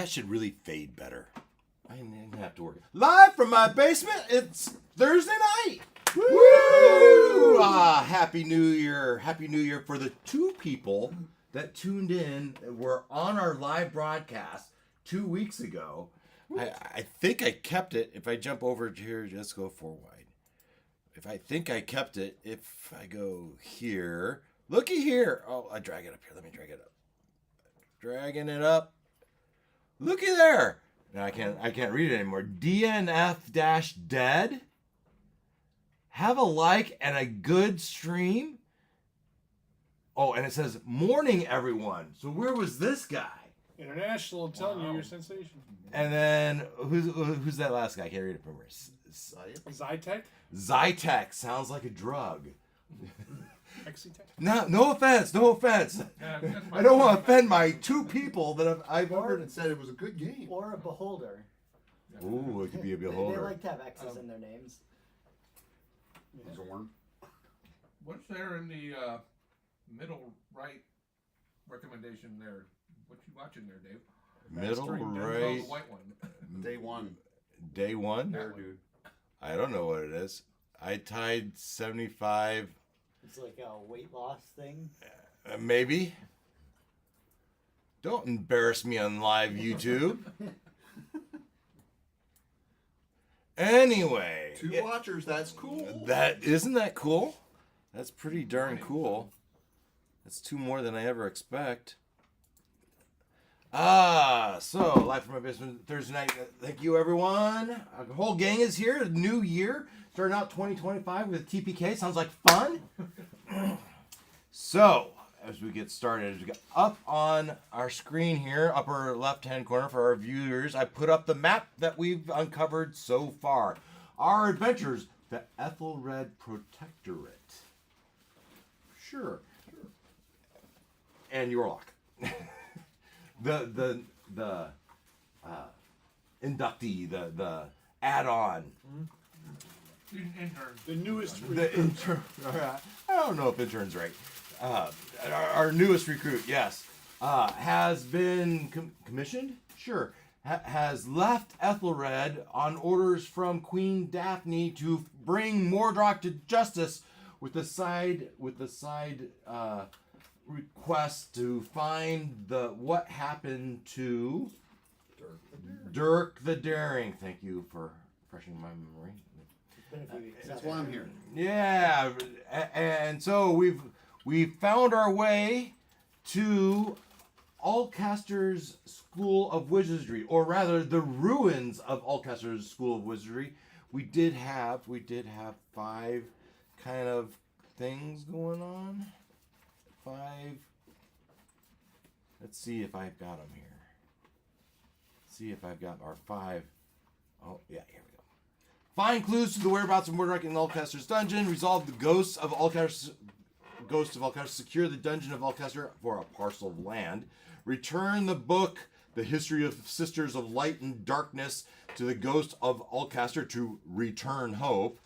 That should really fade better. I'm going to have to work. Live from my basement, it's Thursday night. Woo! Happy New Year. Happy New Year for the 2 people that tuned in. Were on our live broadcast 2 weeks ago. I think I kept it. If I jump over here, let's go 4 wide. If I think I kept it, if I go here, looky here. Oh, I drag it up here. Let me drag it up. Dragging it up. Looky there. Now I can't read it anymore. DNF-dead. Have a like and a good stream. Oh, and it says morning, everyone. So where was this guy? International, I'm telling you, your sensation. And then who's that last guy? I can't read it from here. Zytec? Zytec sounds like a drug. Exitec? No offense. I don't want to offend my 2 people that I've heard. It said it was a good game. Or a beholder. Ooh, it could be a They beholder. like to have X's in their names. Zorn. What's there in the middle right recommendation there? What you watching there, Dave? Middle Oh, the right. white one. Day 1. Day 1? There, dude. I don't know what it is. I tied 75. It's like a weight loss thing. Maybe. Don't embarrass me on live YouTube. Anyway. 2 watchers, that's cool. Isn't that cool? That's pretty darn cool. That's 2 more than I ever expect. So live from my basement Thursday night. Thank you, everyone. The whole gang is here. New year, starting out 2025 with TPK. Sounds like fun. So as we get started, up on our screen here, upper left-hand corner for our viewers, I put up the map that we've uncovered so far. Our adventures, the Ethelred Protectorate. Sure. And Yorlok. the inductee, the add-on. Intern. The newest The intern. I don't know if intern's right. Our newest recruit, yes, has been commissioned. Sure, has left Ethelred on orders from Queen Daphne to bring Mordroc to justice, with the side request to find what happened to Dirk the Daring. Thank you for refreshing my memory. It's been a few weeks. That's why I'm here. Yeah, and so we've found our way to Ulcaster's School of Wizardry, or rather, the ruins of Ulcaster's School of Wizardry. We did have 5 kind of things going on. 5. Let's see if I've got them here. See if I've got our 5. Oh yeah, here we go. Find clues to the whereabouts of Mordroc in Ulcaster's dungeon. Resolve the ghosts of Ulcaster. Secure the dungeon of Ulcaster for a parcel of land. Return the book, The History of Sisters of Light and Darkness, to the ghost of Ulcaster to return hope.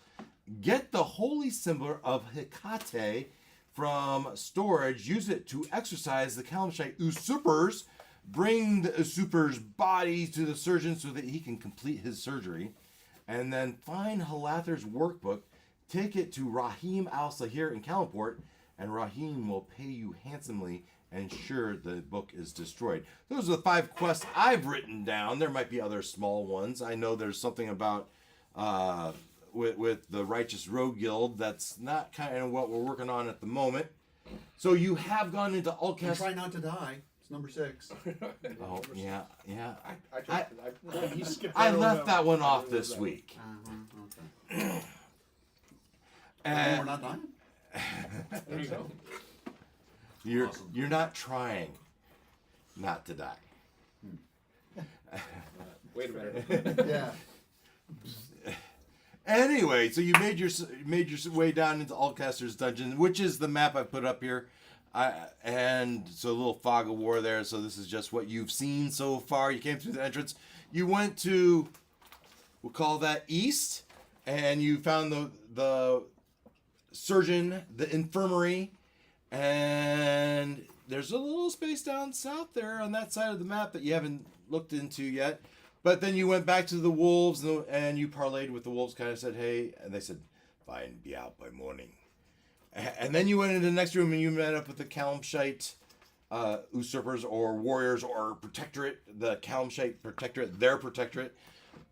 Get the holy symbol of Hecate from storage. Use it to exorcise the Kalamshite usurpers. Bring the usurper's body to the surgeon so that he can complete his surgery. And then find Halather's workbook. Take it to Rahim al-Sahir in Kalamport, and Rahim will pay you handsomely and ensure the book is destroyed. Those are the 5 quests I've written down. There might be other small ones. I know there's something about with the Righteous Rogue Guild that's not kind of what we're working on at the moment. So you have gone into Ulcaster. And try not to die. It's number 6. Oh yeah. He skipped I right left over that one off this week. Okay. And we're not dying? There you go. You're not trying not to die. Wait a minute. Yeah. Anyway, so you made your way down into Ulcaster's dungeon, which is the map I put up here. And so a little fog of war there. So this is just what you've seen so far. You came through the entrance. You went to, we'll call that east, and you found the surgeon, the infirmary, and there's a little space down south there on that side of the map that you haven't looked into yet. But then you went back to the wolves and you parlayed with the wolves, kind of said, hey, and they said, fine, be out by morning. And then you went into the next room and you met up with the Calamshite usurpers or warriors or protectorate, the Calamshite protectorate, their protectorate.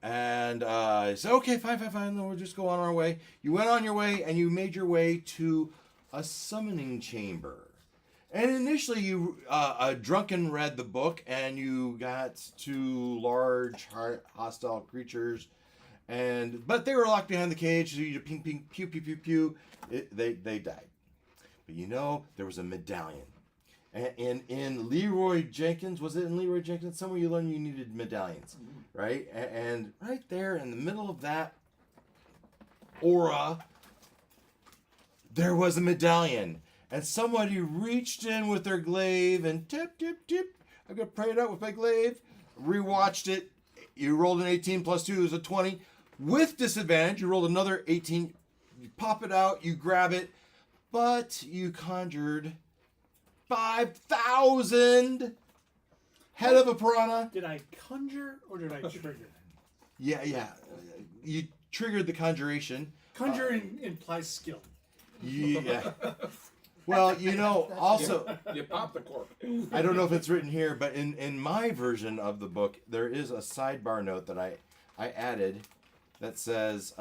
And I said, okay, fine, then we'll just go on our way. You went on your way and you made your way to a summoning chamber. And initially you drunken read the book and you got two large hostile creatures. But they were locked behind the cage, so you ping, ping, pew, pew, pew, pew. They died. But there was a medallion. And in Leroy Jenkins, was it in Leroy Jenkins? Somewhere you learned you needed medallions, right? And right there in the middle of that aura, there was a medallion. And somebody reached in with their glaive and tip, tip, tip. I'm going to pray it out with my glaive. Rewatched it. You rolled an 18 plus 2 is a 20. With disadvantage, you rolled another 18. You pop it out, you grab it, but you conjured 5,000 head of a piranha. Did I conjure or did I trigger? Yeah. You triggered the conjuration. Conjuring implies skill. Yeah. Well, also, You pop the cork. I don't know if it's written here, but in my version of the book, there is a sidebar note that I added that says,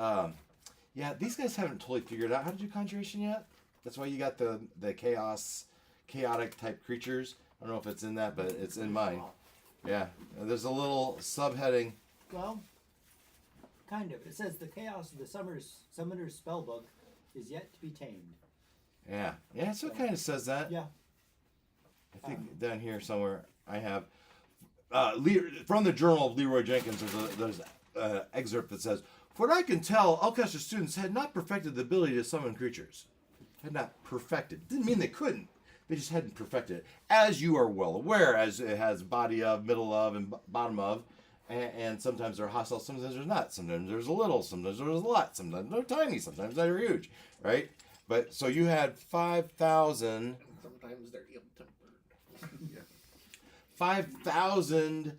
these guys haven't totally figured out how to do conjuration yet. That's why you got the chaotic type creatures. I don't know if it's in that, but it's in mine. Yeah, there's a little subheading. Well, kind of. It says the chaos of the summoner's spellbook is yet to be tamed. Yeah, so it kind of says that. Yeah. I think down here somewhere I have from the Journal of Leroy Jenkins. There's an excerpt that says, "For what I can tell, Ulcaster students had not perfected the ability to summon creatures. Had not perfected. Didn't mean they couldn't. They just hadn't perfected it. As you are well aware, as it has body of, middle of, and bottom of, and sometimes they're hostile, sometimes they're not. Sometimes there's a little, sometimes there's a lot, sometimes they're tiny, sometimes they're huge, right? But so you had 5,000. Sometimes they're ill-tempered. 5,000.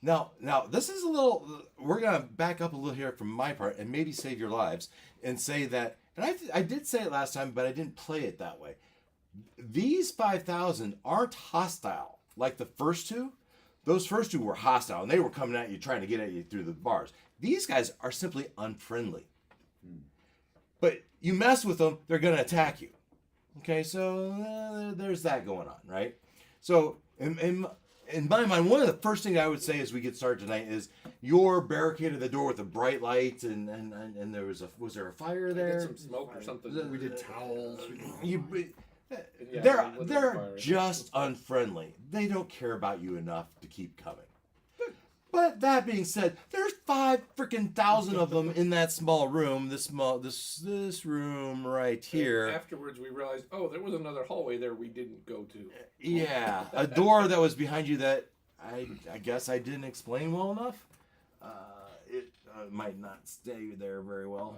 Now, this is a little. We're gonna back up a little here from my part, and maybe save your lives, and say that. And I did say it last time, but I didn't play it that way. These 5,000 aren't hostile like the first two. Those first two were hostile, and they were coming at you, trying to get at you through the bars. These guys are simply unfriendly. But you mess with them, they're going to attack you. Okay, so there's that going on, right? So in my mind, one of the first things I would say as we get started tonight is your barricaded the door with a bright light, and there was there a fire there? Some smoke or something. We did towels. They're just unfriendly. They don't care about you enough to keep coming. But that being said, there's 5,000 of them in that small room. This room right here. Afterwards, we realized, there was another hallway there we didn't go to. Yeah, a door that was behind you that I guess I didn't explain well enough. It might not stay there very well.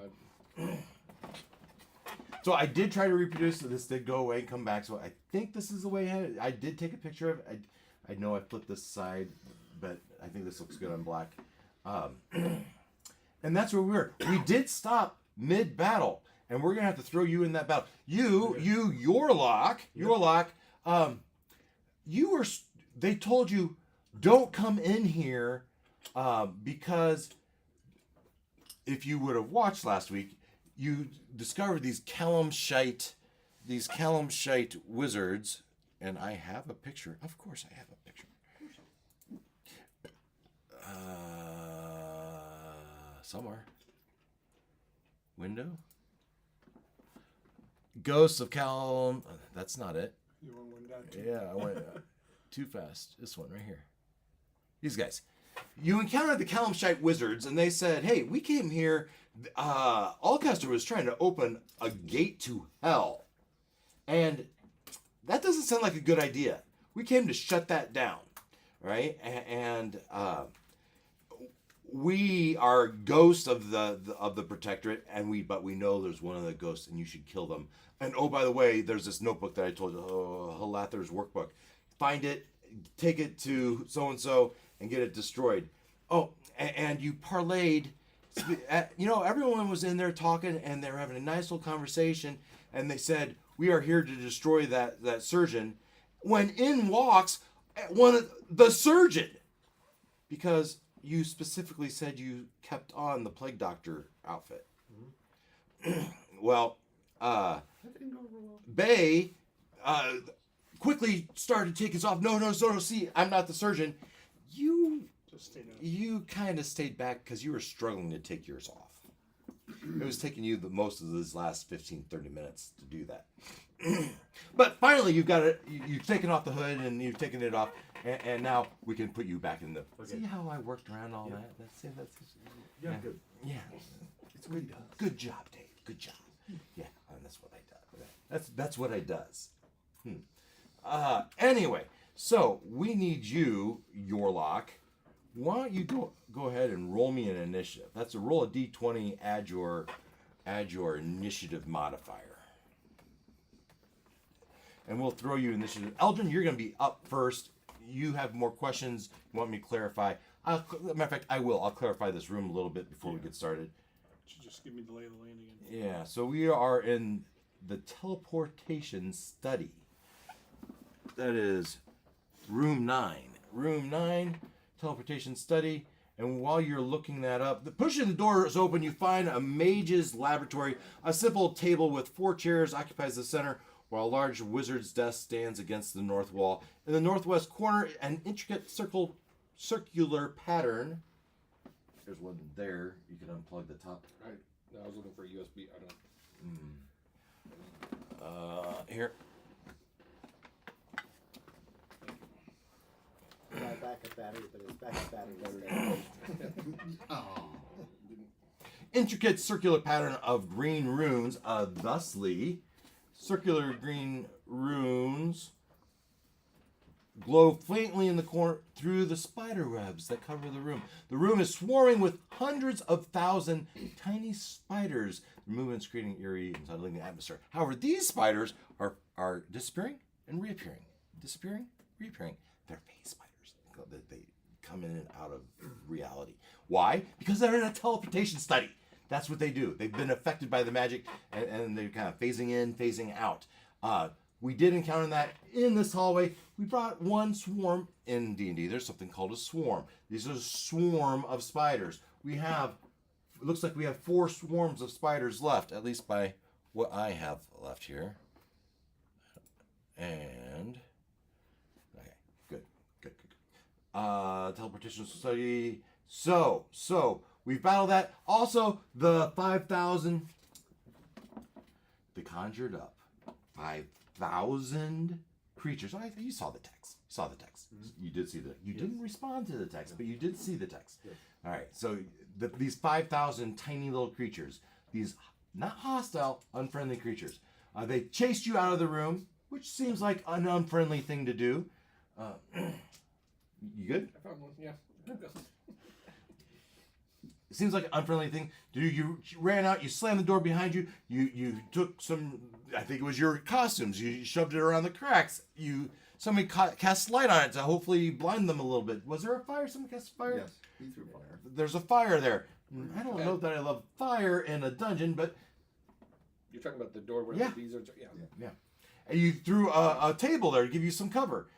So I did try to reproduce. So this did go away and come back. So I think this is the way I did take a picture of it. I know I flipped this side, but I think this looks good on black. And that's where we were. We did stop mid-battle, and we're gonna have to throw you in that battle. Your lock. You were. They told you don't come in here because if you would have watched last week, you discovered these Calamshite wizards, and I have a picture. Of course, I have a picture. Somewhere. Window. Ghosts of Calam. That's not it. You were one down too. Yeah, I went too fast. This one right here. These guys. You encountered the Calamshite wizards, and they said, "Hey, we came here. Ulcaster was trying to open a gate to hell, and that doesn't sound like a good idea. We came to shut that down, right? And we are ghosts of the protectorate, but we know there's one of the ghosts, and you should kill them. And oh, by the way, there's this notebook that I told you, Halather's workbook. Find it, take it to so and so, and get it destroyed. Oh, and you parlayed. Everyone was in there talking, and they were having a nice little conversation, and they said, "We are here to destroy that surgeon." When in walks the surgeon, because you specifically said you kept on the plague doctor outfit. Well, That didn't go over well. Bay quickly started to take his off. No, see, I'm not the surgeon. Just stay down. You kind of stayed back because you were struggling to take yours off. It was taking you the most of these last 15, 30 minutes to do that. But finally, you've got it. You've taken off the hood and you've taken it off, and now we can put you back in the. Okay. See how I worked around all that? That's Yeah, good. yeah. It's good. Good job, Dave. Good job. Yeah, and that's what I do. That's what I does. Anyway, so we need you, Yorlock. Why don't you go ahead and roll me an initiative? That's a roll a d20, add your initiative modifier. And we'll throw you initiative. Eldrin, you're going to be up first. You have more questions. You want me to clarify? Matter of fact, I will. I'll clarify this room a little bit before we get started. Should just give me the lay of the land again. Yeah, so we are in the teleportation study. That is room 9. Room 9, teleportation study. And while you're looking that up, pushing the door is open, you find a mage's laboratory. A simple table with 4 chairs occupies the center, while a large wizard's desk stands against the north wall. In the northwest corner, an intricate circular pattern. There's one there. You can unplug the top. I was looking for a USB. I don't. Here. My backup battery, but his backup battery is Oh. Intricate circular pattern of green runes, thusly, circular green runes glow faintly in the corner through the spider webs that cover the room. The room is swarming with hundreds of thousand tiny spiders. Their movements creating eerie and unsettling atmosphere. However, these spiders are disappearing and reappearing. Disappearing, reappearing. They're phase spiders. They come in and out of reality. Why? Because they're in a teleportation study. That's what they do. They've been affected by the magic, and they're kind of phasing in, phasing out. We did encounter that in this hallway. We brought one swarm in D&D. There's something called a swarm. These are a swarm of spiders. It looks like we have 4 swarms of spiders left, at least by what I have left here. And okay, good. Teleportation study. So we've battled that. Also, the 5,000. They conjured up 5,000 creatures. You saw the text. Mm-hmm. You did see the. You didn't respond to the text, but you did see the text. Yes. All right. So these 5,000 tiny little creatures, these not hostile, unfriendly creatures, they chased you out of the room, which seems like an unfriendly thing to do. You good? I found one. Yeah. It seems like an unfriendly thing to do. You ran out, you slammed the door behind you, you took some, I think it was your costumes, you shoved it around the cracks, somebody cast light on it to hopefully blind them a little bit. Was there a fire? Someone cast a fire? Yes, he threw fire. There's a fire there. I don't know that I love fire in a dungeon, but You're talking about the door where Yeah. the bees are. Yeah. and you threw a table there to give you some cover.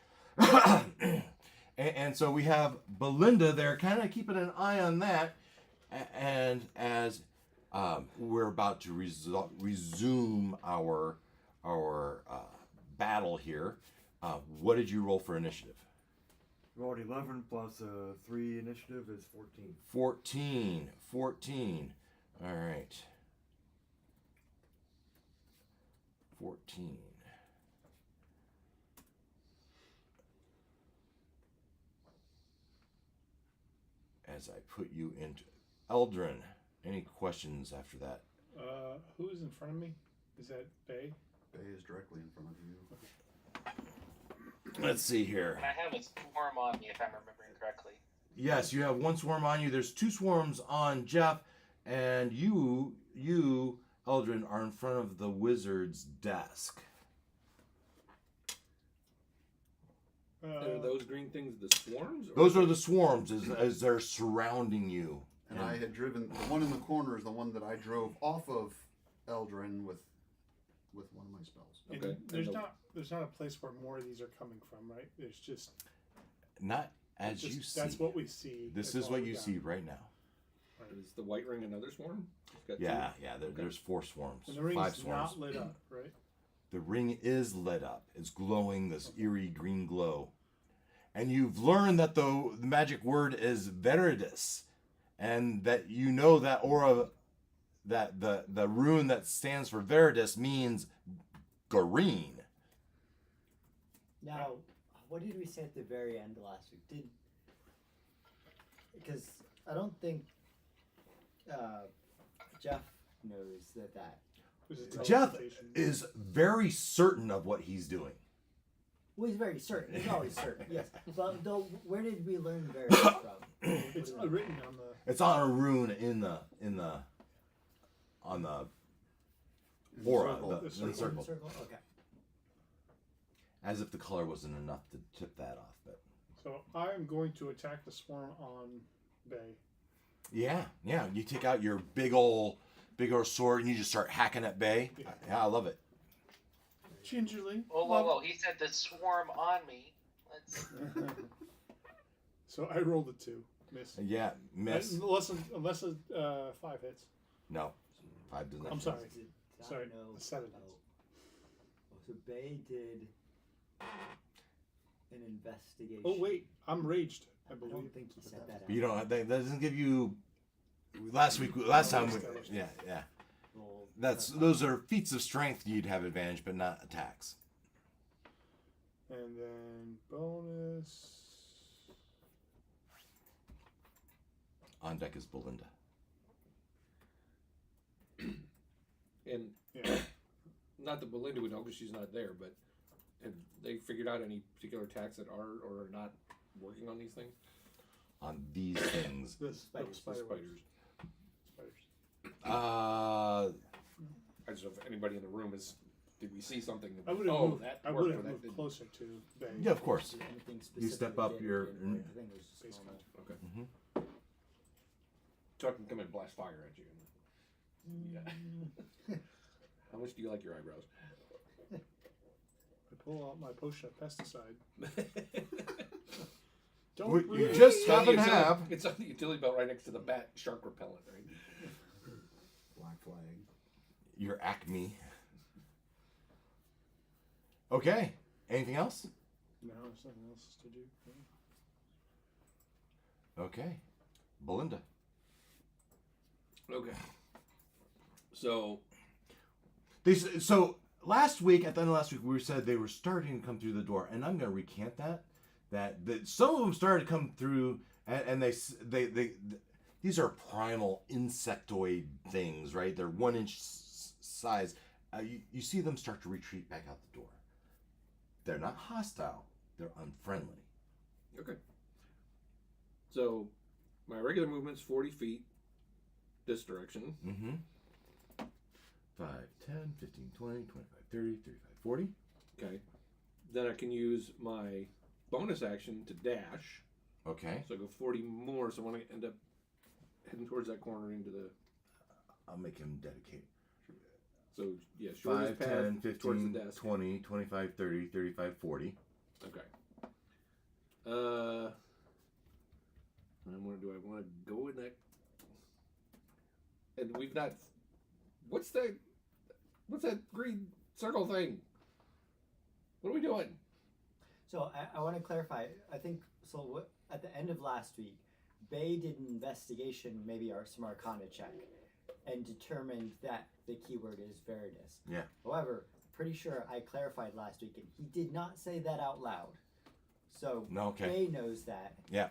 and so we have Belinda there kind of keeping an eye on that. And as we're about to resume our battle here, what did you roll for initiative? Rolled 11 plus 3 initiative is 14. 14. All right. 14. As I put you into Eldrin, any questions after that? Who is in front of me? Is that Bay? Bay is directly in front of you. Let's see here. And I have a swarm on me, if I'm remembering correctly. Yes, you have 1 swarm on you. There's 2 swarms on Jeff, and you, Eldrin, are in front of the wizard's desk. Are those green things the swarms? Or Those are the swarms as they're surrounding you. And I had driven the one in the corner is the one that I drove off of Eldrin with one of my spells. And Okay. there's not a place where more of these are coming from, right? There's just Not as you see. that's what we see. This that's is all what we you got. see right now. Is the white ring another swarm? It's got Yeah, two? yeah. There's 4 swarms. And the 5 ring's swarms. not lit up, right? The ring is lit up. It's glowing this eerie green glow. And you've learned that the magic word is Beregost, and that you know that aura, that the rune that stands for Beregost means green. Now, what did we say at the very end last week? Because I don't think Jeff knows that. There's a Jeff teleportation. is very certain of what he's doing. Well, he's very certain. He's always certain. Yes. But though, where did we learn Beregost from? It's written on the. It's on a rune on the aura, circle. the The circle. Okay. As if the color wasn't enough to tip that off, but So I'm going to attack the swarm on Bay. yeah. You take out your big old sword and you just start hacking at Bay. Yeah, I love it. Gingerly. Whoa. He said the swarm on me. Let's. So I rolled a 2. Miss. Yeah, miss. Unless 5 hits. No, 5 does not. I'm sorry. Did I Sorry, know- 7 oh. hits. So Bay did an investigation. Oh wait, I'm raged. I I believe. don't think he said that. But you don't. That doesn't give you. Last time. Yeah. Roll. Those are feats of strength. You'd have advantage, but not attacks. And then bonus. On deck is Belinda. And Yeah. not that Belinda would know because she's not there, but have they figured out any particular attacks that are or are not working on these things? On these things. The Spiders. spider webs. Spiders. Spiders. I just know if anybody in the room is. Did we see something? I would have oh, moved. that I worked, would or have that moved didn't. closer to Bay. Yeah, of course. Anything You step specific up did- your- did- I think it was just Base normal. Okay. Mhm. So I can come and blast fire at you. Yeah. How much do you like your eyebrows? I pull out my potion of pesticide. Don't You breathe. just on the happen to utility- have It's on the utility belt right next to the bat shark repellent, right? Black flag. your Acme. Okay. Anything else? No, there's nothing else to do. Okay. Belinda. Okay. So So last week, at the end of last week, we said they were starting to come through the door, and I'm going to recant that. That some of them started to come through, and they these are primal insectoid things, right? They're 1 inch size. You see them start to retreat back out the door. They're not hostile. They're unfriendly. okay. So my regular movement's 40 feet this direction. Mm-hmm. 5, 10, 15, 20, 25, 30, 35, 40. Okay. Then I can use my bonus action to dash. Okay. So I go 40 more. So I want to end up heading towards that corner into the. I'll make him dedicate. So yeah, shortest 5, path 10, towards 15, the desk. 20, 25, 30, 35, 40. Okay. Do I want to go in that? And we've not. What's that green circle thing? What are we doing? So I want to clarify. I think so. What, at the end of last week, Bay did an investigation, maybe some Arcana check, and determined that the keyword is Beregost. Yeah. However, pretty sure I clarified last week, and he did not say that out loud. So No, okay. Bay knows that. Yeah.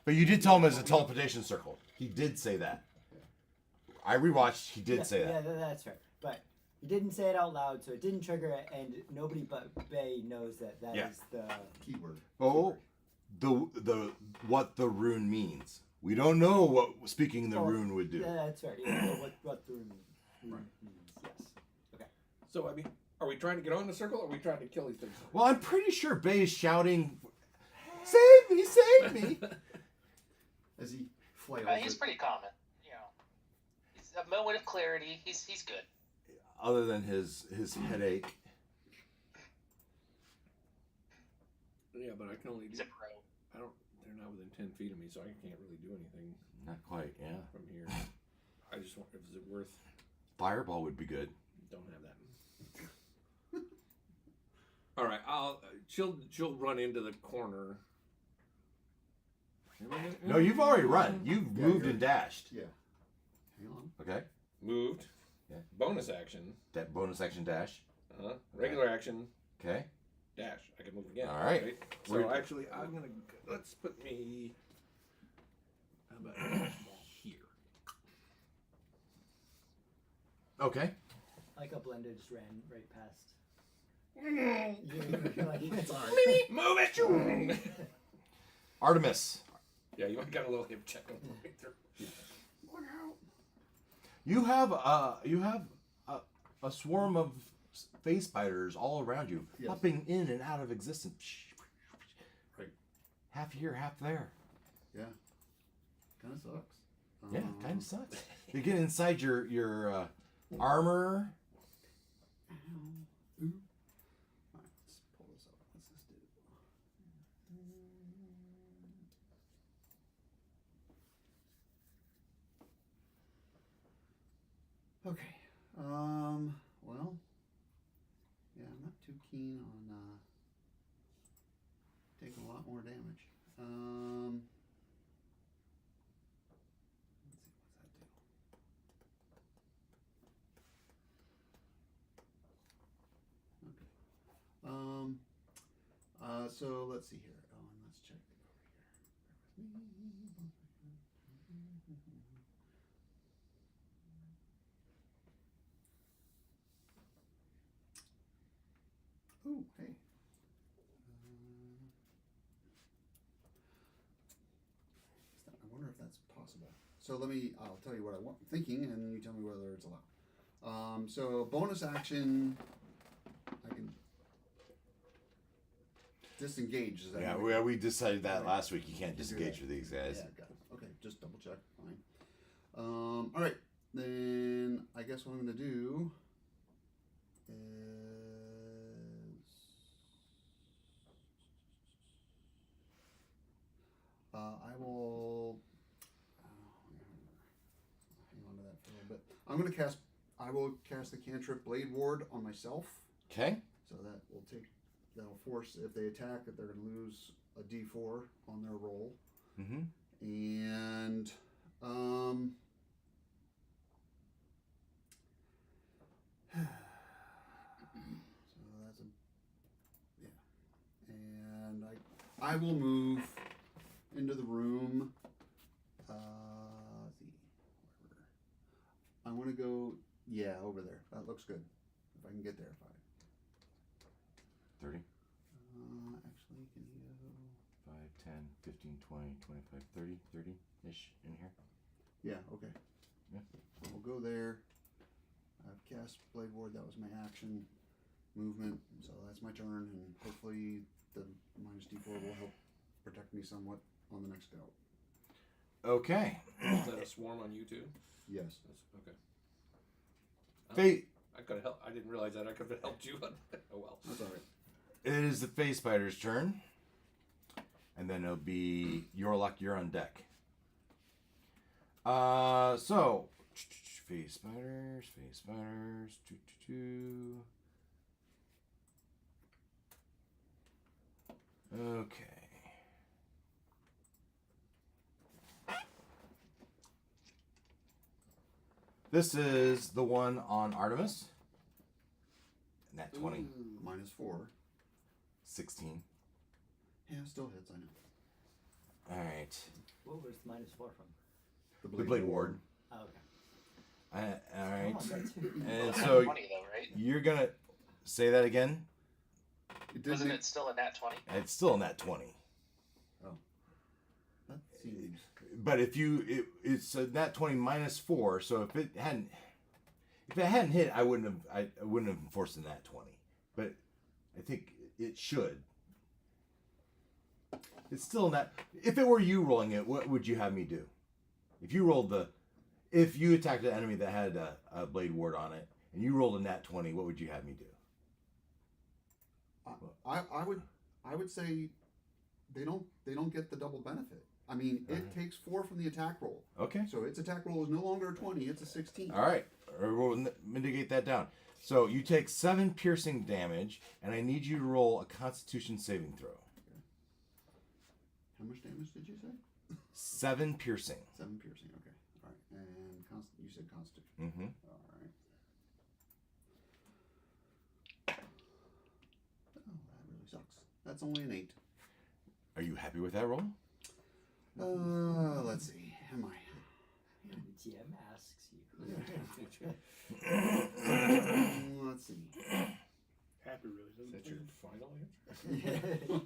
But you did tell him as a teleportation circle. He did say that. I rewatched. He did say that. Yeah, that's right. But he didn't say it out loud, so it didn't trigger it, and nobody but Bay knows that is Yeah. the. Keyword. Oh, the what the rune means. We don't know what speaking the Oh, rune would do. Yeah, that's right. You know what the rune means. Yes. Okay. So I mean, are we trying to get on the circle, or are we trying to kill these things? Well, I'm pretty sure Bay is shouting Save me, save me. As he flails. He's it. pretty common. You know, he's a moment of clarity. He's good. Other than his headache. Yeah, but I can only He's do. a pro. I don't. They're not within 10 feet of me, so I can't really do anything Not quite, yeah. from here. I just want. Is it worth? Fireball would be good. Don't have that. All right, I'll. She'll run into the corner. No, you've already run. You've Yeah, moved you're- and dashed. Yeah. Hang on. Okay. Moved. Yeah. Bonus action. That bonus action dash. Regular action. Okay. Dash. I can move again. All right. So We're- actually, I'm gonna. Let's put me. How about here? Okay. Like a blender just ran right past. Move You're like, it. Artemis. Yeah, you might got a little hip check on the way through. You have a swarm of face spiders all around you, Yes. popping in and out of existence. Right. Half here, half there. Yeah. Kind of sucks. Yeah, kind of sucks. You get inside your armor. Alright, let's pull this up. What's this do? Okay. Well, yeah, I'm not too keen on taking a lot more damage. Let's see, what's that do? Okay. So let's see here. Oh, and let's check over here. Ooh, hey. I wonder if that's possible. So I'll tell you what I'm thinking, and you tell me whether it's allowed. So bonus action, I can disengage. Is that Yeah, right? we decided that Right. last week. You can't Do disengage that. with these guys. Yeah, got it. Okay, just double check. Fine. All right. Then I guess what I'm gonna do is I will hang on to that for a little bit. I will cast the cantrip Blade Ward on myself. Okay. So that'll force, if they attack, that they're going to lose a d4 on their roll. Mm-hmm. And, so that's and I will move into the room. Let's see, I want to go, over there. That looks good. If I can get there, fine. 30, Actually, can you go? 5, 10, 15, 20, 25, 30, 30-ish in here. Yeah, okay. Yeah. So we'll go there. I've cast Blade Ward, that was my action movement, so that's my turn, and hopefully the minus d4 will help protect me somewhat on the next go. Okay. Is that a swarm on you too? Yes. That's, okay. Fate. I could have helped. I didn't realize that. I could have helped you. Oh well. That's alright. It is the face spider's turn. And then it'll be your luck, you're on deck. So face spiders, Okay. This is the one on Artemis. Nat 20. Minus 4. 16. Yeah, still hits, I know. Alright. what was minus 4 from? The Blade Ward. Oh, okay. Alright. Oh, that's And Nat so 20 though, right? you're gonna say that again? It did Wasn't make- it still a nat 20? It's still a nat 20. That seems... But if it's a nat 20 minus 4, so if it hadn't hit, I wouldn't have enforced a nat 20. But I think it should. It's still not. If it were you rolling it, what would you have me do? If you rolled if you attacked an enemy that had a blade ward on it, and you rolled a nat 20, what would you have me do? I would say they don't get the double benefit. I mean, it takes 4 from the attack roll. Okay. So its attack roll is no longer a 20; it's a 16. All right. Or we'll mitigate that down. So you take 7 piercing damage, and I need you to roll a Constitution saving throw. How much damage did you say? 7 piercing. 7 piercing. Okay. All right. And you said Constitution. Mm-hmm. All right. Oh, that really sucks. That's only an 8. Are you happy with that roll? Let's see. Am I? The GM asks you. Let's see. Happy really doesn't. Is that your play. final answer?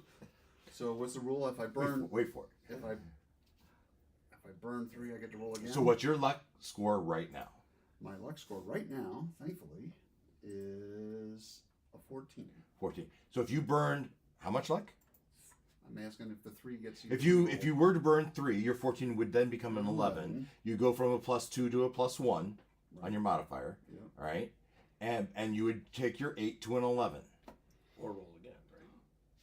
So what's the rule? If I burn, Wait for it. if I burn 3, I get to roll again. So what's your luck score right now? My luck score right now, thankfully, is a 14. 14. So if you burned, how much luck? I'm asking if the 3 gets you. If you were to burn 3, your 14 would then become an 11. You go from a +2 to a +1 on your modifier. Yep. All right, and you would take your 8 to an 11. Or roll again, right?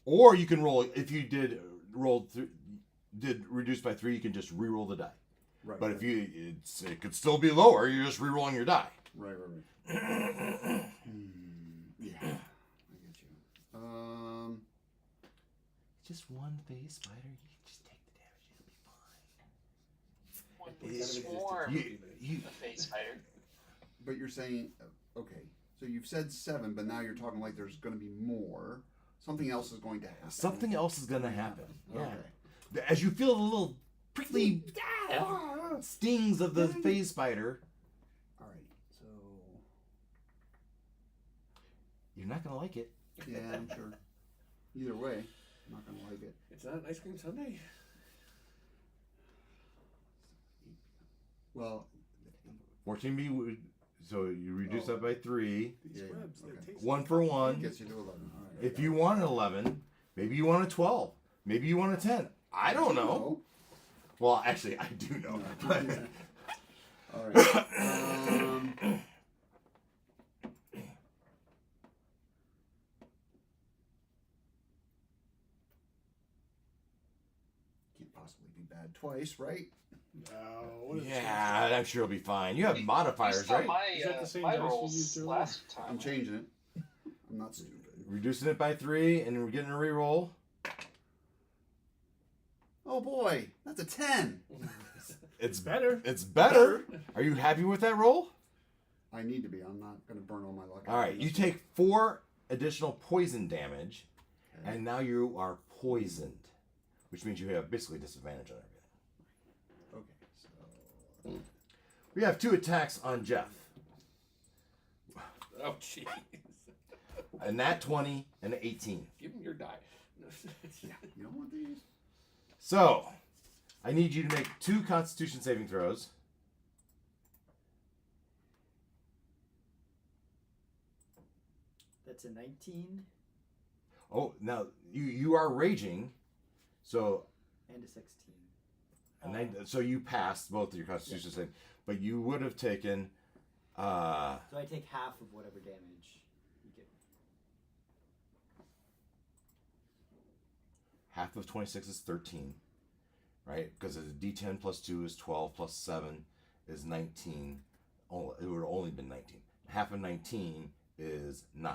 Or you can roll if you did reduce by 3, you can just re-roll the die. Right. But if it could still be lower, you're just re-rolling your die. Right. Yeah, I get you. Just one phase spider. You can just take the damage. It'll be fine. One swarm. You The face spider. But you're saying, okay, so you've said 7, but now you're talking like there's going to be more. Something else is going to happen. something else is gonna happen. Yeah. Okay. As you feel the little prickly stings of the phase spider, All right. So you're not gonna like it. yeah, I'm sure. Either way, I'm not going to like it. It's not an ice cream sundae. Well, 14B would, so you reduce that by 3. These Yeah, ribs, they okay. taste 1 for 1. gets you to 11. All right. If you want an 11, maybe you want a 12. Maybe you want a 10. I don't know. Well, actually, I do know. All right. Can't possibly be bad twice, right? No, what is Yeah, I'm sure it'll be fine. You have You modifiers, saw right? my, Is that the same my dice you rolls used earlier? last time. I'm changing it. I'm not stupid. Reducing it by 3, and we're getting a reroll. Oh boy, that's a 10. It's better. It's better. Are you happy with that roll? I need to be. I'm not going to burn all my luck. All right, you take 4 additional poison damage, Okay. and now you are poisoned, which means you have basically disadvantage on everything. Okay, so We have 2 attacks on Jeff. Oh, jeez. A nat 20 and an 18. Give him your die. you don't want these? So, I need you to make 2 Constitution saving throws. That's a 19 Oh, now you are raging, so and a 16. so you passed both of your Constitution saving, but you would have taken. So I take half of whatever damage you give. Half of 26 is 13, right? Because a D10 plus 2 is 12 plus 7 is 19. Oh, it would have only been 19. Half of 19 is 9,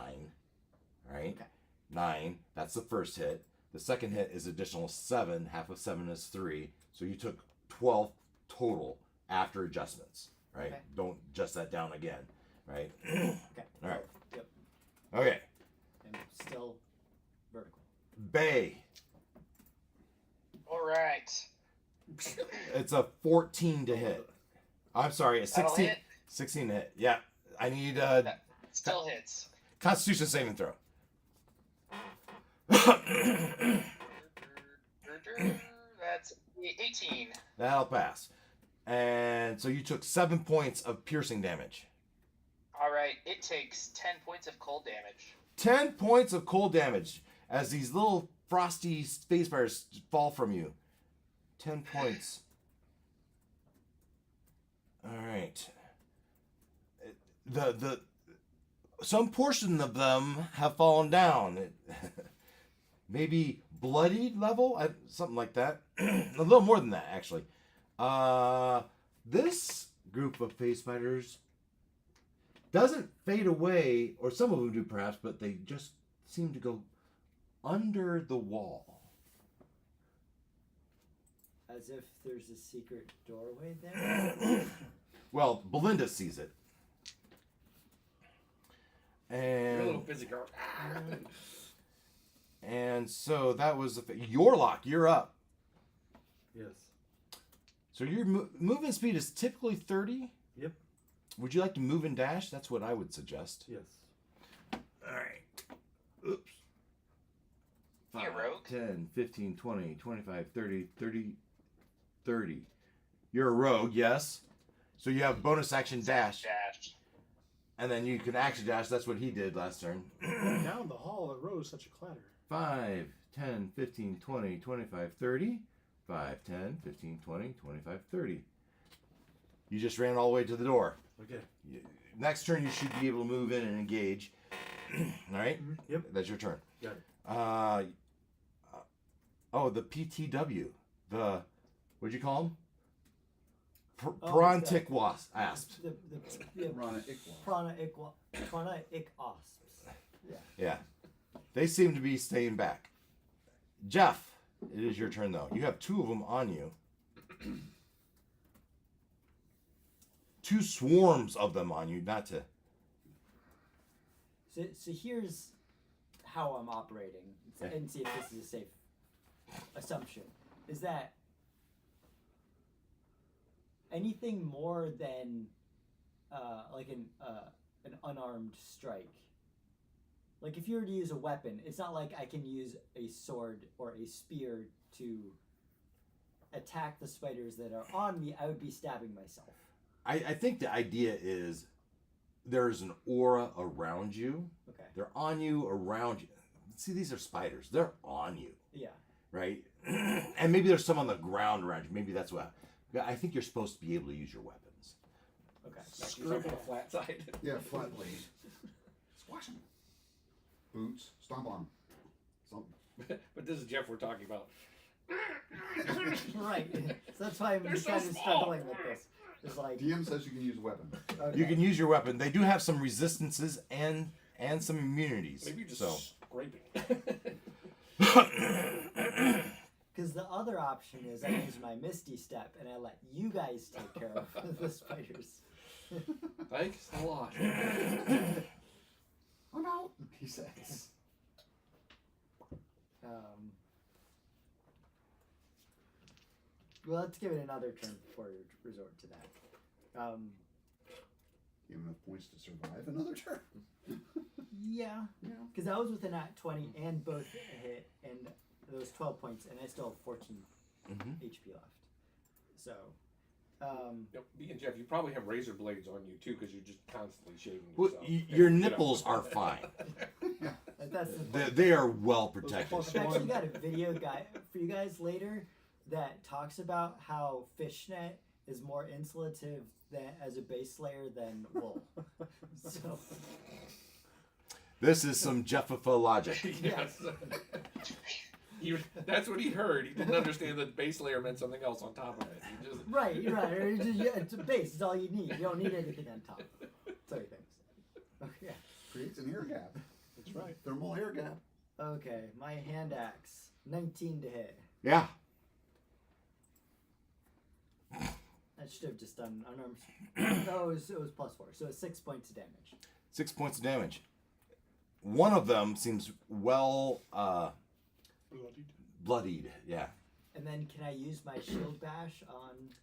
right? Okay. 9, that's the first hit. The second hit is additional 7. Half of 7 is 3. So you took 12 total after adjustments, right? Okay. Don't adjust that down again, right? Okay. All right. Yep. Okay. And still vertical. Bay. All right. It's a 14 to hit. I'm sorry, a That'll 16. hit. 16 to hit. Yeah. I need That still hits. Constitution saving throw. That's 18. That'll pass. And so you took 7 points of piercing damage. All right. It takes 10 points of cold damage. 10 points of cold damage as these little frosty space fires fall from you. 10 points. All right. Some portion of them have fallen down. Maybe bloodied level, something like that. A little more than that, actually. This group of face fighters doesn't fade away, or some of them do perhaps, but they just seem to go under the wall. As if there's a secret doorway there. Well, Belinda sees it. You're a little And busy girl. and so that was Yorlock, you're up. Yes. So your movement speed is typically 30. Yep. Would you like to move and dash? That's what I would suggest. Yes. All right. Oops. You rogue. 10, 15, 20, 25, 30, 30, 30. You're a rogue, yes. So you have bonus action dash. Dash. And then you can action dash. That's what he did last turn. Down the hall arose such a clatter. 5, 10, 15, 20, 25, 30. 5, 10, 15, 20, 25, 30. You just ran all the way to the door. Okay. Next turn, you should be able to move in and engage. All right? Yep. That's your turn. Got it. The PTW. What'd you call them? Oh, Prontic asps. The Rana Ikwa. Prana ik osps. Yeah. Yeah. They seem to be staying back. Jeff, it is your turn, though. You have 2 of them on you. 2 swarms of them on you, not to... So here's how I'm operating, Okay. and see if this is a safe assumption. Is that anything more than like an unarmed strike? Like if you were to use a weapon, it's not like I can use a sword or a spear to attack the spiders that are on me. I would be stabbing myself. I think the idea is there's an aura around you. Okay. They're on you, around you. See, these are spiders. They're on you, Yeah. right? And maybe there's some on the ground around you. Maybe that's what... I think you're supposed to be able to use your weapons. Okay. Smack yourself on the flat side. Yeah, flat blade. Squash him. Boots. Stomp on him. Something. But this is Jeff we're talking about. Right. So that's why I'm They're so kind of small. struggling with this. It's like DM says you can use a weapon. okay. You can use your weapon. They do have some resistances and some immunities. Maybe you're just so. scraping. Because the other option is I use my Misty Step and I let you guys take care of the spiders. Thanks a lot. I'm out. He says. Well, let's give it another turn before we resort to that. You have enough points to survive another turn. Yeah. Because I was with a nat 20 and both hit, and those 12 points, and I still have 14 HP left. So, Yep, me and Jeff, you probably have razor blades on you too, because you're just constantly shaving Well, yourself. your nipples are fine. that's the They are well protected. plus I've actually got a video guide for you guys later that talks about how fishnet is more insulative than, as a base layer than wool. So, This is some Jeffifa logic. Yes. That's what he heard. He didn't understand that base layer meant something else on top of it. He just... right. It's a base. It's all you need. You don't need anything on top. So he thinks. Okay. Creates an air gap. That's right. Thermal air gap. Okay. My hand axe, 19 to hit. Yeah. I should have just done unarmed. No, it was +4, so it's 6 points of damage. 6 points of damage. One of them seems well bloodied. Yeah. And then can I use my shield bash on?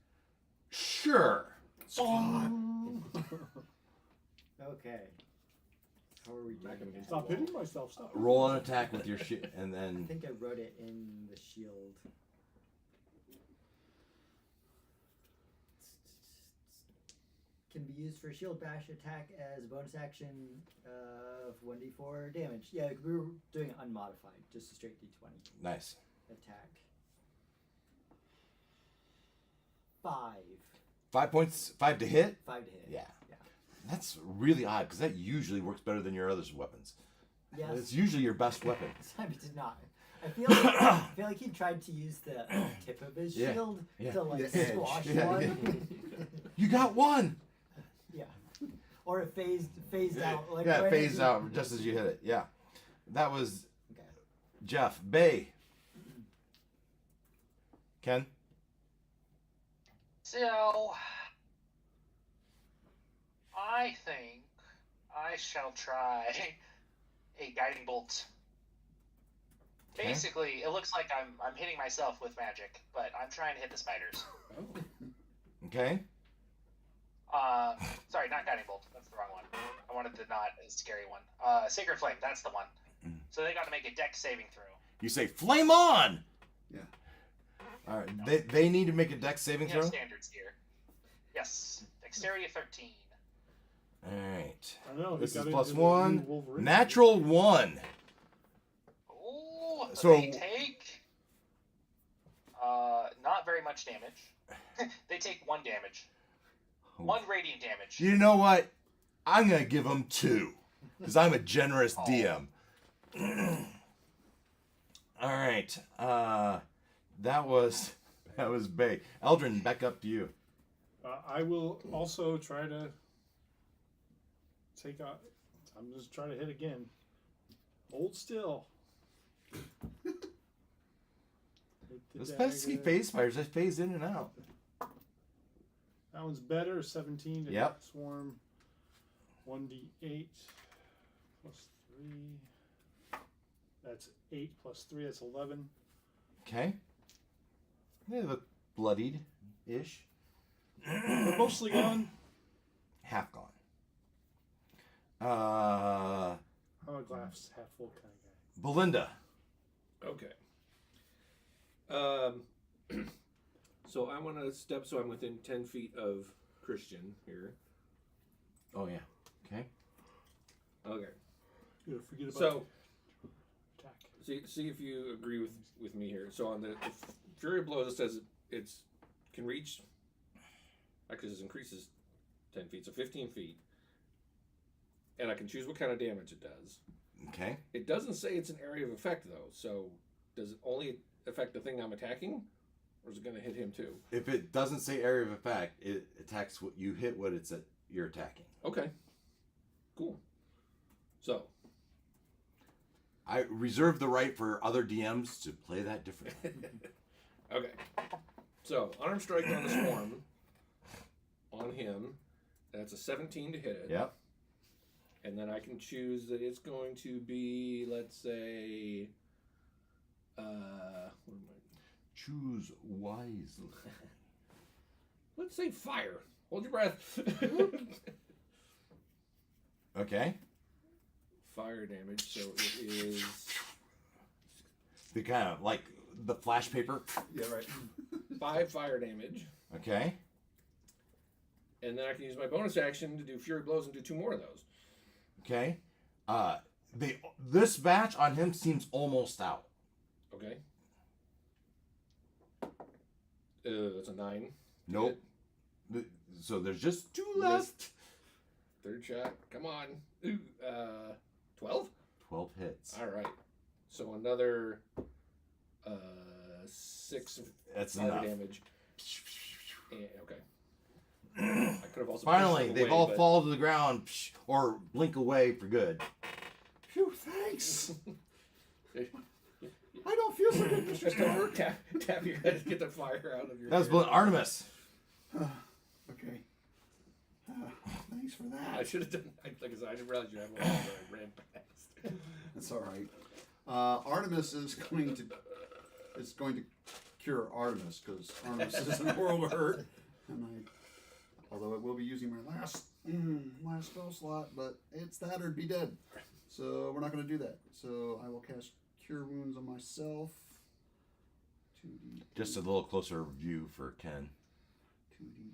Sure. Okay. How are we doing? that? Stop hitting myself. Stop. Roll an attack with your shit, and I then think I wrote it in the shield. can be used for shield bash attack as a bonus action of 1d4 damage. Yeah, we were doing it unmodified, just a straight d20 Nice. attack. 5. 5 points. 5 to hit. 5 to hit. Yeah. Yeah. That's really odd because that usually works better than your other weapons. Yes. It's usually your best weapon. This time he did not. I feel like he tried to use the tip of his Yeah, shield yeah. to like The edge. squash Yeah, one. You got one. Yeah. Or it phased out. Like Yeah, right it phased as out just as you hit it. Yeah. That was Okay. Jeff. Bay. Ken? So, I think I shall try a guiding bolt. Okay. Basically, it looks like I'm hitting myself with magic, but I'm trying to hit the spiders. Okay. Sorry, not guiding bolt. That's the wrong one. I wanted the not a scary one. Sacred flame. That's the one. So they got to make a dex saving throw. You say flame on. Yeah. All right. They need to make a dex saving We have throw. standards here. Yes, dexterity of 13. All right. I know. he This is got plus into the new 1. Wolverine. Natural 1. Oh, So- they take not very much damage. They take 1 damage. 1 radiant damage. You know what? I'm gonna give them 2 because I'm a generous Oh. DM. All right. That was Bay. Eldrin, back up to you. I will also try to take out. I'm just trying to hit again. Hold still. Hit the Those pesky dagger. phase fires, they phase in and out. That one's better. 17 to Yep. swarm. 1d8 plus 3. That's 8 plus 3. That's 11. Okay. They look bloodied-ish. They're mostly gone. Half gone. I'm a glass half full kind of guy. Belinda. Okay. So I want to step so I'm within 10 feet of Christian here. Oh yeah. Okay. Okay. You gotta forget about So attack. see if you agree with me here. So on the Fury of Blows, it says it's can reach. Actually, this increases 10 feet, so 15 feet. And I can choose what kind of damage it does. Okay. It doesn't say it's an area of effect, though. So does it only affect the thing I'm attacking? Or is it going to hit him, too? If it doesn't say area of effect, it attacks what you hit. What it's you're attacking. Okay. Cool. So, I reserve the right for other DMs to play that differently. okay. So, unarmed strike on the swarm. On him. That's a 17 to hit it. Yep. And then I can choose that it's going to be, let's say, what am I? Choose wisely. Let's say fire. Hold your breath. Okay. Fire damage. So it is. The kind of like the flash paper. Yeah, right. 5 fire damage. Okay. And then I can use my bonus action to do Fury Blows and do 2 more of those. Okay. This batch on him seems almost out. Okay. That's a 9. Nope. So there's just 2 left. Third shot. Come on. Ooh, 12? 12 hits. All right. So another 6 That's fire enough. damage. And, okay. I could have also Finally, pushed them they've away, all but- fall to the ground or blink away for good. Phew, thanks. I don't feel so good, Mr. Just Stark. tap your head to get the fire out of your That was hair. Artemis. Okay. Thanks for I that. should have done. Like I said, I didn't realize you had one. So I ran past. That's all right. Artemis is going to cure Artemis because Artemis is in a world of hurt. And although it will be using my last spell slot, but it's that or be dead. So we're not going to do that. So I will cast Cure Wounds on myself. 2d. Just a little closer view for Ken. 2d8.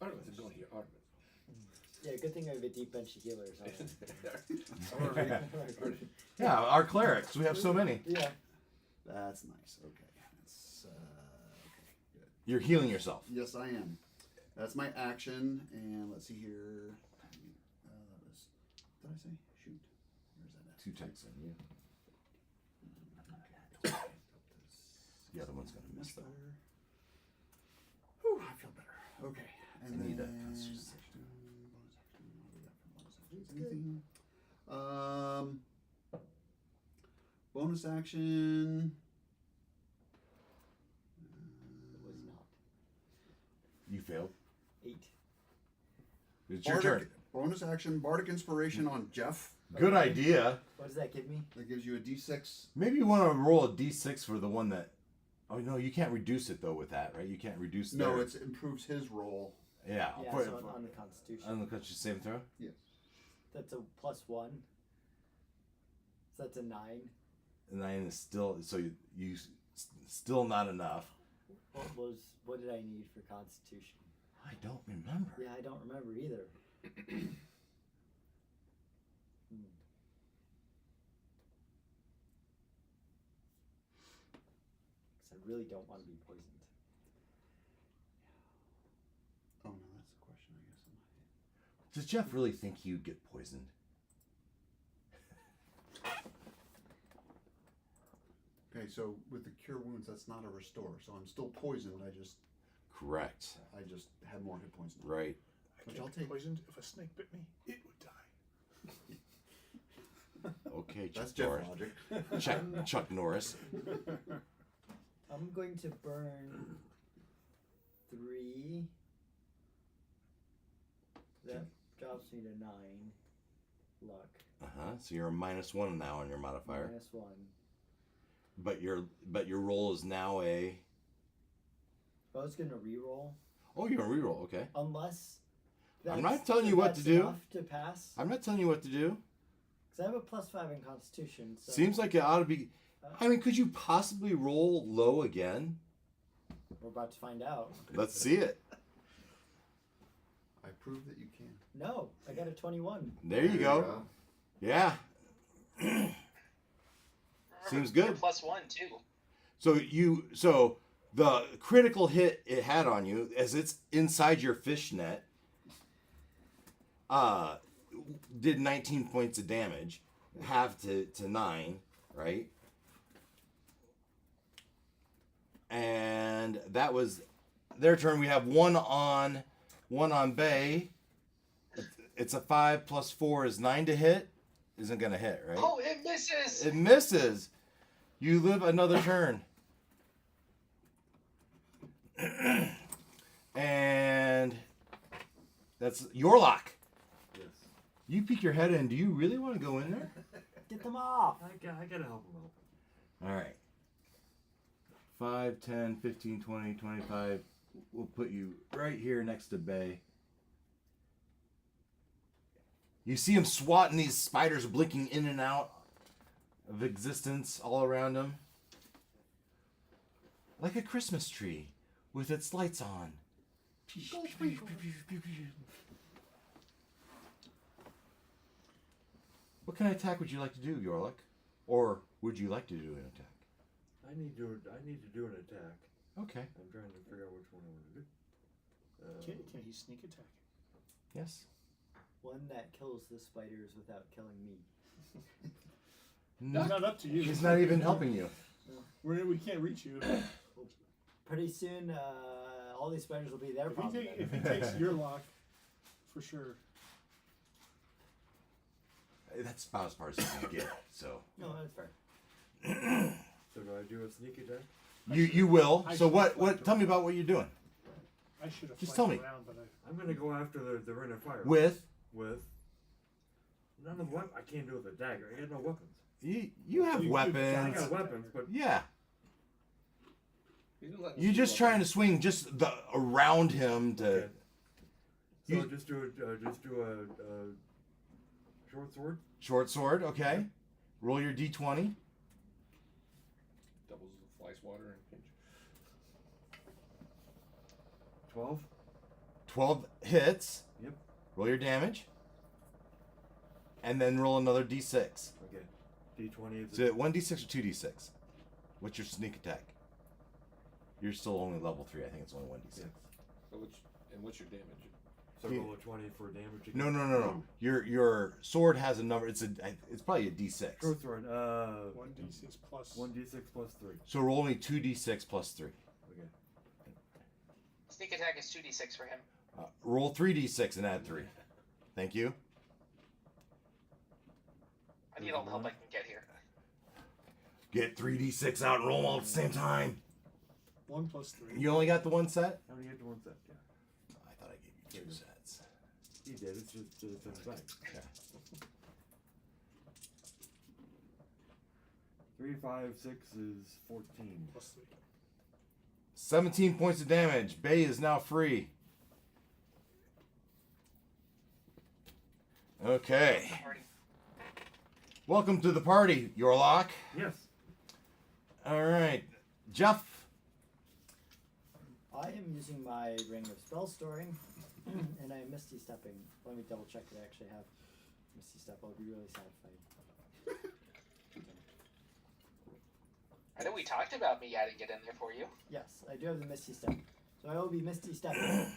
Artemis is going here. Artemis. Yeah, good thing I have a deep bench of healers. Yeah, our clerics. We have so many. Yeah. That's nice. Okay. That's okay. Good. You're healing yourself. Yes, I am. That's my action, and let's see here. That was. What did I say? Shoot. Where's that at? 2 ticks in you. The other one's gonna miss though. Whew, I feel better. Okay. And I need a then concentration. Anything? Bonus action. It was not. You failed. 8. It's your turn. Bonus action. Bardic Inspiration on Jeff. Good idea. What does that give me? That gives you a D6. Maybe you want to roll a d6 for the one that. Oh no, you can't reduce it though with that, right? You can't reduce. No, it improves his roll. Yeah. Yeah, Put so it on the Constitution. on the Constitution saving throw. Yes. That's a +1. So that's a 9. 9 is still so you still not enough. What did I need for Constitution? I don't remember. Yeah, I don't remember either. Because I really don't want to be poisoned. Oh no, that's the question. I guess. Does Jeff really think he'd get poisoned? Okay, so with the cure wounds, that's not a restore. So I'm still poisoned. I just Correct. had more hit points now. Right. Which I'll take. Poisoned. If a snake bit me, it would die. Okay, Chuck That's Jeff Norris. logic. Chuck Norris. I'm going to burn 3. That drops me to 9 luck. So you're a -1 now on your modifier. -1. But your roll is now a. I was going to reroll. Oh, you're a reroll. Okay. Unless. I'm not telling you what to that's do. Enough to pass. I'm not telling you what to do. Because I have a +5 in Constitution. So Seems like it ought to be. I mean, could you possibly roll low again? we're about to find out. Let's see it. I prove that you can. No, I got a 21. There you go. Yeah. Seems You're good. +1 too. So the critical hit it had on you, as it's inside your fishnet, did 19 points of damage, half to 9, right? And that was their turn. We have one on Bay. It's a 5 + 4 is 9 to hit. Isn't gonna hit, right? Oh, it misses. It misses. You live another turn. And that's your lock. Yes. You peek your head in. Do you really want to go in there? Get them off. I gotta help him out. All right. 5, 10, 15, 20, 25. We'll put you right here next to Bay. You see him swatting these spiders blinking in and out of existence all around him. Like a Christmas tree with its lights on. What kind of attack would you like to do, Yorlik? Or would you like to do an attack? I need to do an attack. Okay. I'm trying to figure out which one I want to do. Can he sneak attack? Yes. One that kills the spiders without killing me. It's not up to you. He's not even helping you. We can't reach you. Pretty soon, all these spiders will be their problem. If he takes your lock, for sure. That's about as far as you can get. So No, that's fair. So do I do a sneak attack? you will. I So should what? reflect Tell me about what you're doing. I should have Just flanked tell me. around, but I'm gonna go after the ring of fire. With With none of I can't do it with a dagger. I got no weapons. you have You- I weapons. got weapons, but Yeah. He's letting You're us just do trying to swing just the around him to. okay. So You- just do a short sword. Short sword. Okay. Roll your d20. doubles the fly swatter and pinch. 12. 12 hits. Yep. Roll your damage. And then roll another d6. Okay. D20 is Is it 1d6 or 2d6? What's your sneak attack? You're still only level 3. I think it's only 1d6. Yeah. What's your damage? So roll a 20 for damage. No. Your sword has a number. It's probably a d6. Short sword. 1d6 plus. 1d6 plus 3. So roll only 2d6 plus 3. Okay. Sneak attack is 2d6 for him. Roll 3d6 and add 3. Thank you. I need all the help I can get here. Get 3d6 out and roll them all at the same time. 1 plus 3. You only got the one set? How many get to one set? Yeah. I thought I gave you 2 sets. He did. It's just in the back. Okay. 3, 5, 6 is 14. Plus 3. 17 points of damage. Bay is now free. Okay. Party. Welcome to the party, Yorlock. Yes. All right. Jeff. I am using my ring of spell storing, and I am misty stepping. Let me double check that I actually have misty step. I'll be really satisfied. I know we talked about me adding it in there for you. Yes, I do have the misty step. So I will be misty stepping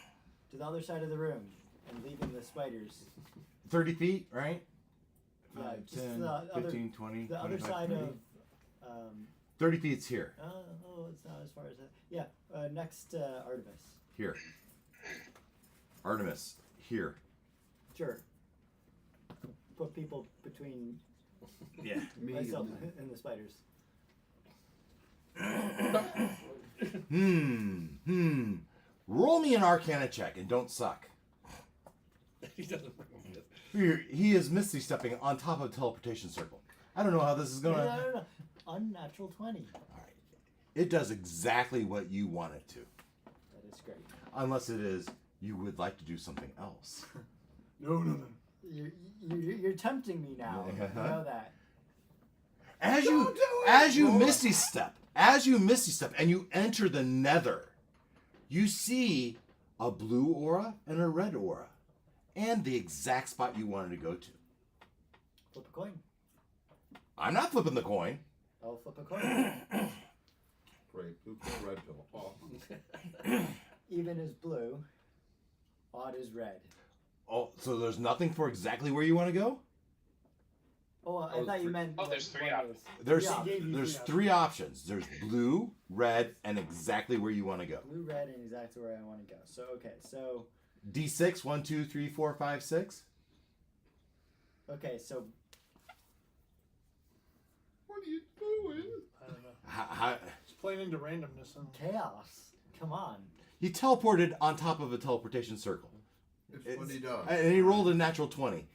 to the other side of the room and leaving the spiders. 30 feet, right? Yeah, 5, just 10, the 15, other, 20, the other 25, side 30. of. 30 feet's here. Oh, it's not as far as that. Yeah, next Artemis. Here. Artemis. Here. Sure. Put people between Yeah. myself and the spiders. Roll me an Arcana check and don't suck. He doesn't bring it. He is misty stepping on top of a teleportation circle. I don't know how this is going to... No. Unnatural 20. All right. It does exactly what you want it to. That is great. Unless it is, you would like to do something else. No. You're tempting me now. Uh-huh. You know that. As you misty step and you enter the nether, you see a blue aura and a red aura. And the exact spot you wanted to go to. Flip a coin. I'm not flipping the coin. I'll flip a coin. Great. Blue pill, red pill. Oh. Even is blue. Odd is red. Oh, so there's nothing for exactly where you want to go? Oh, I thought you meant. Oh, there's three what options. There's Yeah. there's 3 options. There's blue, red, and exactly where you want to go. Blue, red, and exactly where I want to go. So okay, so D6, 1, 2, 3, 4, 5, 6. okay, so What are you doing? I don't know. How, It's playing into randomness. Huh? chaos. Come on. he teleported on top of a teleportation circle. It's what he does. And he rolled a natural 20.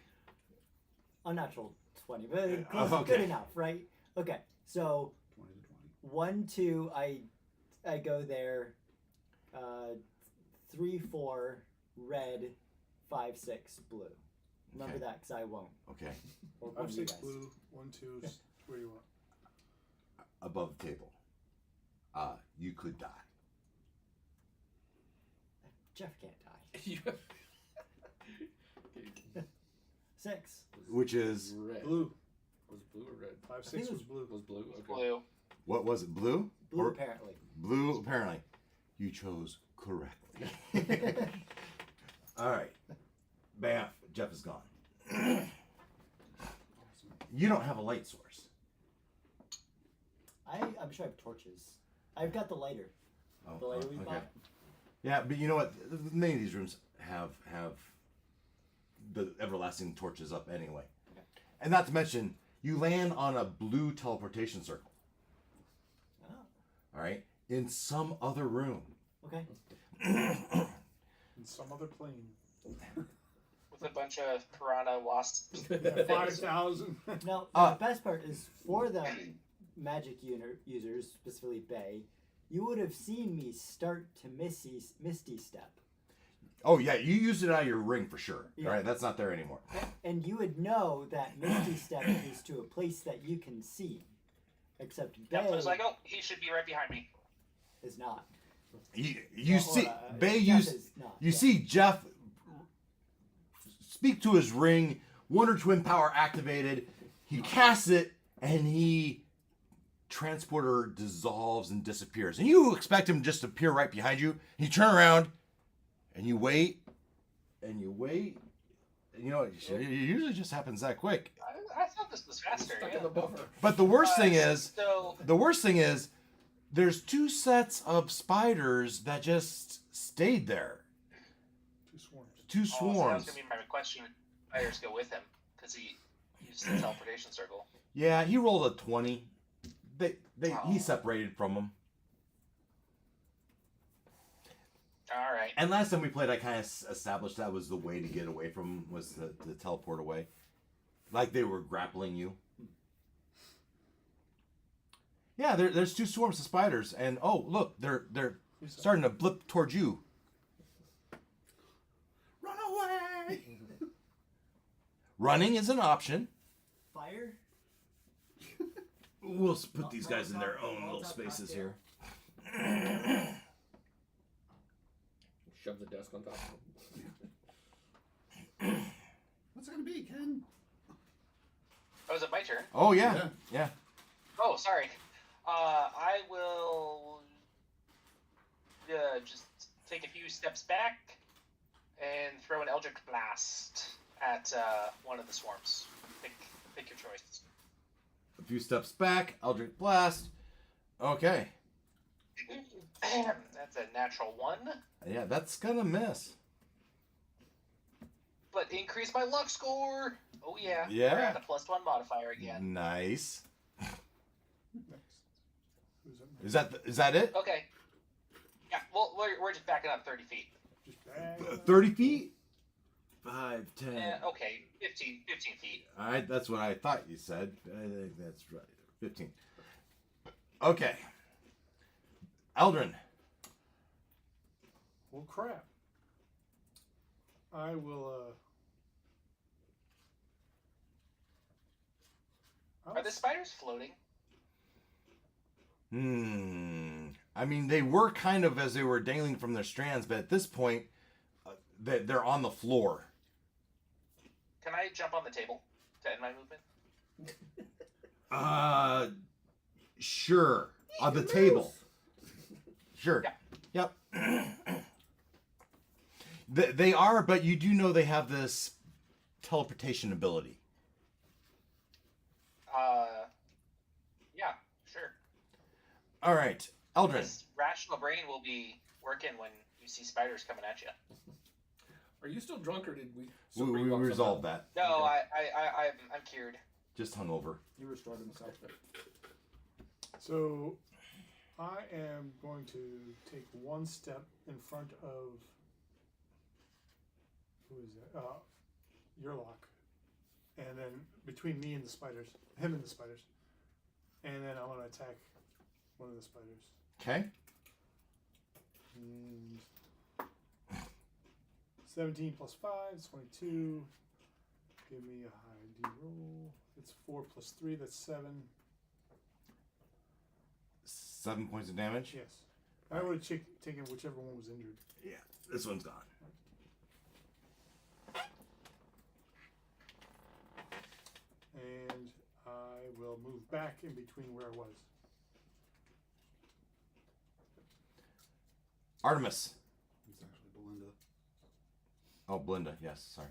Unnatural 20, but okay. good enough, right? Okay, so 20 to 20. 1, 2, I go there. 3, 4, red. 5, 6, blue. Remember Okay. that, because I won't. Okay. Or one 5, of you 6 guys. blue. 1, 2 is where you want. Above the table. You could die. Jeff can't die. You 6. Which is, red. Blue. Was it blue or red? 5, think 6 it was blue. Was blue? Okay. Blue. what was it, blue? Blue, Or- apparently. Blue, apparently. You chose correctly. All right. Bam. Jeff is gone. You don't have a light source. I'm sure I have torches. I've got the lighter. Oh, The lighter we okay. bought. Yeah, but you know what? Many of these rooms have the everlasting torches up anyway. Okay. And not to mention, you land on a blue teleportation circle. Oh, All right, in some other room. okay. In some other plane. With a bunch of piranha wasps. Yeah, 5,000. Now, Uh, the best part is for the magic users, specifically Bay, you would have seen me start to Misty Step. Oh yeah, you used it out of your ring for sure. Yeah. All right, that's not there anymore. And you would know that Misty Step is to a place that you can see. Except Yep, I Bay was like, oh, he should be right behind me. is not. You Or, see, Jeff Bay. is not, You yeah. see Jeff speak to his ring. Wonder Twin power activated. He casts it, and transporter dissolves and disappears. And you expect him just to appear right behind you. And you turn around, and you wait, and you wait. And it usually just happens that quick. I thought this was faster. Stuck Yeah. in the buffer. But the worst thing is, So there's 2 sets of spiders that just stayed there. 2 swarms. 2 so that was swarms. gonna be my question. Spiders go with him because he used the teleportation circle. Yeah, he rolled a 20. He Oh. separated from them. All right. And last time we played, I kind of established that was the way to get away from them, was to teleport away. Like they were grappling you. Yeah, there's 2 swarms of spiders, and oh look, they're starting to blip towards you. Run away! Running is an option. Fire? We'll put these guys in their Molotov- own little Molotov spaces cocktail. here. Shove the desk on top of him. What's it gonna be, Ken? Oh, is it my turn? Oh yeah, yeah. Oh, sorry. I will just take a few steps back and throw an Eldritch Blast at one of the swarms. Pick your choice. A few steps back, Eldritch Blast. Okay. That's a natural 1, Yeah, that's gonna miss. but increase my luck score. Oh yeah. Yeah. We're at a +1 modifier again. Nice. Next. Who's up next? Is that it? Okay. Yeah. Well, we're just backing up 30 feet. Just bang. 30 feet? 5, 10. Okay. 15 feet. All right, that's what I thought you said. I think that's right. 15. Okay. Eldrin. Well, crap. I will. Are the spiders floating? I mean, they were kind of as they were dangling from their strands, but at this point, they're on the floor. Can I jump on the table to end my movement? Sure. On the table. Sure. Yeah. Yep. They are, but you do know they have this teleportation ability. Yeah, sure. All right, Eldrin. This rational brain will be working when you see spiders coming at you. Are you still drunk, or did we? We resolved that. No, Okay. I'm cured. Just hungover. He restored himself. So, I am going to take 1 step in front of. Who is that? Yurlock. And then between me and the spiders. Him and the spiders. And then I want to attack one of the spiders. Okay. And 17 plus 5 is 22. Give me a high D roll. It's 4 plus 3, that's 7. 7 points of damage. Yes. I would have taken whichever one was injured. Yeah, this one's gone. And I will move back in between where I was. Artemis. It's actually Belinda. Oh, Belinda. Yes, sorry.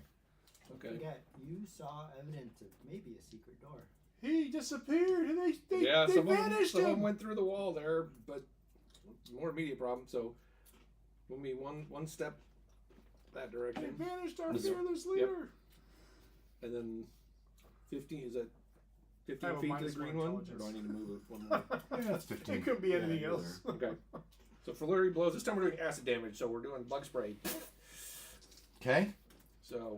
Okay. Forget, you saw evidence of maybe a secret door. He disappeared and they Yeah, they vanished some of them him. went through the wall there, but more immediate problem. So, move me one step that They direction, vanished our This- fearless leader. and then 15. Is that I 15 have a feet to the minus green one one, or do I intelligence. need to move it one more? Yeah, that's 15. It could be anything Yeah, else. Okay. So flurry blows. This time we're doing acid damage. So we're doing bug spray. Okay. So,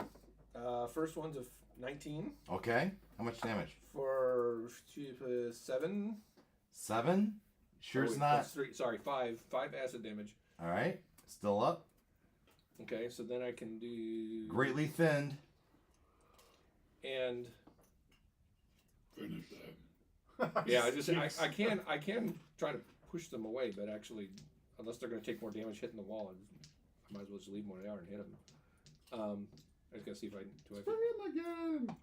first one's of 19 Okay. How much damage? for 7. 7? Sure Oh, it's wait, not. that's 3. Sorry, 5. 5 acid damage. All right. Still up. Okay, so then I can do Greatly thinned. and yeah, I can try to push them away, but actually, unless they're going to take more damage hitting the wall, I might as well just leave them where they are and hit them. I just gotta see if I do. Bring him again.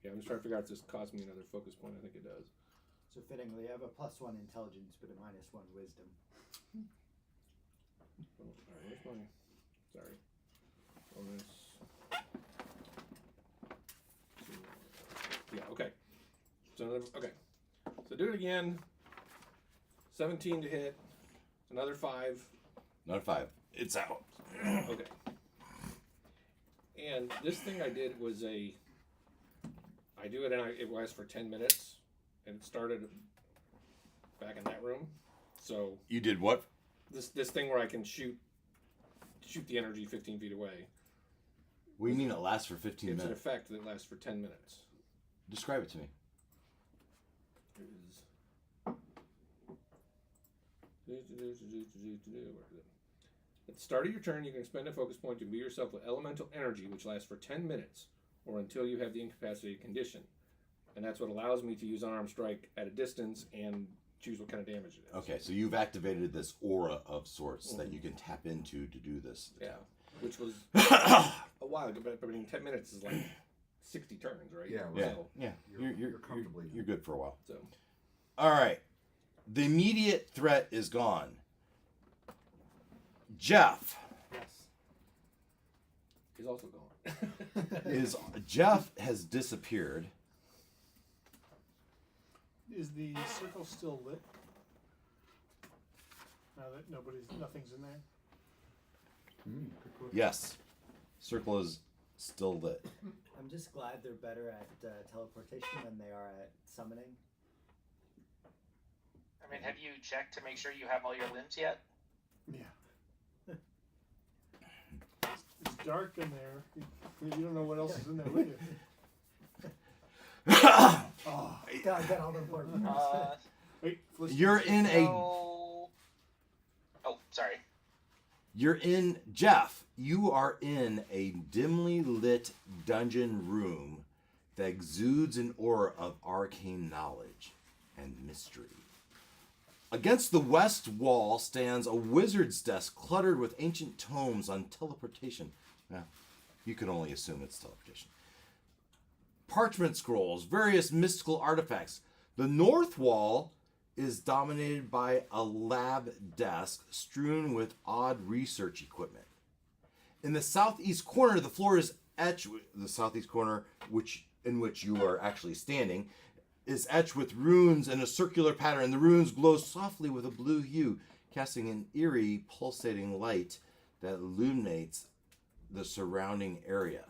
Yeah, I'm just trying to figure out if this costs me another focus point. I think it does. So fittingly, I have a +1 intelligence, but a -1 wisdom. Oh, all right, where's my? Sorry. Bonus. Yeah. Okay. So okay. So do it again. 17 to hit. Another 5. Not a 5. It's out. Okay. And this thing I did was I do it and it lasts for 10 minutes, and it started back in that room. So You did what? this thing where I can shoot the energy 15 feet away. What do you mean it lasts for 15 It's an minutes? effect that lasts for 10 minutes. Describe it to me. It is. At the start of your turn, you can spend a focus point to imbue yourself with elemental energy, which lasts for 10 minutes, or until you have the incapacitated condition. And that's what allows me to use unarmed strike at a distance and choose what kind of damage it is. Okay, so you've activated this aura of sorts that you can tap into to do this. Yeah, which was a while ago, but I mean, 10 minutes is like 60 turns, right? Yeah, Yeah, So, yeah. You're comfortably. You're good for a while. so All right. The immediate threat is gone. Jeff Yes. he's also gone. Jeff has disappeared. Is the circle still lit? Now that nothing's in there. Good question. Yes. Circle is still lit. I'm just glad they're better at teleportation than they are at summoning. I mean, have you checked to make sure you have all your limbs yet? Yeah. It's dark in there. You don't know what else is in there with you. Oh, God, got all the important wait. Felicity. You're in a Oh, sorry. Jeff, you are in a dimly lit dungeon room that exudes an aura of arcane knowledge and mystery. Against the west wall stands a wizard's desk cluttered with ancient tomes on teleportation. Now, you can only assume it's teleportation. Parchment scrolls, various mystical artifacts. The north wall is dominated by a lab desk strewn with odd research equipment. In the southeast corner, the floor is etched. The southeast corner, in which you are actually standing, is etched with runes in a circular pattern. The runes glow softly with a blue hue, casting an eerie, pulsating light that illuminates the surrounding area.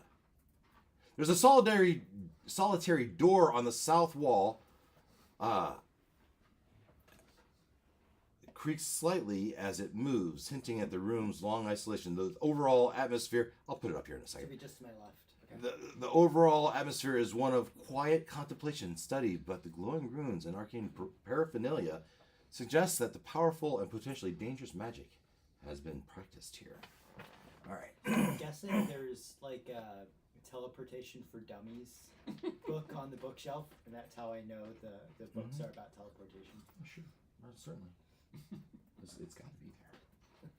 There's a solitary door on the south wall. It creaks slightly as it moves, hinting at the room's long isolation. The overall atmosphere, I'll put it up here in a second. Should be just to my left. Okay. The overall atmosphere is one of quiet contemplation and study, but the glowing runes and arcane paraphernalia suggests that the powerful and potentially dangerous magic has been practiced here. All right. I'm guessing there's like a teleportation for dummies book on the bookshelf, and that's how I know the books are about teleportation. Sure. Certainly. It's got to be there.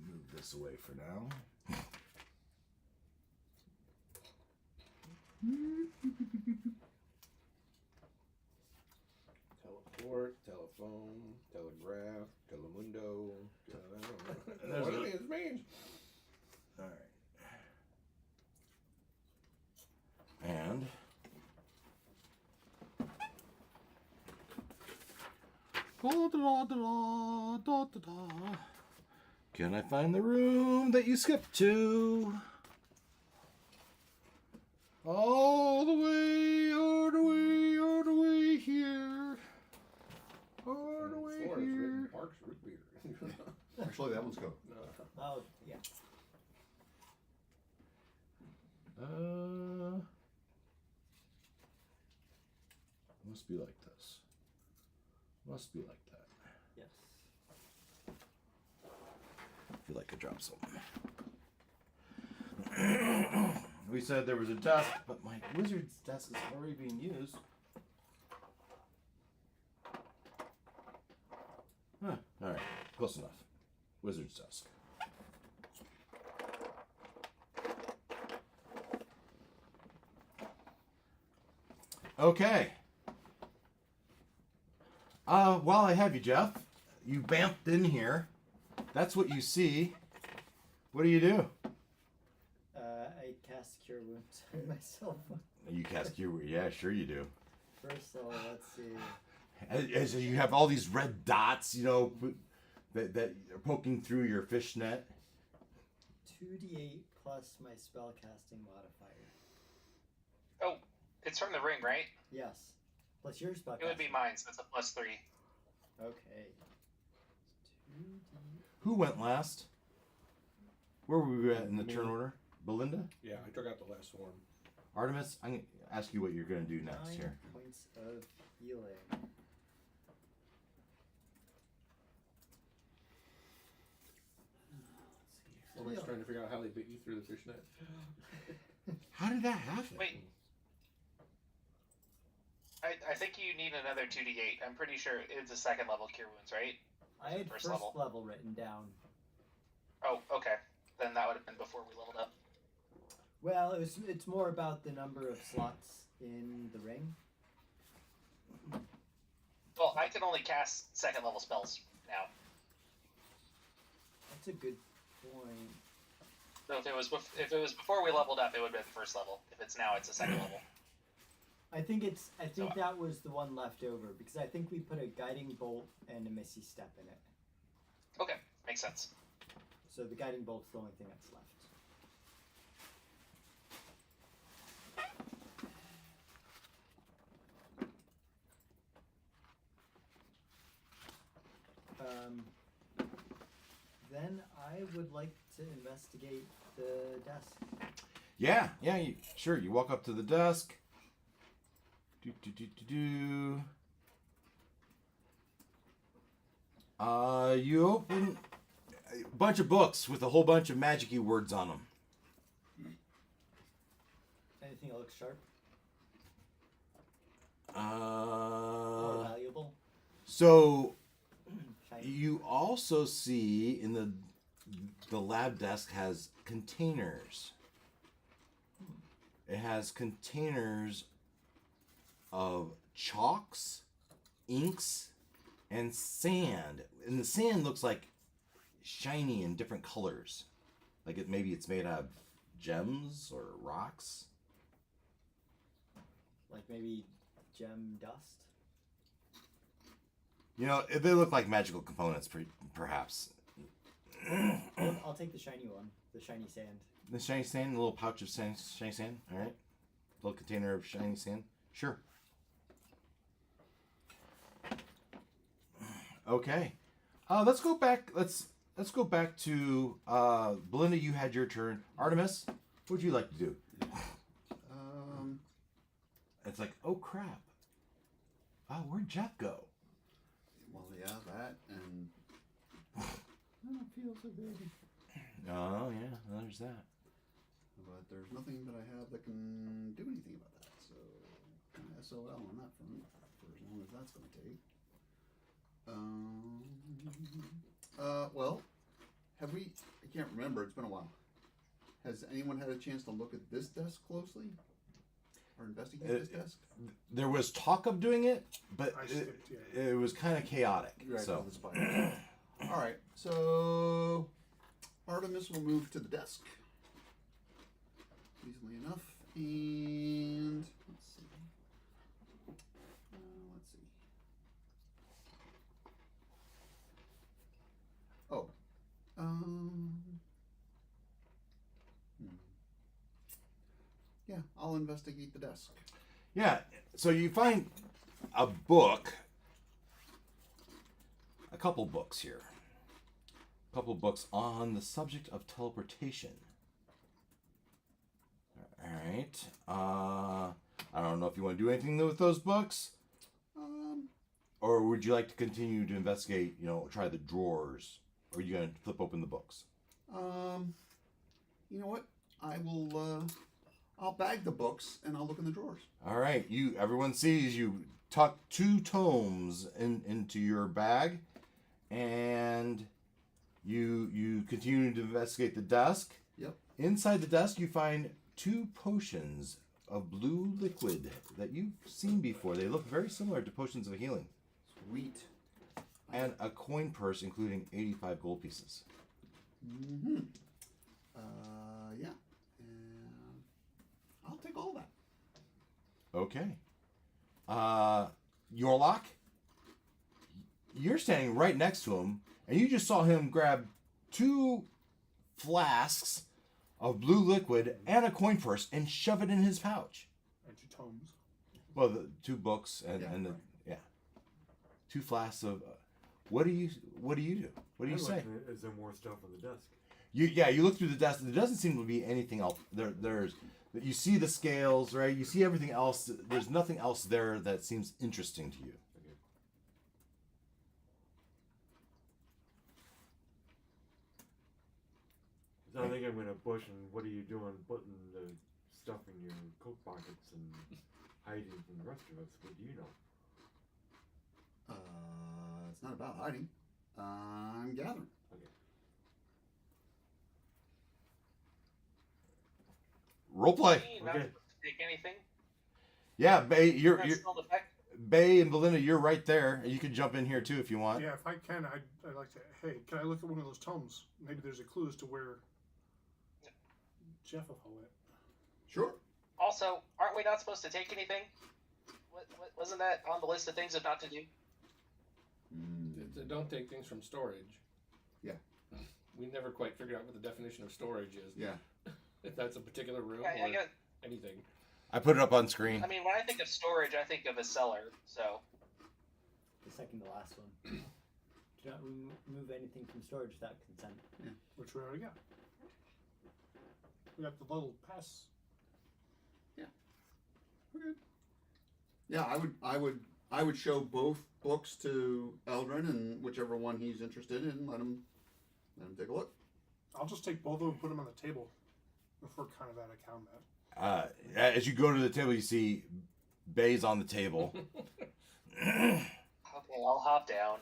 Move this away for now. Teleport, telephone, telegraph, telemundo. I don't know what it means. All right. And can I find the room that you skipped to? All the way, all the way, all the way here. All the way here. Parks root beer. Actually, that one's go. Oh, yeah. Must be like this. Must be like that. Yes. I feel like I dropped something. We said there was a desk, but my wizard's desk is already being used. Huh. Alright, close enough. Wizard's desk. Okay. While I have you, Jeff, you bamped in here. That's what you see. What do? I cast Cure Wounds on myself. You cast your. Yeah, sure you do. First level, let's see. As you have all these red dots, that are poking through your fishnet. 2d8 plus my spellcasting modifier. Oh, it's from the ring, right? Yes. Plus your spellcasting. It would be mine, so it's a +3. Okay. 2d. Who went last? Where were we at in the turn order? Belinda? Yeah, I took out the last swarm. Artemis? I'm going to ask you what you're going to do next 9 here. points of healing. Somebody's trying to figure out how they bit you through the fishnet. How did that happen? Wait. I think you need another 2d8. I'm pretty sure it's a second level Cure Wounds, right? I had First first level. level written down. Oh, okay. Then that would have been before we leveled up. Well, it's more about the number of slots in the ring. Well, I can only cast second level spells now. That's a good point. So if it was before we leveled up, it would have been first level. If it's now, it's a second level. I think So- that was the one left over because I think we put a guiding bolt and a misty step in it. Okay, makes sense. So the guiding bolt's the only thing that's left. Then I would like to investigate the desk. Yeah, sure. You walk up to the desk. You open a bunch of books with a whole bunch of magic-y words on them. Anything that looks sharp or Uh, valuable? so Shiny. you also see in the lab desk has containers. It has containers of chalks, inks, and sand. And the sand looks like shiny in different colors. Like maybe it's made out of gems or rocks. Like maybe gem dust? They look like magical components, perhaps. I'll take the shiny one. The shiny sand. The shiny sand, a little pouch of shiny sand. All right, little container of shiny sand. Sure. Okay, let's go back. Let's go back to Belinda. You had your turn. Artemis, what would you like to do? It's like, oh crap. Oh, where'd Jeff go? Well, yeah, that and I don't feel so good. Oh yeah, there's that. But there's nothing that I have that can do anything about that. So kind of SOL on that front for as long as that's going to take. Well, have we? I can't remember. It's been a while. Has anyone had a chance to look at this desk closely or investigate this desk? There was talk of doing it, but I skipped, it was kind of chaotic. Right, So the spider. All right, so Artemis will move to the desk easily enough, and let's see. Oh, yeah, I'll investigate the desk. yeah, so you find a book, a couple books here, a couple books on the subject of teleportation. All right. I don't know if you want to do anything with those books, or would you like to continue to investigate? Try the drawers, or are you going to flip open the books? You know what? I will. I'll bag the books and I'll look in the drawers. All right. Everyone sees you tuck 2 tomes into your bag, and you continue to investigate the desk. Yep. Inside the desk, you find 2 potions of blue liquid that you've seen before. They look very similar to potions of healing. Sweet. And a coin purse including 85 gold pieces. Mm-hmm. Yeah. And I'll take all that. Okay. Yorlock, you're standing right next to him, and you just saw him grab 2 flasks of blue liquid and a coin purse and shove it in his pouch. And 2 tomes. Well, the 2 books and, Yeah, and the, right. yeah, 2 flasks of. What do you do? What do you say? Is there more stuff on the desk? You look through the desk. There doesn't seem to be anything else. There's you see the scales, right? You see everything else. There's nothing else there that seems interesting to you. Okay. So I think I'm gonna push. And what are you doing, putting the stuff in your coat pockets and hiding from the rest of us? What do you know? It's not about hiding. I'm gathering. Okay. Roleplay. Not Okay. take anything. Yeah, Bay, you're That's still the fact. Bay and Belinda, you're right there. You can jump in here too if you want. Yeah, if I can, I'd like to. Hey, can I look at one of those tomes? Maybe there's a clue as to where Jeff went. Sure. Also, aren't we not supposed to take anything? Wasn't that on the list of things of not to do? Don't take things from storage. Yeah. We never quite figured out what the definition of storage is. Yeah. If that's a particular room Yeah, or I got. anything. I put it up on screen. I mean, when I think of storage, I think of a cellar. So The second to last one. Do not remove anything from storage without consent. Which we already got. We got the little pass. We're good. Yeah, I would show both books to Eldrin and whichever one he's interested in. Let him take a look. I'll just take both of them and put them on the table if we're kind of out of combat. As you go to the table, you see Bay's on the table. okay, I'll hop down.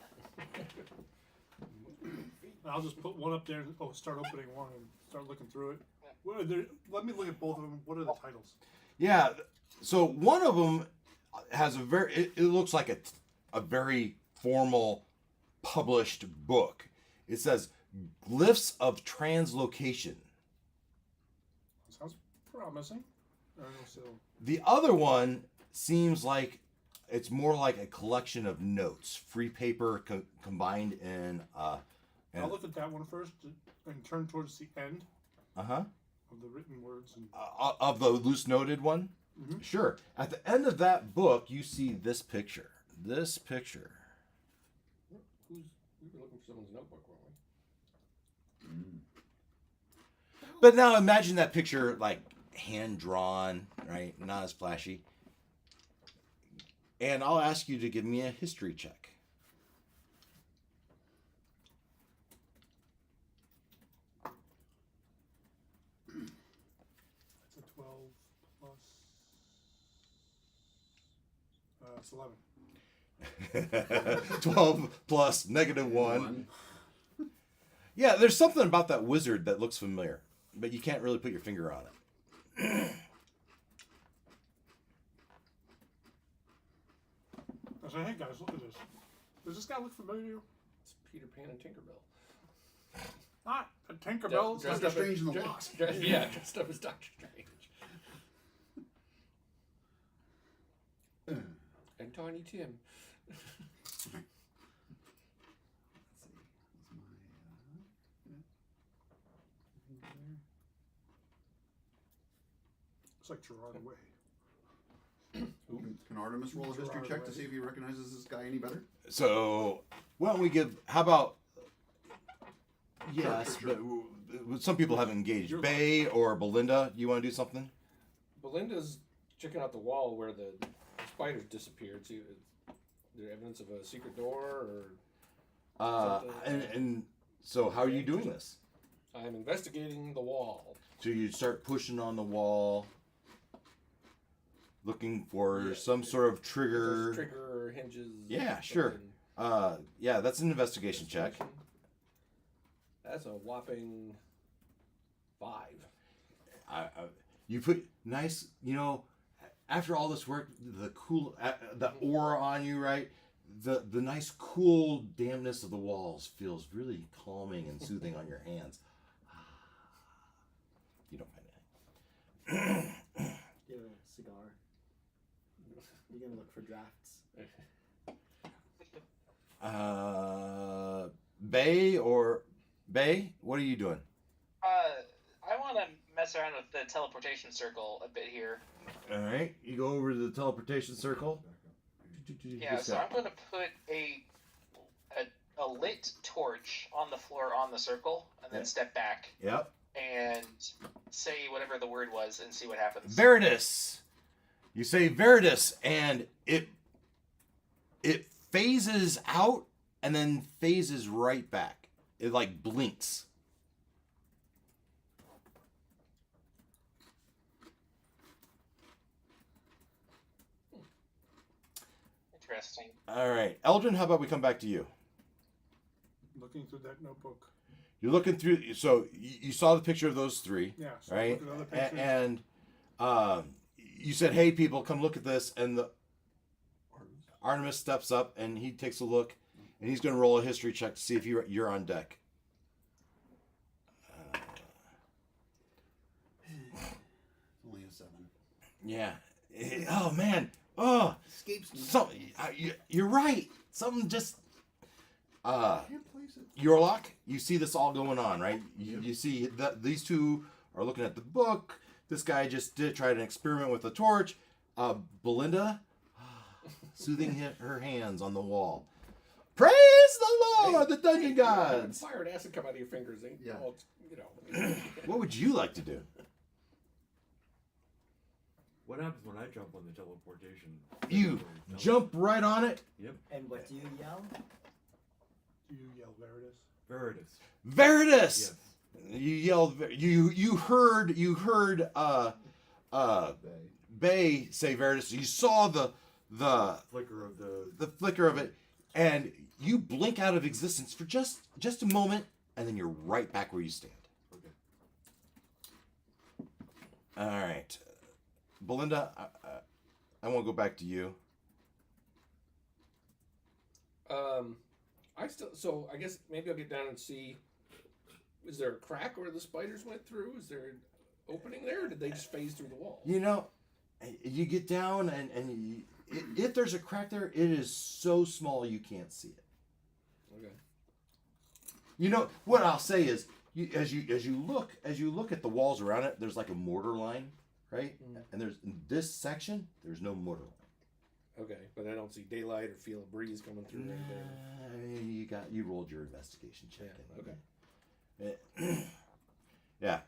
I'll just put one up there and start opening one and start looking through it. What are there, let me look at both of them. What are the titles? Yeah, so one of them has a very. It looks like a very formal, published book. It says "Glyphs of Translocation." Sounds promising. So The other one seems like it's more like a collection of notes, free paper combined in. I'll look at that one first and turn towards the end of the written words. And Of the loose noted one. Mhm. Sure. At the end of that book, you see this picture. This picture. We were looking for someone's notebook, weren't we? But now imagine that picture like hand drawn, right? Not as flashy. And I'll ask you to give me a history check. it's a 12 plus. It's 11. 12 plus -1. Yeah, there's something about that wizard that looks familiar, but you can't really put your finger on it. I say, hey guys, look at this. Does this guy look familiar to you? It's Peter Pan and Tinkerbell. Not a Tinkerbell. Dressed Doctor up Strange in the as- Wasp. Yeah, dressed up as Doctor Strange. And Tiny Tim. It's like Gerard Way. Can Artemis roll a history check to see if he recognizes this guy any better? So, why don't we give? How about? Yes, Sure. but some people haven't engaged. Bay or Belinda, you want to do something? Belinda's checking out the wall where the spiders disappeared. See, is there evidence of a secret door or? And so, how are you doing this? I'm investigating the wall. So you start pushing on the wall, looking for some sort of trigger. There's trigger hinges. Yeah, sure. Yeah, that's an investigation check. That's a whopping 5. You put nice, after all this work, the cool, the aura on you, right? The nice cool dampness of the walls feels really calming and soothing on your hands. You don't find anything. Give it a cigar. You're gonna look for drafts. Bay, what are you doing? I want to mess around with the teleportation circle a bit here. All right, you go over to the teleportation circle. Yeah, so I'm going to put a lit torch on the floor on the circle, and then step back Yep. and say whatever the word was and see what happens. Veridus. You say Veridus, and it phases out and then phases right back. It like blinks. Interesting. All right, Eldrin, how about we come back to you? Looking through that notebook. You're looking through. So you saw the picture of those three, Yeah. So right? look at other pictures. And you said, "Hey, people, come look at this." And the Artemis steps up and he takes a look, and he's going to roll a history check to see if you're on deck. Only a 7. Yeah. Oh man. Oh, Escapes me. so you're right. Something just. I can't place it. Yorlock, you see this all going on, right? You see that these two are looking at the book. This guy just tried an experiment with a torch. Belinda, soothing her hands on the wall. Praise the Lord, the dungeon gods. Fire and acid come out of your fingers. Ain't Yeah. all, you know. What would you like to do? What happens when I jump on the teleportation? You jump right on it. And what do you yell? Do you yell Veridus? Veridus. Veridus. Yes. You yelled. You heard. Bay say Veridus. You saw the Flicker of the flicker of it, and you blink out of existence for just a moment, and then you're right back where you stand. Okay. All right, Belinda, I won't go back to you. So I guess maybe I'll get down and see. Is there a crack where the spiders went through? Is there an opening there, or did they just phase through the wall? You know, you get down, and if there's a crack there, it is so small you can't see it. Okay. You know what I'll say is, as you look at the walls around it, there's like a mortar line, right? And there's in this section, there's no mortar line. Okay, but I don't see daylight or feel a breeze coming through. Anything. You rolled your investigation check. Yeah, Okay. Yeah.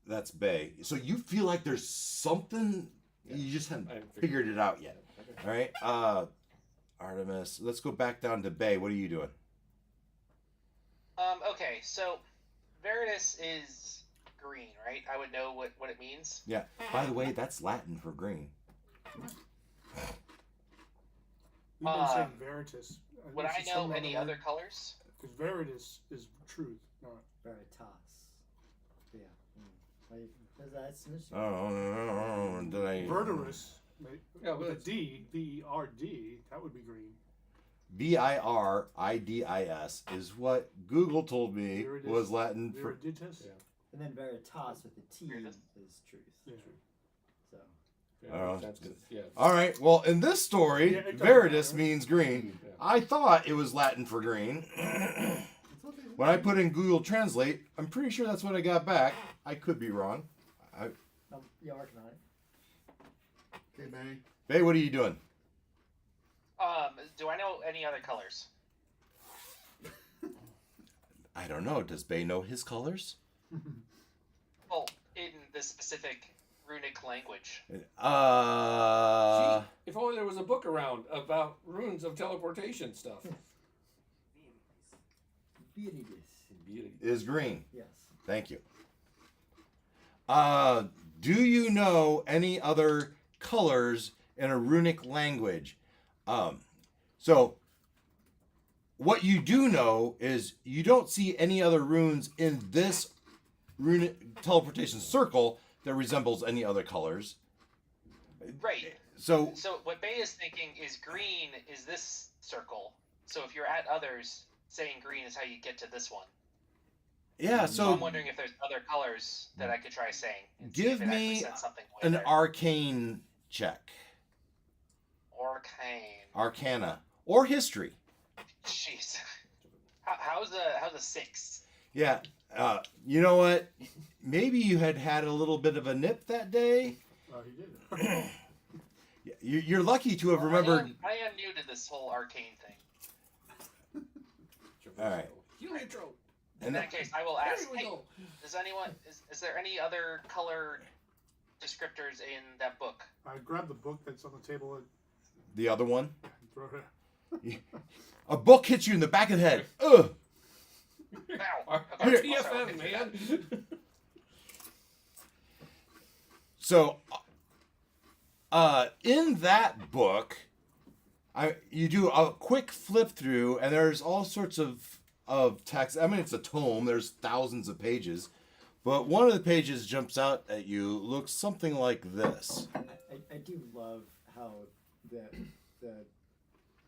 That's Bay. So you feel like there's something, you just haven't figured it out yet. Okay. All right. Artemis, let's go back down to Bay. What are you doing? Okay, so Veridus is green, right? I would know what it means. Yeah. By the way, that's Latin for green. We've been saying Veritas. Would I know any other colors? Because Veridus is truth, not. Veritas. Yeah. That's an issue. Oh, did I? Verdurus. Yeah, With a but D, V-E-R-D, that would be green. Viridis is what Google told me Viridis. was Latin for. Viriditas? Yeah. And then Veritas with a T Veritas. is truth. Yeah. So Oh. that's good. Yeah. All right. Well, in this story, Yeah, it doesn't Veridus matter. means green. Yeah. I thought it was Latin for green. When I put in Google Translate, I'm pretty sure that's what I got back. I could be wrong. you're working on it. Okay, Bay. Bay, what are you doing? Do I know any other colors? I don't know. Does Bay know his colors? Well, in the specific runic language. If only there was a book around about runes of teleportation stuff. Veritas. Is green. Yes. Thank you. Do you know any other colors in a runic language? So what you do know is you don't see any other runes in this runic teleportation circle that resembles any other colors. Right. So So what Bay is thinking is green is this circle. So if you're at others, saying green is how you get to this one. yeah, So so I'm wondering if there's other colors that I could try saying. And see give if it actually me sends something way an there. arcane check, Arcane. arcana, or history. Jeez. How's a 6? Yeah, you know what? Maybe you had a little bit of a nip that day. Oh, he did. You're lucky to have remembered. I am new to this whole arcane thing. All right. Heliotrope. In that case, I will ask. There we Hey, go. does anyone? Is there any other color descriptors in that book? I grabbed the book that's on the table and The other one. throw it. A book hits you in the back of the head. Ugh. Ow. Our Okay, I'll TFM, get man. So, in that book, you do a quick flip through, and there's all sorts of text. I mean, it's a tome. There's thousands of pages, but one of the pages jumps out at you. Looks something like this. I do love how the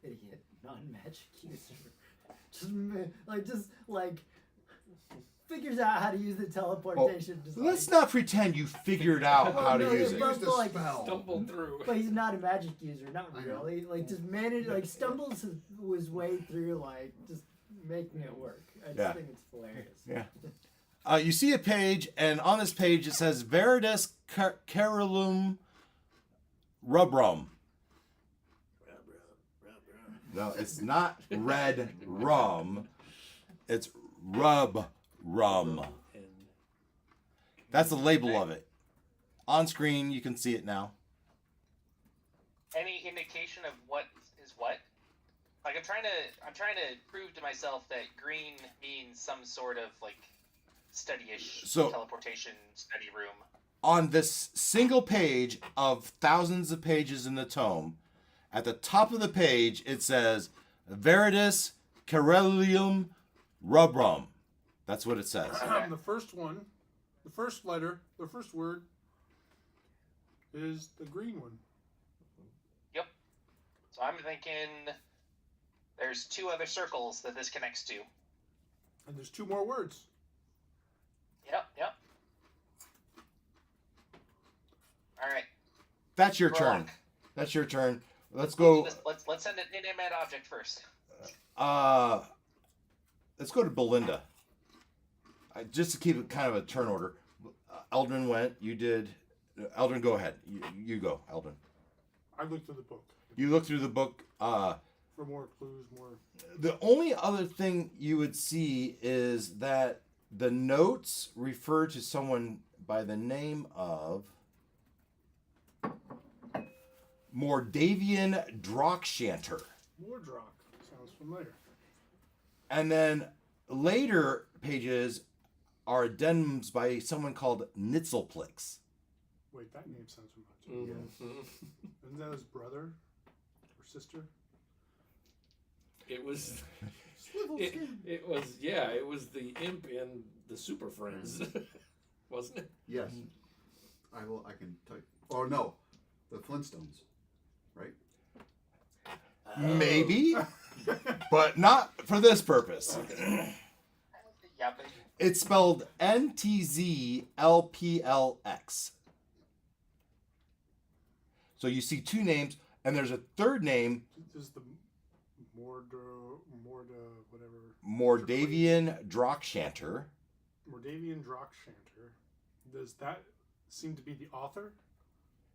idiot non-magic user just figures out how to use the teleportation. Just Let's not pretend you figured out how to no, use yeah, it. but- Used a like, spell. Stumbled through. But he's not a magic user, not I know. really. Like just manage, stumbles his way through, just making it work. I just Yeah. think it's hilarious. Yeah. You see a page, and on this page it says Beregost Carolum Rubrum. No, it's not red rum. It's rub rum. That's the label of it. On screen, you can see it now. Any indication of what is what? Like I'm trying to prove to myself that green means some sort of study-ish So- teleportation study room. On this single page of thousands of pages in the tome, at the top of the page, it says Beregost Carolium Rubrum. That's what it says. The first one, the first letter, the first word is the green one. Yep. So I'm thinking there's 2 other circles that this connects to. And there's 2 more words. Yep. All right. That's your turn. Mordroc. That's your turn. Let's Do go. this. Let's send an inanimate object first. Let's go to Belinda. Just to keep it kind of a turn order. Eldrin went. You did. Eldrin, go ahead. You go, Eldrin. I looked through the book You look through the book. for more clues, more. The only other thing you would see is that the notes refer to someone by the name of Mordavian Drockshanter. Mordroc. Sounds familiar. And then later pages are addendums by someone called Nitzelplix. Wait, that name sounds familiar. Isn't that his brother or sister? It was. It was the imp in the Super Friends, wasn't it? Yes. I can tell you. Oh, no. The Flintstones. Right? Maybe, but not for this purpose. Yeah, but It's spelled NTZLPLX. So you see 2 names, and there's a third name, This is the whatever. Mordavian Drockshanter. Mordavian Drockshanter. Does that seem to be the author?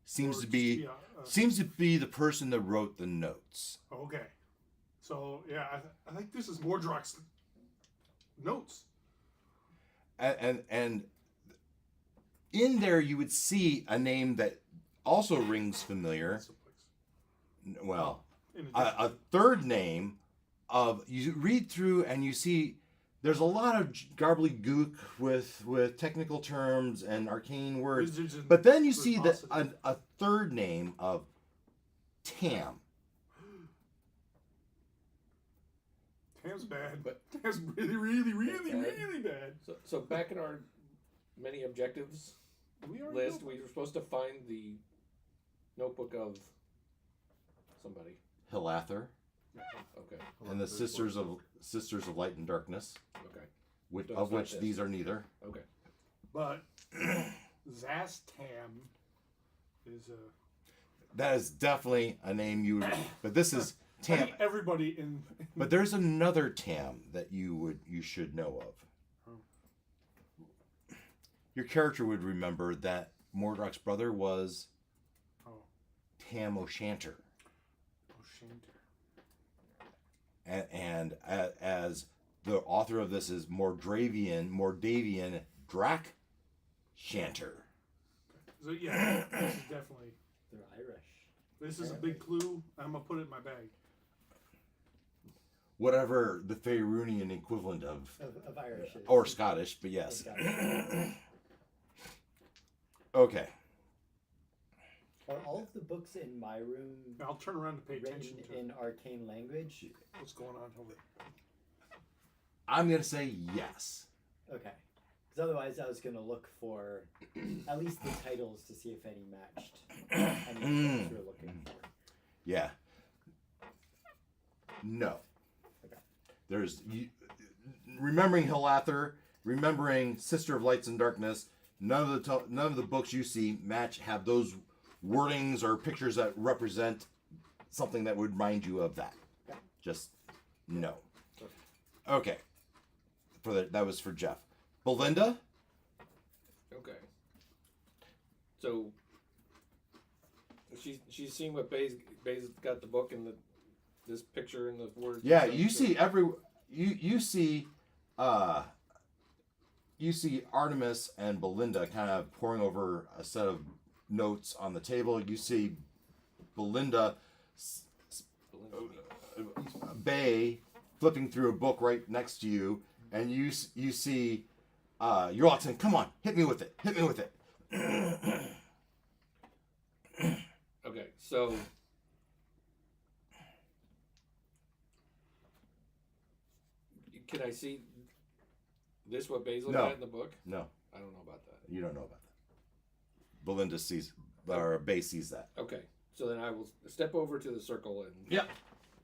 Seems Or to just be seems to be the person that wrote the notes. Okay. So, yeah, I think this is Mordroc's notes. And in there you would see a name that also rings familiar. Well, In a addition third name of you read through and you see there's a lot of gobbledygook with technical terms and arcane words, Wizards and but then you see that verbosity. a third name of Tam. Tam's bad. But- Tam's really, really, really, Bad. really bad. So back in our many objectives We already list, know we were supposed to find the notebook of somebody. Hilather Okay. and the Sisters of Light and Darkness, Okay. which, So of it's not which this. these are neither. Okay. But Zastam is a. That is definitely a name you would, but this is I Tam. think everybody in. But there's another Tam that you should know of. Oh. Your character would remember that Mordroc's brother was Oh, Tam O'Shanter. O'Shanter. And as the author of this is Mordavian Drac Shanter. So yeah, this is definitely. They're Irish. This is a big clue. I'm gonna put it in my bag. Whatever the Faerunian equivalent of Irish. or Scottish, but yes. Scottish. Okay. Are all of the books in my room I'll turn around to pay written attention to in arcane language? what's going on over there. I'm gonna say yes. Okay. Because otherwise, I was going to look for at least the titles to see if any matched any books we're looking for. Yeah. No. Okay. There's remembering Hilather, remembering Sister of Lights and Darkness. None of the books you see have those wordings or pictures that represent something that would remind you of that. Yeah. Just no. Okay. That was for Jeff. Belinda. Okay. So she's seen what Bay's got the book and this picture and the words. Yeah, and you stuff, see you see Artemis and Belinda kind of poring over a set of notes on the table. You see Belinda Bay flipping through a book right next to you, and you see you're all saying, "Come on, hit me with it, hit me with it." Okay, so can I see this? What Bay's looking No. at in the book? No, I don't know about that. you don't know about that. Belinda sees, or Bay sees that. Okay, so then I will step over to the circle and Yep.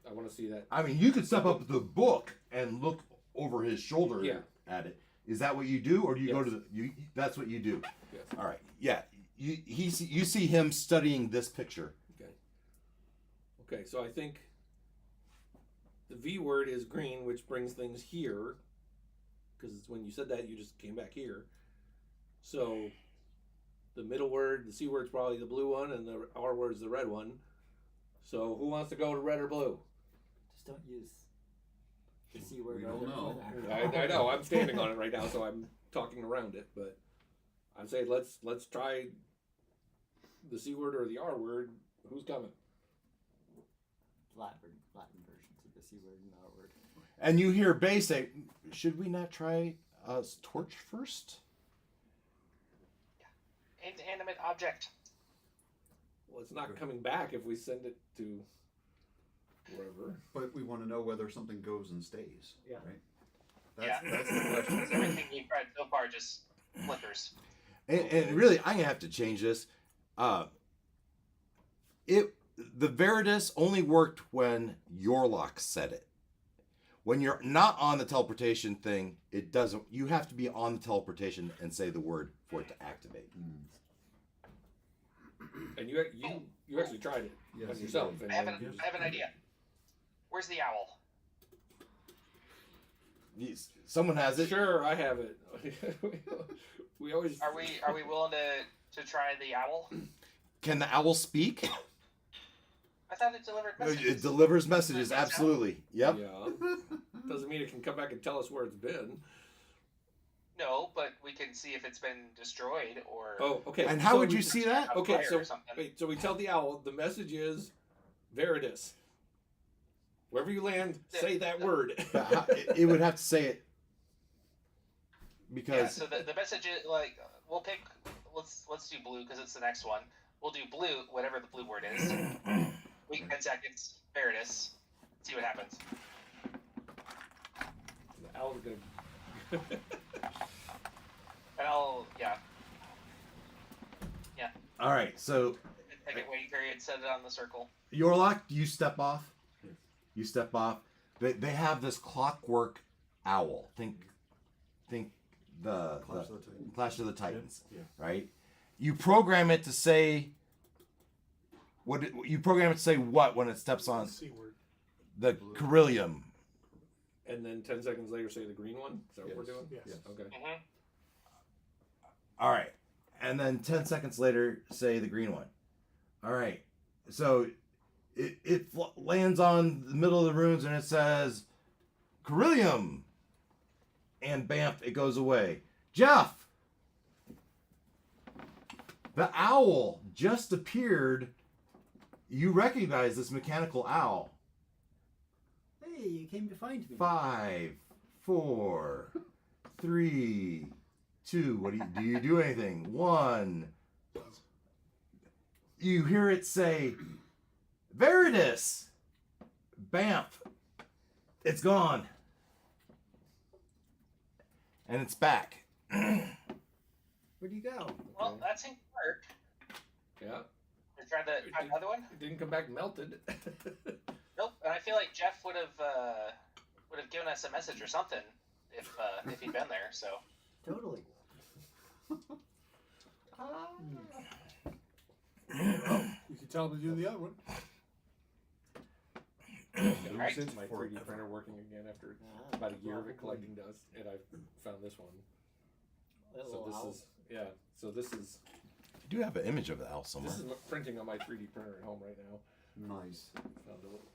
I want to see that. I mean, you could step up the book and look over his shoulder Yeah. at it. Is that what you do, or do you go Yes. to the? That's what you do. Yes. All right. Yeah. You see him studying this picture. Okay. Okay, so I think the V word is green, which brings things here. Because when you said that, you just came back here. So the middle word, the C word's probably the blue one, and the R word's the red one. So who wants to go to red or blue? Just don't use the C word. We or don't the- know. I know I'm standing on it right now, so I'm talking around it. But I'd say let's try the C word or the R word. Who's coming? Latin versions of the C word and R word. And you hear Bay say, "Should we not try torch first?" Inanimate object. Well, it's not coming back if we send it to wherever. But we want to know whether something goes and stays. Yeah. Right. Yeah. That's the question. Everything we've tried so far just flickers. And really, I'm gonna have to change this. The Veridus only worked when Yorlock said it. When you're not on the teleportation thing, it doesn't. You have to be on the teleportation and say the word for it to activate. And you actually tried it Yes, on you yourself. did. And I have then an idea. Where's the owl? Someone has it. Sure, I have it. we always. Are we willing to try the owl? Can the owl speak? I thought it delivered messages. It delivers messages. Absolutely. Yep. Yeah. Doesn't mean it can come back and tell us where it's been. No, but we can see if it's been destroyed or. Oh, okay. And how So would we- you see that? Okay, fire so or something. wait, so we tell the owl the message is Veridus. Wherever you land, say that word. But it would have to say it Yeah. because So the message is like we'll pick. Let's do blue because it's the next one. We'll do blue, whatever the blue word is. Wait 10 seconds. There it is. See what happens. The owl's gonna. And I'll All right, so Take it waiting period. Set it on the circle. Yorlock, you step off. Yes. You step off. They have this clockwork owl. Think the Clash of the Titans. Clash of the Titans, Yeah. right? You program it to say what when it steps on C word. the Carillium. And then 10 seconds later, say the green one. Is that what we're doing? Yes. Yes. Okay. Mm-hmm. All right, and then 10 seconds later, say the green one. All right, so it lands on the middle of the runes and it says Carillium, and bamf, it goes away. Jeff, the owl just appeared. You recognize this mechanical owl. Hey, you came to find me. 5, 4, 3, 2. What do you do anything? 1. You hear it say, Veridus! Bamf! It's gone. And it's back. Where'd you go? Well, that seemed to work. Yeah. We tried to find another one. It didn't come back melted. Nope. And I feel like Jeff would have given us a message or something if he'd been there. So. Totally. You can tell him to do the other one. Right. Since my 3D printer working again after about a year of it collecting dust, and I found this one. So this is So this is I do have an image of the owl somewhere. this is printing on my 3D printer at home right now. Nice. Found a little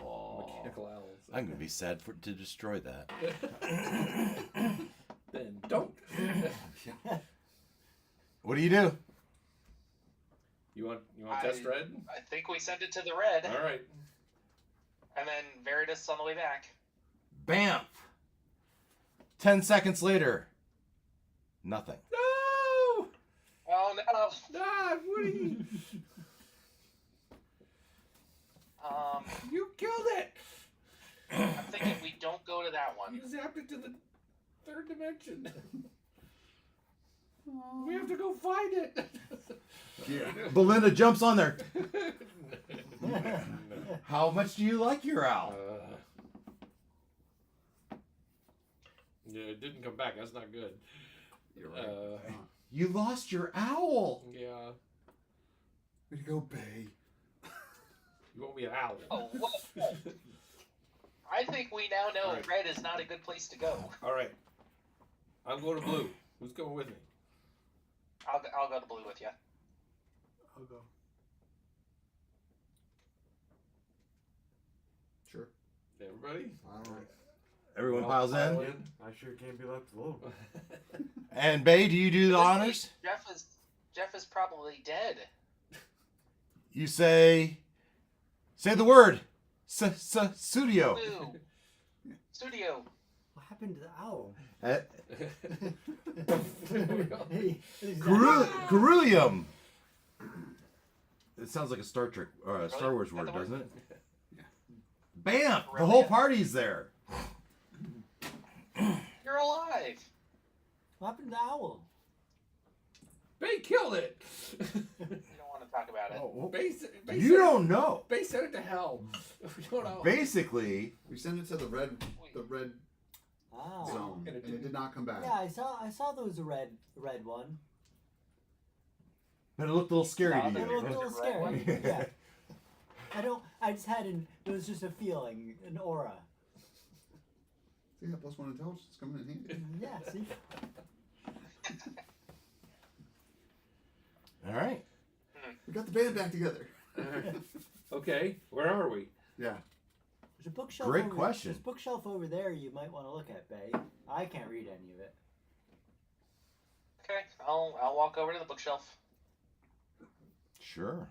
Aw. mechanical owl. So. I'm going to be sad to destroy that. Then don't. What do you do? You want test red? I think we sent it to the red, All right. and then Veridus on the way back. Bamf! 10 seconds later. Nothing. No! Oh no. Ah, Woody! You killed it! I'm thinking we don't go to that one. You zapped it to the third dimension. We have to go find it. Belinda jumps on there. How much do you like your owl? Yeah, it didn't come back. That's not good. You're right. You lost your owl. Yeah. Way to go, Bay. You want me an owl? Oh, what? I think we now know Right. red is not a good place to go. All right. I'm going to blue. Who's going with me? I'll go to blue with you. I'll go. Sure. Everybody? All right. Everyone Well, piles pile in. in. I sure can't be left alone. And Bay, do you do the honors? Jeff is probably dead. You say the word. Studio. Blue. Studio. What happened to the owl? Carillium. It sounds like a Star Trek or a Star Wars Is that word, the doesn't word? it? Bam! The whole Carillium. party's there. You're alive. What happened to the owl? Bay killed it. You don't want to talk about it. Bay You don't know. Bay sent it to hell. We don't know. Basically, We sent it to the red Ah. zone, and it did not come back. Yeah, I saw there was a red one. but it looked a little scary No, to It you. looked a Was little it red one? scary. Yeah. I just had it was just a feeling, an aura. See, that +1 intelligence is coming in handy. Yeah, see? All right. We got the band back together. Okay, where are we? Yeah. There's a bookshelf Great over, question. There's a bookshelf over there you might want to look at, Bay. I can't read any of it. Okay, I'll walk over to the bookshelf. Sure.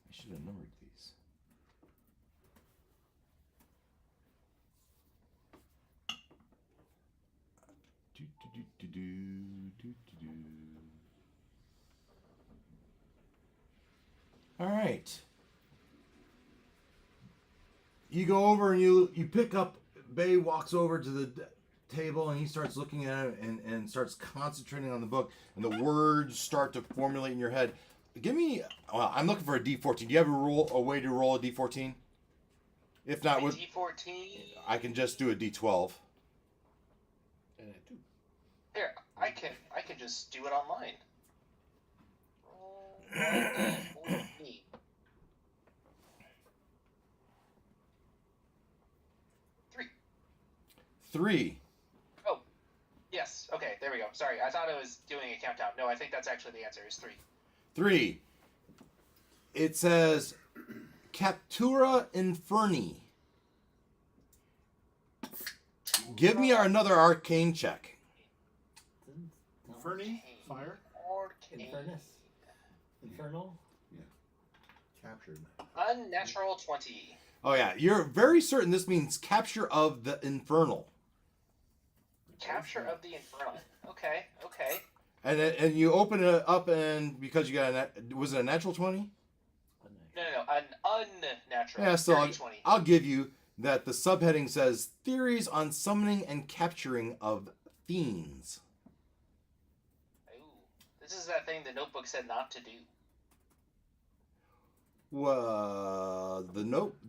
I should have numbered these. All right. You go over and you pick up. Bay walks over to table and he starts looking at it and starts concentrating on the book, and the words start to formulate in your head. Give me. Well, I'm looking for a D14. Do you have a way to roll a D14? If not, D14. I can just do a D12. And I do. Here, I can just do it online. Roll D14. 3. 3. Oh, yes. Okay, there we go. Sorry, I thought I was doing a countdown. No, I think that's actually the answer. Is 3. 3. It says Captura Inferni. Give me another arcane check. Inferni? Fire? Infernus. Infernal. Captured. Unnatural 20. Oh yeah, you're very certain this means capture of the infernal. Capture of the Infernal. Okay, okay. And you open it up, and because you got was it a natural 20? No, an unnatural. Yeah, so dirty 20. I'll give you that the subheading says theories on summoning and capturing of fiends. Ooh, this is that thing the notebook said not to do.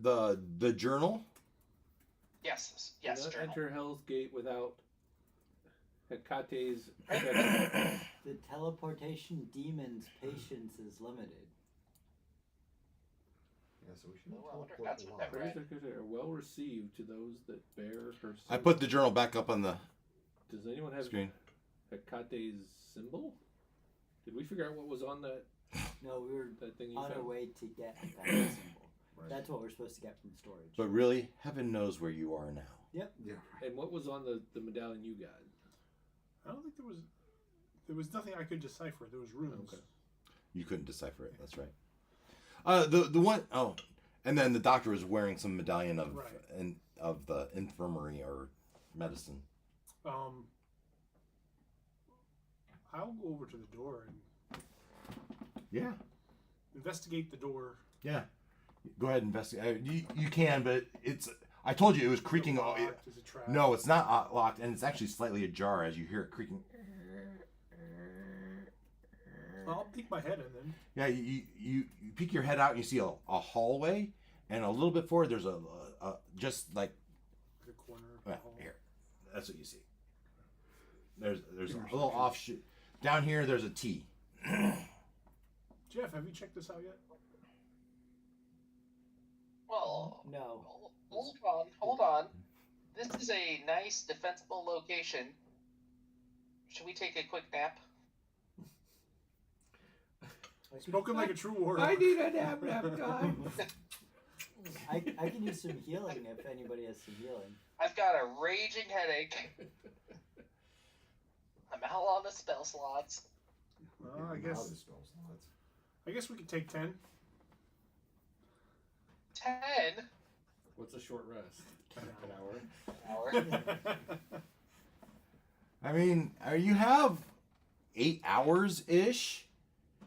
The journal. Yes, Do not journal. enter Hell's Gate without Hecate's. The teleportation demon's patience is limited. Yeah, so we should Oh, I wonder if teleport that's a what lot. that read. Prayers are well received to those that bear her. I put the journal back up on the Does anyone have screen. Hecate's symbol? Did we figure out what was on that No, we were that thing you on our found? way to get that symbol. Right. That's what we're supposed to get from storage. But really, heaven knows where you are now. Yeah. And what was on the medallion you got? I don't think there was nothing I could decipher. There was runes. Okay. You couldn't decipher it. That's right. The one oh, and then the doctor was wearing some medallion of Right. of the infirmary or medicine. I'll go over to the door and Yeah. investigate the door. Yeah. Go ahead and investigate. You can, but it's. I told you it was creaking. Is it locked? Is it trapped? No, it's not locked, and it's actually slightly ajar as you hear it creaking. I'll peek my head in then. Yeah, you peek your head out and you see a hallway, and a little bit forward there's a just like The corner of the hall. here. That's what you see. There's a little offshoot down here. There's a T. Jeff, have you checked this out yet? Well, No. hold on. This is a nice, defensible location. Should we take a quick nap? Spoken like a true warrior. I need a nap time. I can use some healing if anybody has some healing. I've got a raging headache. I'm out on the spell slots. I guess we could take 10. 10 What's a short rest? An hour. hour. I mean, you have 8 hours ish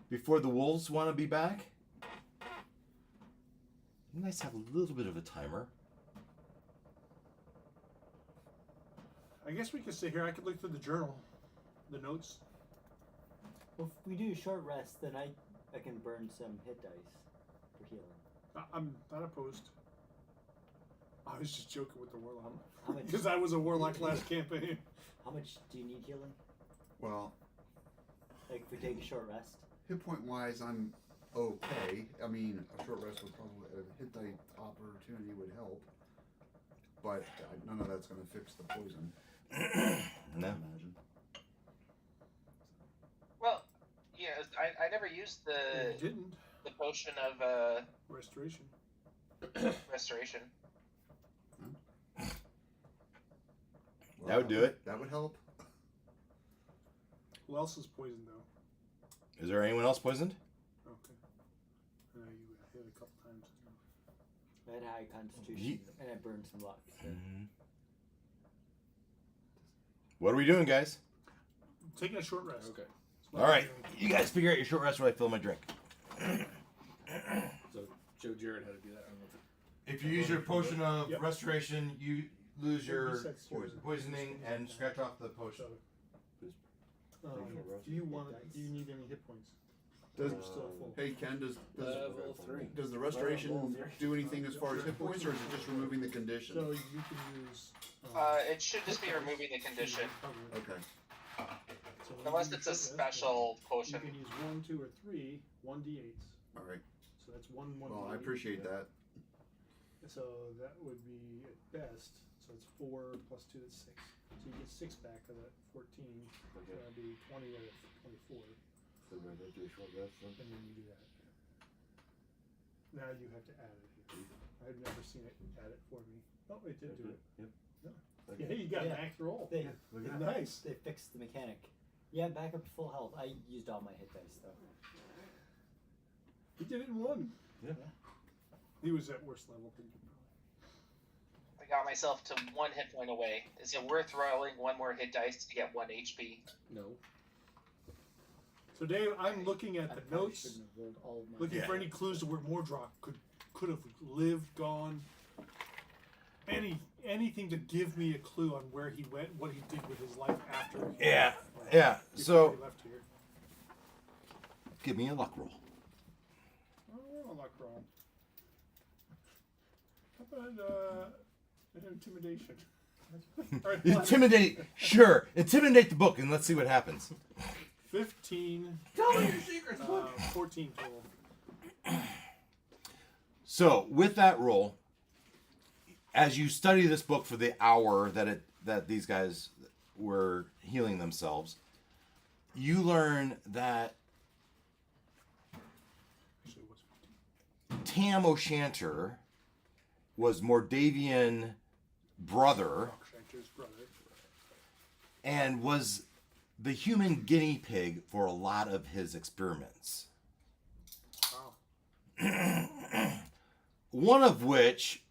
before the wolves want to be back. Nice to have a little bit of a timer. I guess we could sit here. I could look through the journal, the notes. Well, if we do a short rest, then I can burn some hit dice for healing. I'm not opposed. I was just joking with the warlock. How much? Because I was a warlock last campaign. How much do you need healing? Well, Like if we take a short rest? hit point wise, I'm okay. I mean, a short rest would probably hit die opportunity would help, but none of that's going to fix the poison. No. I imagine. Well, yeah, I never used You didn't. the potion of Restoration. restoration. Well, That would do it. That would help. Who else is poisoned though? Is there anyone else poisoned? Okay. You hit a couple times. I had high constitution Ye- and I burned some luck. So. What are we doing, guys? Taking a short rest. Okay. That's what All I'm right, doing. you guys figure out your short rest while I fill my drink. So Joe Jarrett had to do that. I don't know if it, If you use your potion of Yep. restoration, lose your resets your poisoning and scratch off the potion. Do you want? Do you need any hit points? Does, You're still full. hey Ken, does Level 3. does the restoration do anything as far as hit points, or is it just removing the condition? So you can use. It should just be removing the condition, Okay. So when unless you it's a use that, special You potion. can use 1, 2, or 3 1d8s. All right. So that's one. Well, I 1d8. appreciate that. So that would be at best. So it's 4 plus 2. That's 6. So you get 6 back of that 14. So that'd be 20 out of 24, So we're gonna do a short rest then? and then you do that. Now you have to add it here. I've never seen it add it for me. Oh, it did do it. Yep. No. Okay. Yeah, you got Yeah. an act roll. They, Look at that. Nice. they fixed the mechanic. Yeah, back up to full health. I used all my hit dice though. He did it in 1. Yeah. He was at worst level. I got myself to 1 hit point away. Is it worth rolling 1 more hit dice to get 1 HP? No. So Dave, I'm looking at I the probably notes, shouldn't have rolled all of my looking for any clues to where Mordroc could have lived, gone. Anything to give me a clue on where he went, what he did with his life after. Yeah. Before So he left here. give me a luck roll. Oh, luck roll. How about an intimidation? All right, Intimidate. Sure. Intimidate the book and let's see what happens. 15. Tell me your secrets. 14 total. So with that roll, as you study this book for the hour that these guys were healing themselves, you learn that Actually, it was 15. Tam O'Shanter was Mordavian brother Rockshanter's brother. and was the human guinea pig for a lot of his experiments. Wow. One of which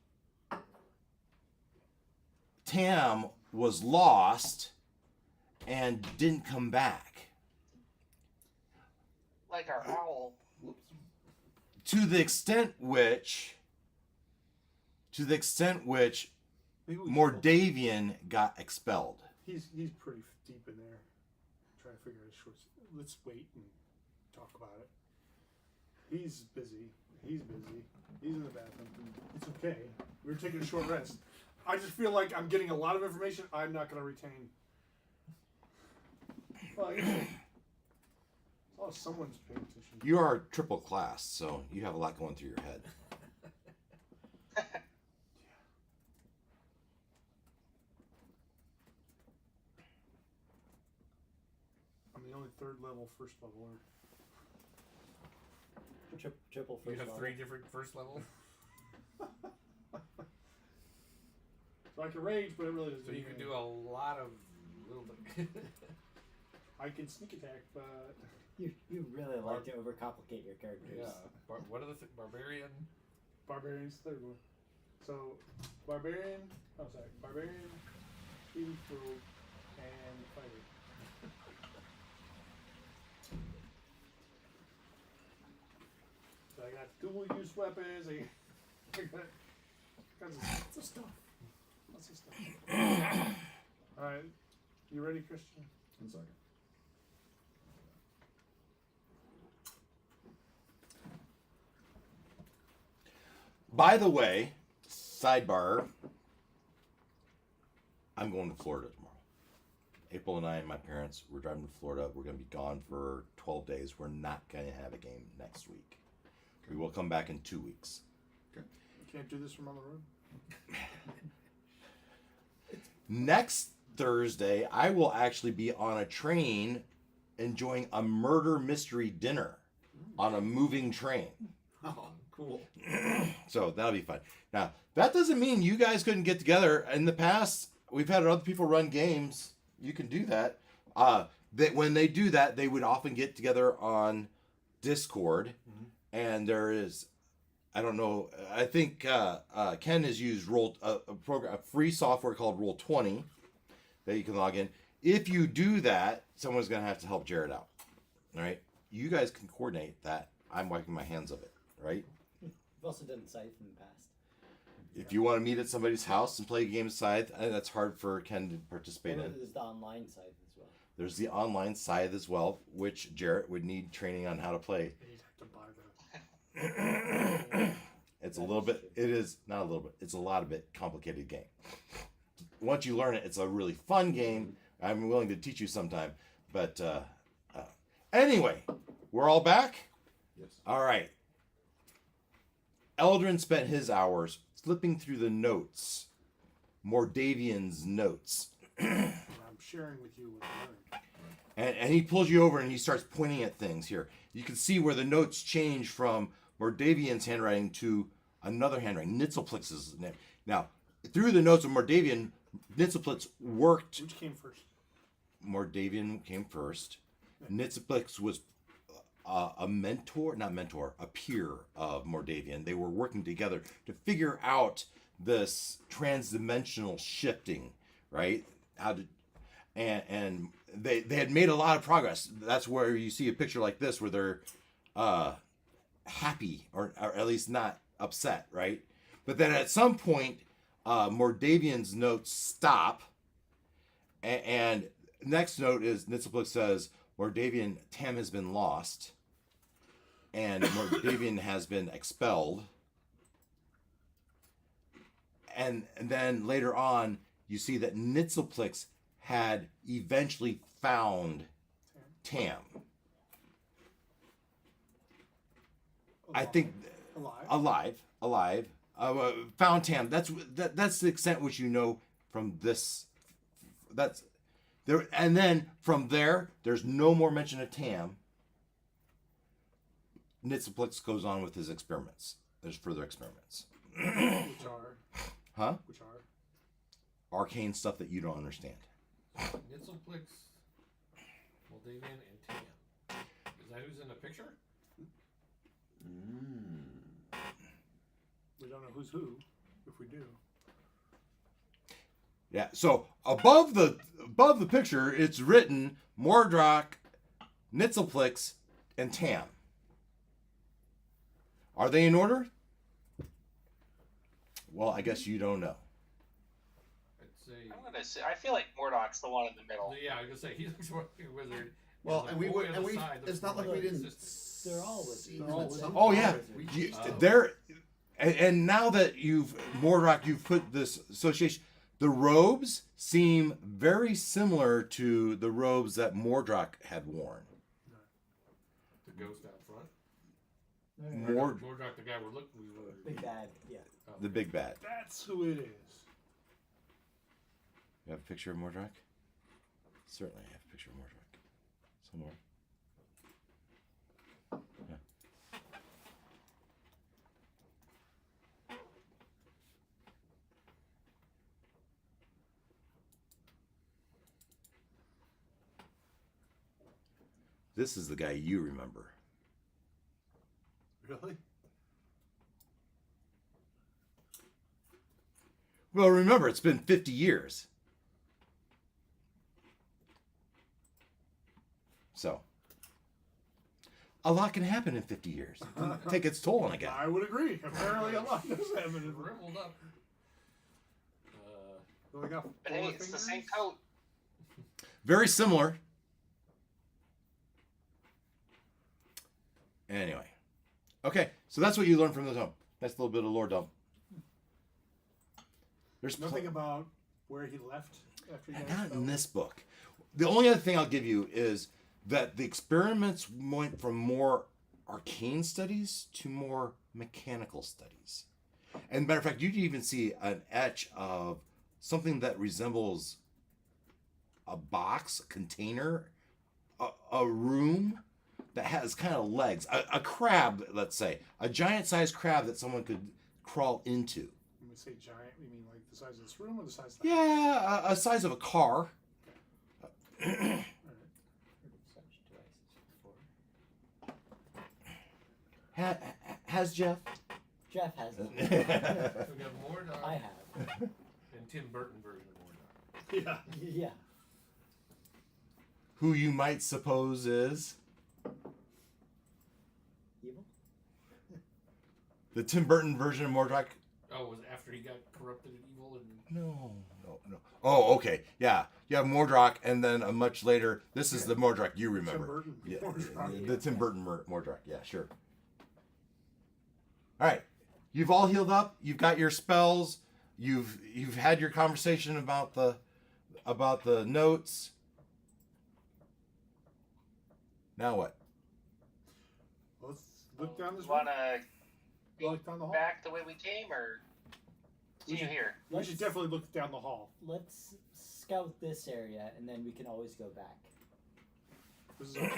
Tam was lost and didn't come back. Like our owl. To the extent which Maybe we Mordavian got expelled. He's pretty deep in there. Trying to figure out his shorts. Let's wait and talk about it. He's busy. He's in the bathroom. It's okay. We're taking a short rest. I just feel like I'm getting a lot of information I'm not going to retain. Well, I guess someone's paying attention. You are triple class, so you have a lot going through your head. I'm the only third level, first leveler. Triple You first have level. 3 different first level. So I can rage, but it really doesn't So you mean can anything. do a lot of little bit. I can sneak attack, but You really like to overcomplicate your characters. Yeah. What are the barbarian? Barbarian's third one. So, Barbarian, Healing Throw, and Fighter. So I got dual use weapons, I got lots of stuff. Lots of stuff. Alright, you ready, Christian? 1 second. By the way, sidebar, I'm going to Florida tomorrow. April and I and my parents, we're driving to Florida. We're going to be gone for 12 days. We're not going to have a game next week. We will come back in 2 weeks. You can't do this from on the road? Next Thursday, I will actually be on a train enjoying a murder mystery dinner on a moving train. Oh, cool. So that'll be fun. Now, that doesn't mean you guys couldn't get together. In the past, we've had other people run games. You can do that. That when they do that, they would often get together on Discord. And there is, I don't know, I think Ken has used a free software called Roll20 that you can log in. If you do that, someone's going to have to help Jared out. All right? You guys can coordinate that. I'm wiping my hands of it, right? We've also done Scythe in the past. If you want to meet at somebody's house and play a game of Scythe, that's hard for Ken to participate in. There's the online side as well. There's the online Scythe as well, which Jarrett would need training on how to play. And you'd have to buy the. It's a little bit, it is, not a little bit, it's a lot of bit complicated game. Once you learn it, it's a really fun game. I'm willing to teach you sometime. But anyway, we're all back? Yes. All right. Eldrin spent his hours flipping through the notes, Mordavian's notes. I'm sharing with you what I learned. And he pulls you over and he starts pointing at things here. You can see where the notes change from Mordavian's handwriting to another handwriting, Nitzelplix's name. Now, through the notes of Mordavian, Nitzelplix worked. Which came first? Mordavian came first. Nitzelplix was a mentor, not mentor, a peer of Mordavian. They were working together to figure out this transdimensional shifting, right? How to, and they had made a lot of progress. That's where you see a picture like this where they're happy or at least not upset, right? But then at some point, Mordavian's notes stop, and next note is Nitzelplix says Mordavian Tam has been lost, and Mordavian has been expelled. And then later on, you see that Nitzelplix had eventually found Tam. I think alive. Found Tam. That's the extent which you know from this. That's there, and then from there, there's no more mention of Tam. Nitzelplix goes on with his experiments. There's further experiments. Which are? Huh? Which are? Arcane stuff that you don't understand. Nitzelplix, Moldavian, and Tam. Is that who's in the picture? We don't know who's who. If we do. Yeah. So above the picture, it's written Mordroc, Nitzelplix, and Tam. Are they in order? Well, I guess you don't know. I'd say. I'm gonna say. I feel like Mordoc's the one in the middle. Yeah, I was gonna say he looks like a wizard. Well, the and we boy would, on and the we. side looks It's not more like we didn't. consistent. They're all with- see they're them all at with- some Oh point. yeah, We you, just don't. there, and now that you've Mordroc, you've put this association. The robes seem very similar to the robes that Mordroc had worn. The ghost out front. Mord, Mordroc, the guy we're looking. Big bad, yeah. Oh. the big bad. That's who it is. You have a picture of Mordroc? Certainly, I have a picture of Mordroc somewhere. Yeah. This is the guy you remember. Really? Well, remember, it's been 50 years. So, a lot can happen in 50 years. Take its toll on a guy. I would agree. Apparently, a lot does happen. in Riveled up. So I got But hey, four it's the fingers. same coat. Very similar. Anyway. Okay, so that's what you learned from the tome. That's a little bit of lore dump. There's Nothing about where he left after he got not in expelled. this book. The only other thing I'll give you is that the experiments went from more arcane studies to more mechanical studies. And matter of fact, you can even see an etch of something that resembles a box, a container, a room that has kind of legs. A crab, let's say. A giant-sized crab that someone could crawl into. When we say giant, you mean like the size of this room or the size of the Yeah, a size of a car. Alright. Such devices before. Has Jeff? Jeff has them. We got Mordroc. I have. And Tim Burton version of Mordroc. Yeah. Yeah. Who you might suppose is Evil? the Tim Burton version of Mordroc. Oh, it was after he got corrupted and evil and. No. Oh, okay. Yeah. You have Mordroc, and then much later, this is the Mordroc you remember. Burton Yeah, Mordroc. the Tim Burton Mordroc. Yeah, sure. All right. You've all healed up. You've got your spells. You've had your conversation about the notes. Now what? Let's look down this Want road. to Look down the hall. back the way we came, or see you here? We should definitely look down the hall. Let's scout this area, and then we can always go back. This is our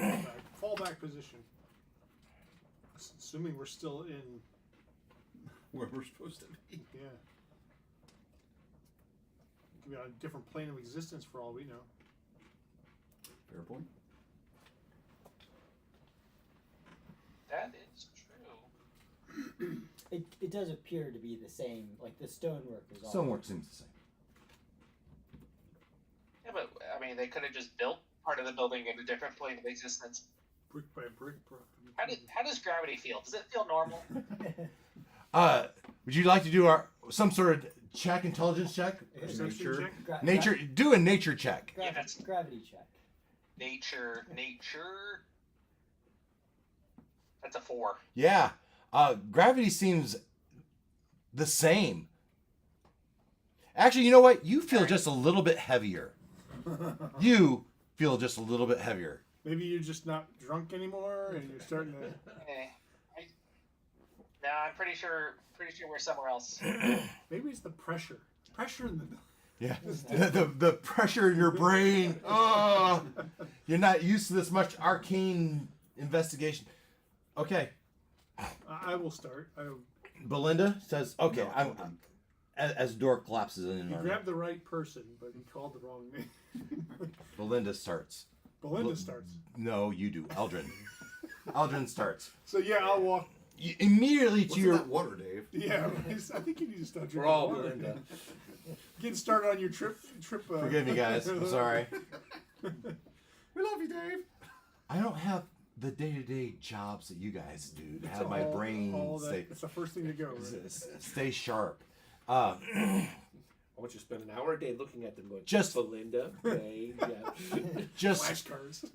fallback position. Assuming we're still in. Where we're supposed to be. Yeah. Could be on a different plane of existence for all we know. Fair point. That is true. It does appear to be the same. Like the stonework is all. Stonework seems the same. Yeah, but I mean, they could have just built part of the building in a different plane of existence. Brick by brick. How does gravity feel? Does it feel normal? Would you like to do some sort of check, intelligence check? Perception check? Nature. Do a nature check. Yes. Gravity check. Nature. That's a 4. Yeah. Gravity seems the same. Actually, you know what? You feel just a little bit heavier. You feel just a little bit heavier. Maybe you're just not drunk anymore, and you're starting to. No, I'm pretty sure we're somewhere else. Maybe it's the pressure. Pressure in the. Yeah. the pressure in your brain. Oh, you're not used to this much arcane investigation. Okay. I will start. Belinda says, "Okay." No, as the door collapses in. He on her. grabbed the right person, but he called the wrong name. Belinda starts. Belinda starts. No, you do. Eldrin. Eldrin starts. So yeah, I'll walk. You, immediately to What's in your that water, Dave? Yeah, I think you need to start drinking We're all water. Belinda. Getting started on your trip. Forgive me, guys. I'm sorry. We love you, Dave. I don't have the day-to-day jobs that you guys do to have my brain It's the first thing to go. Right? stay sharp. I want you to spend an hour a day looking at them. Going, Just- Belinda, Ray, yeah. Just Flashcards.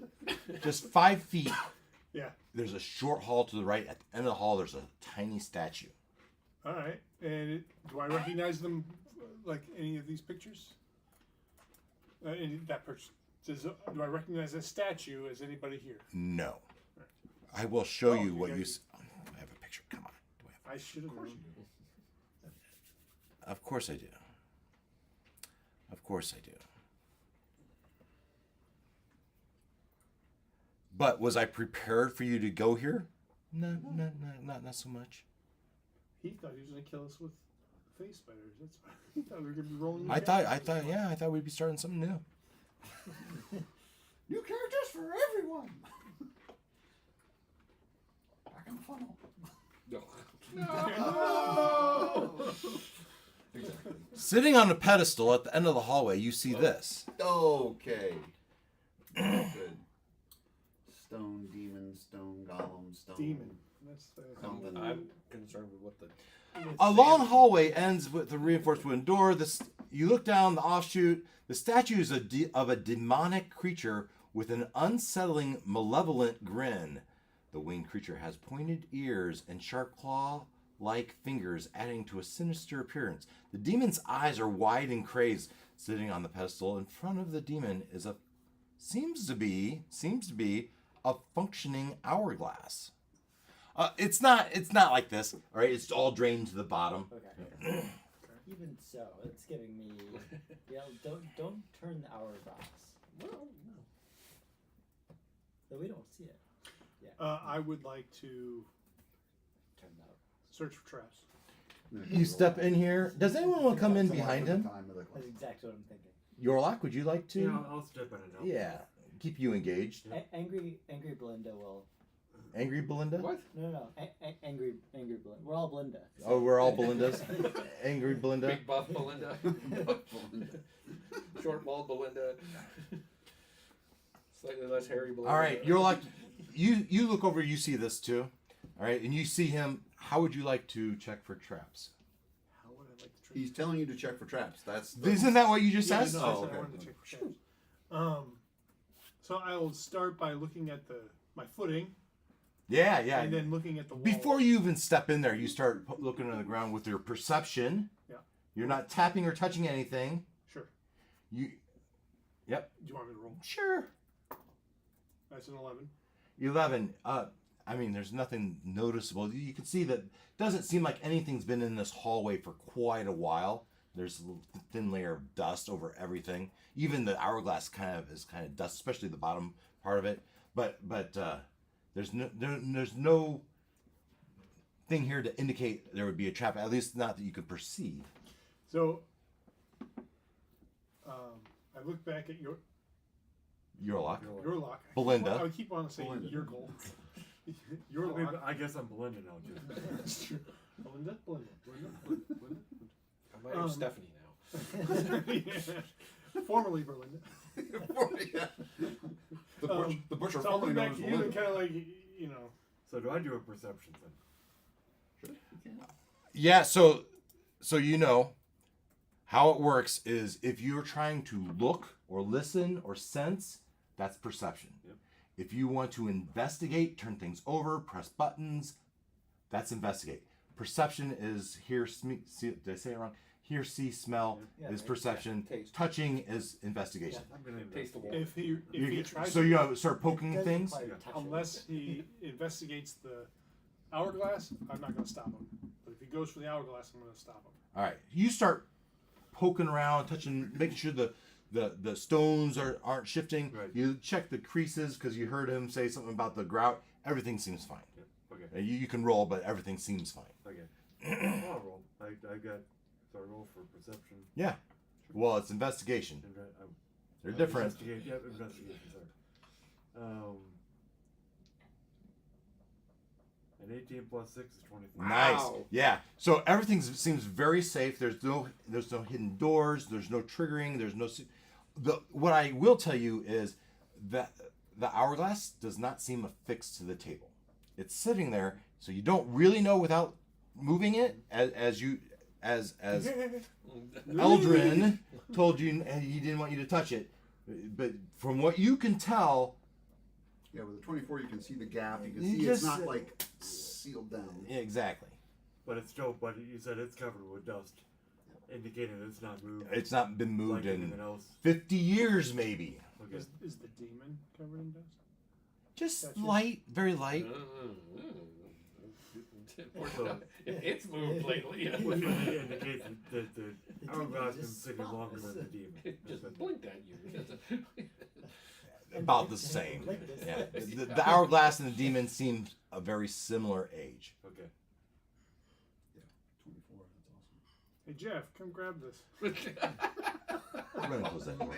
just 5 feet. Yeah. There's a short hall to the right. At the end of the hall, there's a tiny statue. All right. And do I recognize them, like any of these pictures? That person. Do I recognize this statue as anybody here? No. I will show you you what got you. it. I have a picture. Come on. Do I have? I should have known. Of course I do. Of course I do. But was I prepared for you to go here? No, not so much. He thought he was going to kill us with face spiders. That's why he thought we were going to be rolling. I thought we'd be starting something new. New characters for everyone. Back in the funnel. No. Exactly. Sitting on a pedestal at the end of the hallway, you see this. Okay. Good. Stone demon, stone golem, stone Demon. That's something. I'm concerned with what the. A long hallway ends with a reinforced wooden door. You look down the offshoot. The statue is of a demonic creature with an unsettling, malevolent grin. The winged creature has pointed ears and sharp claw-like fingers, adding to a sinister appearance. The demon's eyes are wide and crazed. Sitting on the pedestal in front of the demon is seems to be a functioning hourglass. It's not like this. All right, it's all drained to the bottom. Okay. Even so, it's giving me. Yeah, don't turn the hourglass. Well, no. So we don't see it. I would like to Turn the hourglass. search for traps. You step in here. Does anyone want to come in behind him? That's exactly what I'm thinking. Yorlok, would you like to? Yeah, I'll step in and help. Yeah, keep you engaged. Angry Belinda will. Angry Belinda? What? No. Angry Belinda. We're all Belinda. Oh, we're all Belindas. Angry Belinda. Big buff Belinda. Short bald Belinda. Slightly less hairy Belinda. All right, Yorlok, you look over. You see this too. All right, and you see him. How would you like to check for traps? How would I like to He's telling you to check for traps. That's Isn't that what you just Yeah, said? no, I Oh, said I okay. wanted to check for traps. So I will start by looking at my footing, Yeah. and then looking at the wall. Before you even step in there, you start looking on the ground with your perception. Yeah. You're not tapping or touching anything. Sure. Yep. Do you want me to roll? Sure. That's an 11. 11. I mean, there's nothing noticeable. You can see that doesn't seem like anything's been in this hallway for quite a while. There's a little thin layer of dust over everything. Even the hourglass is kind of dust, especially the bottom part of it. But there's no thing here to indicate there would be a trap. At least not that you could perceive. So I look back at your lock. lock. Belinda. I keep on saying Belinda. your goal. Your Wait, lock. but I guess I'm Belinda now, too. That's true. Belinda. I might have Stephanie now. Yeah. Formerly Belinda. yeah. The butcher So I'll formerly look known back as to you and Belinda. kind of like, you know. So do I do a perception thing? Yeah, so you know how it works is if you're trying to look or listen or sense, that's perception. Yep. If you want to investigate, turn things over, press buttons, that's investigate. Perception is hear, see, did I say it wrong? Hear, see, smell Yeah, is right. perception. Yeah, taste. Touching is investigation. I'm gonna Taste the wall. If he tries So to, you start poking Doesn't things. require touching. unless he investigates the hourglass, I'm not going to stop him. But if he goes for the hourglass, I'm going to stop him. All right, you start poking around, touching, making sure the stones aren't shifting. Right. You check the creases because you heard him say something about the grout. Everything seems fine. Yep. Okay. You can roll, but everything seems fine. Okay. I'll roll. I got. So I roll for perception. Yeah. Well, it's investigation. They're different. Investigate. Yeah, investigation. Sorry. An 18 plus 6 is 23. Nice. Wow. Yeah. So everything seems very safe. There's no hidden doors. There's no triggering. There's no. What I will tell you is that the hourglass does not seem affixed to the table. It's sitting there, so you don't really know without moving it as Eldrin told you he didn't want you to touch it. But from what you can tell, Yeah, with the 24, you can see the gap. You can You see just- it's not like sealed down. exactly. But it's still. But you said it's covered with dust, indicating that it's not moved. It's not been moved like in anything else. 50 years, maybe. Okay. Is the demon covered in dust? Just Gotcha. light, very light. It's moved lately. Which indicates that the hourglass been sitting longer than the demon. It just blinked at you. About the same. Like this. Yeah. The hourglass and the demon seem a very similar age. Okay. 24, that's awesome. Hey Jeff, come grab this. I'm gonna close that door.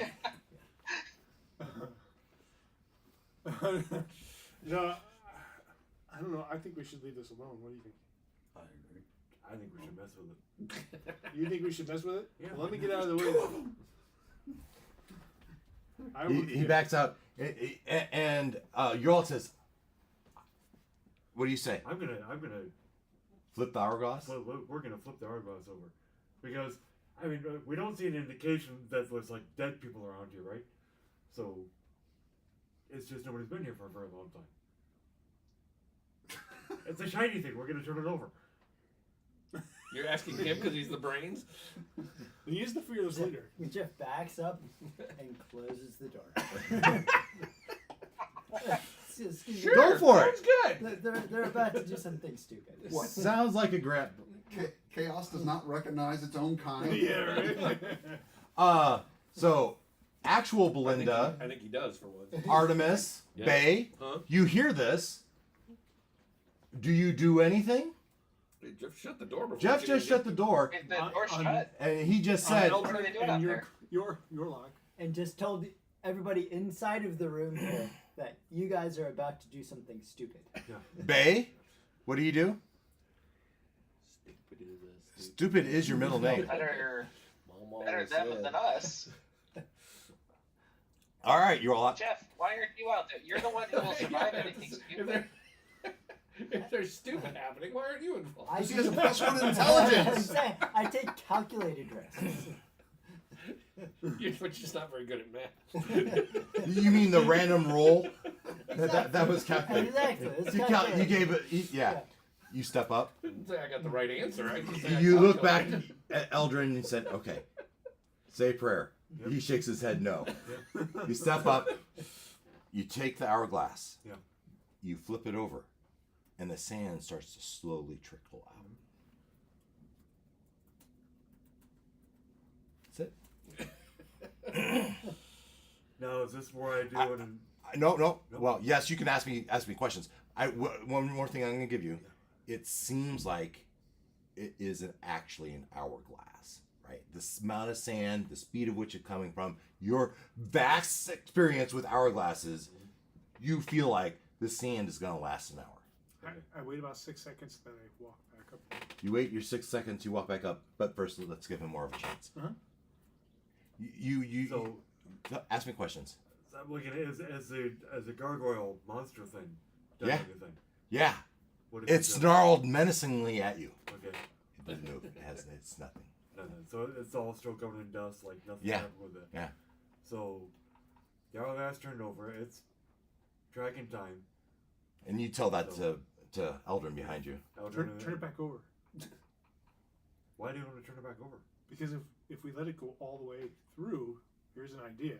No, I don't know. I think we should leave this alone. What do you think? I agree. I think we should mess with it. You think we should mess with it? Yeah. Well, let me get out of the way. I would, He backs out, and Uralt says, "What do you say? I'm gonna Flip the hourglass?" we're gonna flip the hourglass over, because I mean we don't see an indication that there's like dead people around here, right? So it's just nobody's been here for a very long time. It's a shiny thing. We're gonna turn it over. You're asking him because he's the brains? he is the fearless leader. Jeff backs up and closes the door. Sure, Go for it. sounds good. They're about to do something stupid. What? Sounds like a grab. Chaos does not recognize its own kind. Yeah, right. So, actual Belinda, I think he does for once. Artemis, Yeah. Bay, Huh? you hear this. Do you do anything? Hey, Jeff shut the door before. Jeff you just get shut the door, If the door's On- shut, and he just said, Eldrin What are they doing and out your there? lock. And just told everybody inside of the room here that you guys are about to do something stupid. Bay, what do you do? Stupid is your middle name. better Mom better always them said. than us. All right, you're all up. Jeff, why aren't you out there? You're the one who will survive anything stupid. If there's stupid happening, why aren't you involved? Because he has a +1 in intelligence. I take calculated risks. But you're just not very good at math. You mean the random roll? That was calculated. Exactly. It's You calculated. gave it. Yeah. You step up. Didn't say I got the right answer. I just say I You look back calculated. at Eldrin and said, "Okay, say a prayer." He shakes his head no. You step up. You take the hourglass. Yeah. You flip it over, and the sand starts to slowly trickle out. That's it. Now, is this where I do it? And No. Nope. Well, yes, you can ask me questions. One more thing I'm going to give you. It seems like it isn't actually an hourglass, right? The amount of sand, the speed of which it's coming from, your vast experience with hourglasses, you feel like the sand is going to last an hour. I wait about 6 seconds, then I walk back up. You wait your 6 seconds, you walk back up, but first let's give him more of a chance. Uh-huh. You ask me questions. so I'm looking at it as a gargoyle monster thing. Does Yeah. anything. Yeah, What is it snarled menacingly at you. Okay. It doesn't move. It's nothing. Nothing. So it's all still covered in dust, like nothing Yeah. happened with it. Yeah. So the hourglass turned over. It's tracking time. And you tell that to Eldrin behind you. Eldrin, Turn it back over. Why do you want to turn it back over? Because if we let it go all the way through, here's an idea.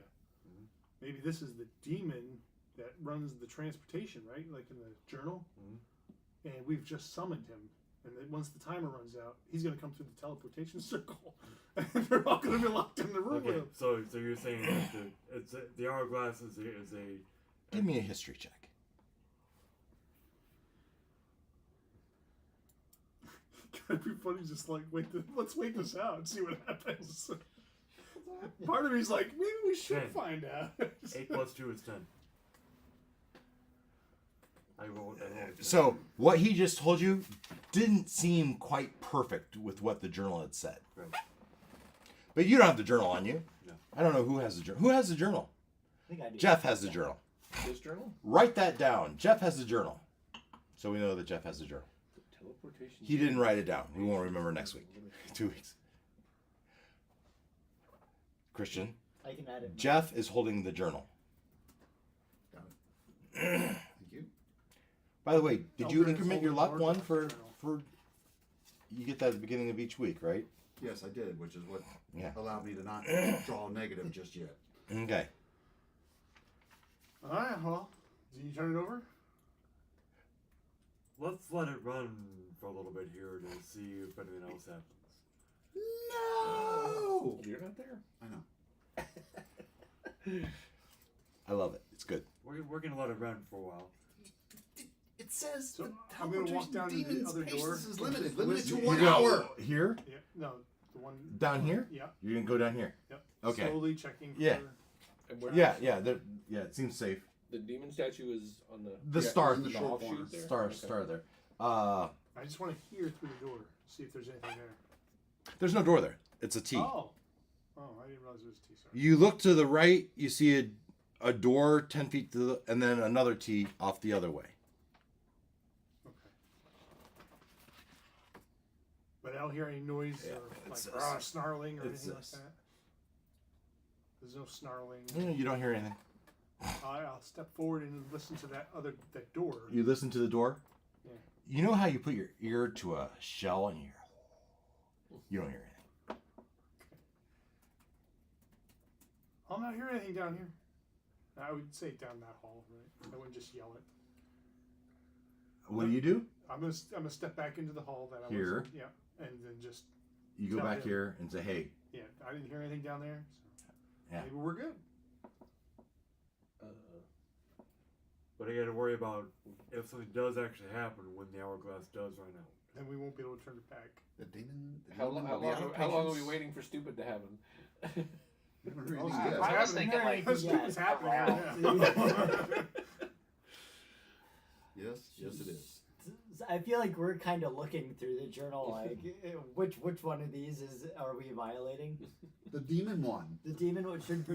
Mhm. Maybe this is the demon that runs the transportation, right? Like in the journal. Mhm. And we've just summoned him. And then once the timer runs out, he's going to come through the teleportation circle. And they're all going to be locked in the room with Okay. him. So you're saying that the hourglass is a Give me a history check. It'd be funny, just like let's wait this out and see what happens. Part of me's like, maybe we should 10. find out. 8 plus 2 is 10. I rolled 10. So what he just told you didn't seem quite perfect with what the journal had said. Right. But you don't have the journal on you. No. I don't know who has the journal. Who has the journal? I think I do. Jeff has the journal. This journal? Write that down. Jeff has the journal. So we know that Jeff has the journal. Teleportation. He didn't write it down. We won't remember next week. 2 weeks. Christian, I can add it. Jeff is holding the journal. Got it. Thank you. By the way, did you Eldrin's increment your holding luck one Mordroc for you get that at the beginning of each week, right? Yes, I did, which is what Yeah. allowed me to not draw a negative just yet. Okay. All right, well, do you turn it over? Let's let it run for a little bit here to see if anything else happens. No! You're not there. I know. I love it. It's good. We're gonna let it run for a while. It says So, the I'm gonna walk teleportation down to the demon's other door. patience is limited. Limited to You 1 go hour. here? Yeah, no, the one Down here? Yeah, You're gonna go down here. yep. Okay. Slowly checking. Yeah. For, And where, Yeah. Yeah. It seems safe. The demon statue is on the. The Yeah, star, in the short offshoot corner. there? star, Okay. star there. I just want to hear through the door, see if there's anything there. There's no door there. It's a T. Oh, I didn't realize it was a T. Sorry. You look to the right. You see a door 10 feet to the, and then another T off the other way. Okay. But I don't hear any noise Yeah, or it like says- snarling or it anything like says- that. There's no snarling. You don't hear anything. I'll step forward and listen to that door. You listen to the door. Yeah. You know how you put your ear to a shell and you don't hear anything. I'm not hearing anything down here. I would say down that hall, right? I wouldn't just yell it. What do? I'm gonna step back into the hall that I Here? was in. Yeah, and then just You go Tell back him. here and say, "Hey, yeah. I didn't hear anything down there. So Yeah. maybe we're good. But I got to worry about if something does actually happen when the hourglass does run out. Then we won't be able to turn it back. The demon. How long are we waiting for stupid to happen? I was thinking like This is happening. Yeah. Yes, yes, it is. I feel like we're kind of looking through the journal, like which one of these are we violating? The demon one. The demon. What should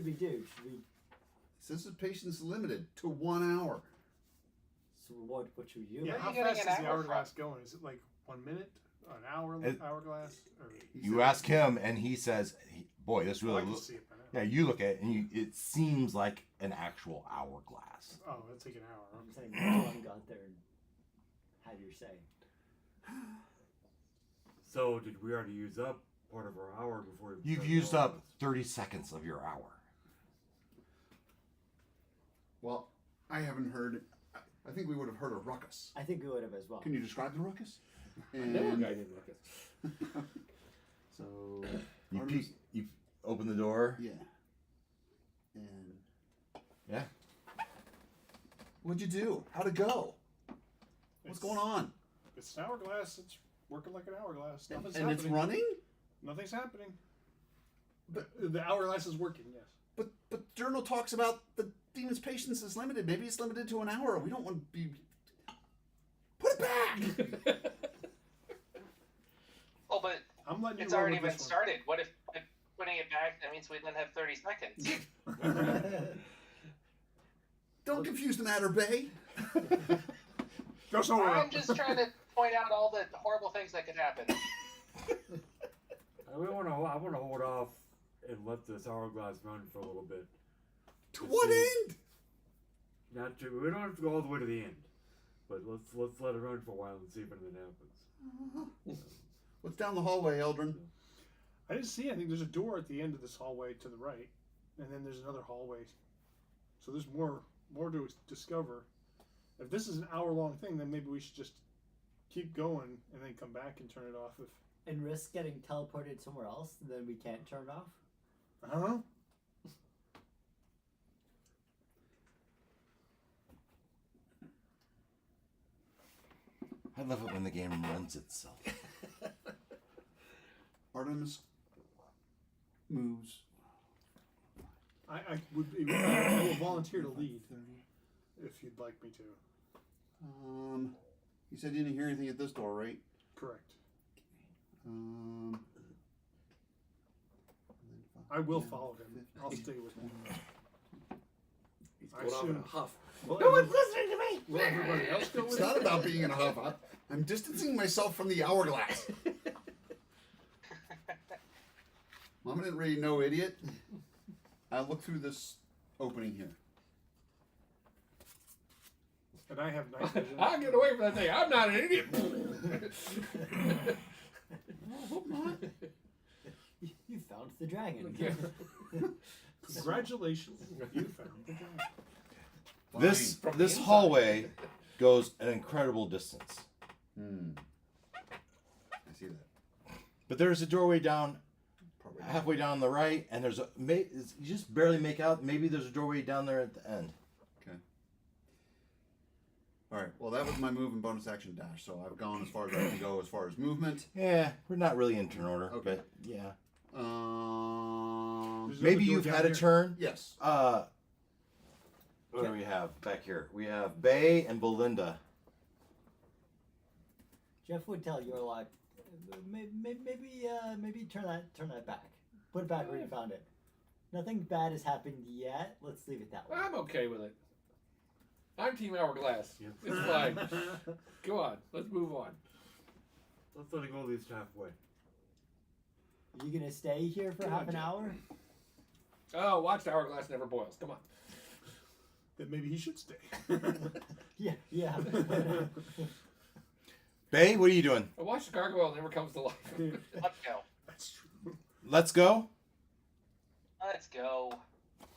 we do? Should we? It says the patience is limited to 1 hour. So what should we do? Yeah, Where are how you getting fast an is the hour hourglass going? Is it like 1 minute, an hour, It- hourglass? Or, You ask him, and he says, "Boy, this well, I really." can see it by now. Yeah, you look at it, and it seems like an actual hourglass. Oh, it'll take an hour. I'm saying John got there and have your say. So did we already use up part of our hour before we You've started used all up this? 30 seconds of your hour. Well, I haven't heard. I think we would have heard a ruckus. I think we would have as well. Can you describe the ruckus? I know a guy named Lucas. So You Artemis- peek, you open the door. Yeah. And Yeah. what'd you do? How'd it go? What's It's- going on? It's an hourglass. It's working like an hourglass. Nothing's And it's happening. running? Nothing's happening. But the hourglass is working. Yes. But the journal talks about the demon's patience is limited. Maybe it's limited to an hour. We don't want to be. Put it back. Oh, but I'm letting you it's roll already with been this one. started. What if putting it back? That means we then have 30 seconds. Don't confuse the matter, Bay. Go somewhere I'm else. just trying to point out all the horrible things that could happen. I want to hold off and let this hourglass run for a little bit. To what end? Not to. We don't have to go all the way to the end, but let's let it run for a while and see if anything happens. What's down the hallway, Eldrin? I didn't see anything. There's a door at the end of this hallway to the right, and then there's another hallway. So there's more to discover. If this is an hour-long thing, then maybe we should just keep going and then come back and turn it off. If And risk getting teleported somewhere else, and then we can't turn it off. I don't know. I love it when the game runs itself. Artemis moves. I will volunteer to lead if you'd like me to. You said you didn't hear anything at this door, right? Correct. Um, I will follow him. I'll stay with him. He's I going off in a assume- huff. Will No one's everybody- listening to me. Will everybody else go It's with not him? about being in a huff. I'm distancing myself from the hourglass. Mama didn't really know, idiot. I look through this opening here. And I have night vision. I'll get away from that thing. I'm not an idiot. Hope not. You found the dragon. Congratulations, you found the dragon. This From the this inside. hallway goes an incredible distance, I see that. but there's a doorway down Probably. halfway down the right, and there's you just barely make out. Maybe there's a doorway down there at the end. Okay. All right. Well, that was my move and bonus action dash. So I've gone as far as I can go as far as movement. Yeah, we're not really in turn order, Okay. but yeah. There's Maybe another door you've down had a here. turn. Yes. What do we have back here? We have Bay and Belinda. Jeff would tell you a lot. Maybe turn that back. Put it back where you found it. Nothing bad has happened yet. Let's leave it that way. I'm okay with it. I'm Team Hourglass. Yeah. It's fine. Go on. Let's move on. Let's let it go at least halfway. You gonna stay here for Come half on, an Jeff. hour? Oh, watch the hourglass never boils. Come on. Then maybe he should stay. Yeah. Bay, what are you doing? Oh, watch the gargoyle never comes to life. Let's go. That's true. Let's go. Let's go.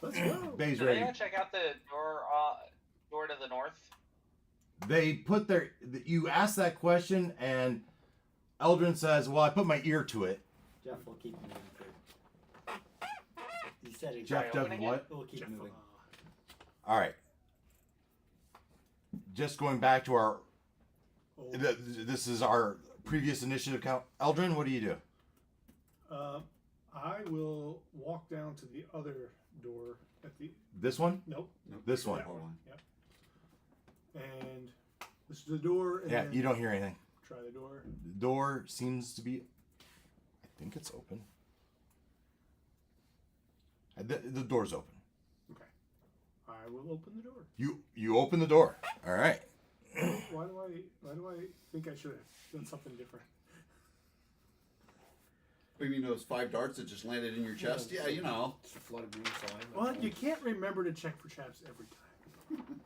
Let's go. Bay's Did ready. anyone check out the door to the north? They put their. You ask that question, and Eldrin says, "Well, I put my ear to it." Jeff will keep moving through. He said it. Jeff does opening it? what? We'll keep Jeff, moving. All right. Just going back to our. oh, This is our previous initiative count. Eldrin, what do you do? I will walk down to the other door at the. This one? Nope. This one. That one. Yep. And this is the door. And Yeah, then you don't hear anything. try the door. The door seems to be. I think it's open. The door's open. Okay. I will open the door. You open the door. All right. Why do I think I should have done something different? What do you mean those 5 darts that just landed in your chest? Yeah, you know. It's a flood of green slime. Well, you can't remember to check for traps every time.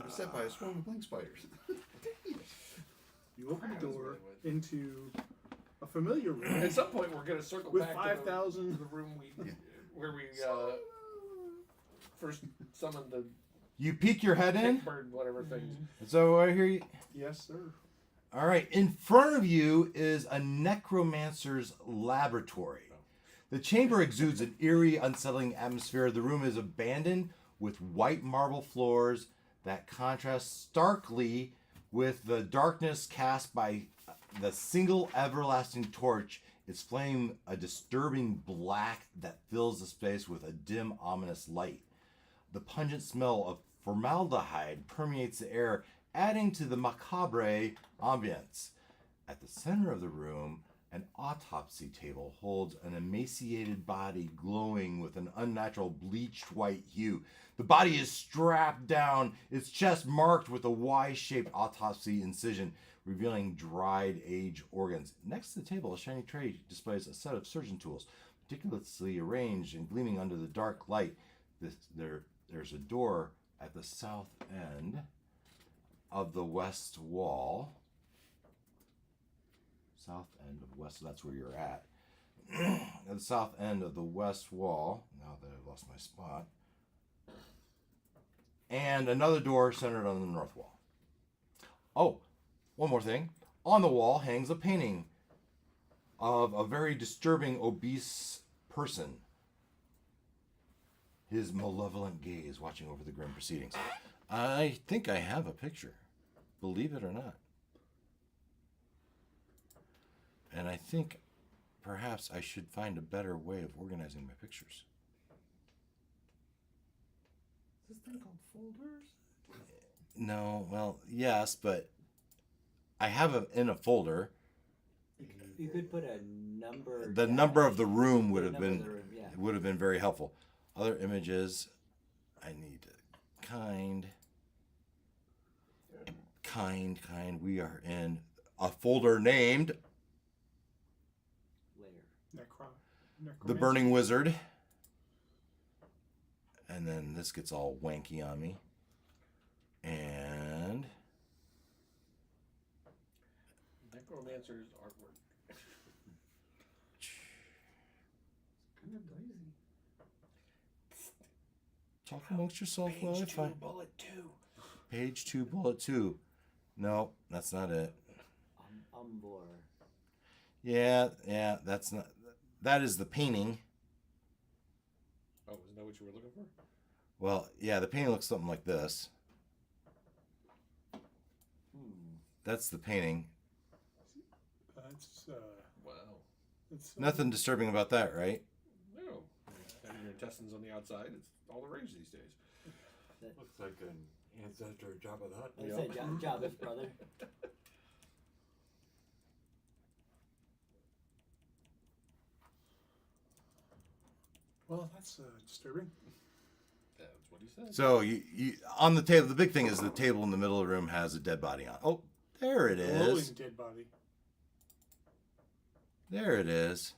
Set by a swarm of blink spiders. You open the Crabs door really would. into a familiar room At some point, we're gonna circle with back 5,000. to the room where we first summoned the You peek your head in. bird, whatever things. So I hear you. Yes, sir. All right, in front of you is a necromancer's laboratory. The chamber exudes an eerie, unsettling atmosphere. The room is abandoned with white marble floors that contrast starkly with the darkness cast by the single everlasting torch. Its flame a disturbing black that fills the space with a dim, ominous light. The pungent smell of formaldehyde permeates the air, adding to the macabre ambience. At the center of the room, an autopsy table holds an emaciated body glowing with an unnatural bleached white hue. The body is strapped down, its chest marked with a Y-shaped autopsy incision, revealing dried age organs. Next to the table, a shiny tray displays a set of surgeon tools, meticulously arranged and gleaming under the dark light. There's a door at the south end of the west wall. South end of west, so that's where you're at. At the south end of the west wall, now that I've lost my spot. And another door centered on the north wall. Oh, one more thing. On the wall hangs a painting of a very disturbing obese person. His malevolent gaze watching over the grim proceedings. I think I have a picture. Believe it or not. And I think perhaps I should find a better way of organizing my pictures. Is this thing called folders? No, well, yes, but I have it in a folder. You could put a number. The number of the room would have number of been the room, yeah. would have been very helpful. Other images, I need kind. We are in a folder named Lair. The Burning Wizard. And then this gets all wanky on me. And Necromancer's artwork. Kind of lazy. talk amongst yourself while I Page 2, find bullet 2. page 2, bullet 2. No, that's not it. Umbor. Yeah, that's not. That is the painting. Oh, isn't that what you were looking for? Well, yeah, the painting looks something like this. That's the painting. That's Wow. it's Nothing disturbing about that, right? No. Having your intestines on the outside, it's all the rage these days. Looks like an ancestor of Jabba the Hutt. I said Jabba's brother. Well, that's disturbing. That's what he said. So you on the table. The big thing is the table in the middle of the room has a dead body on. Oh, there it Glowing is. dead body. There it is.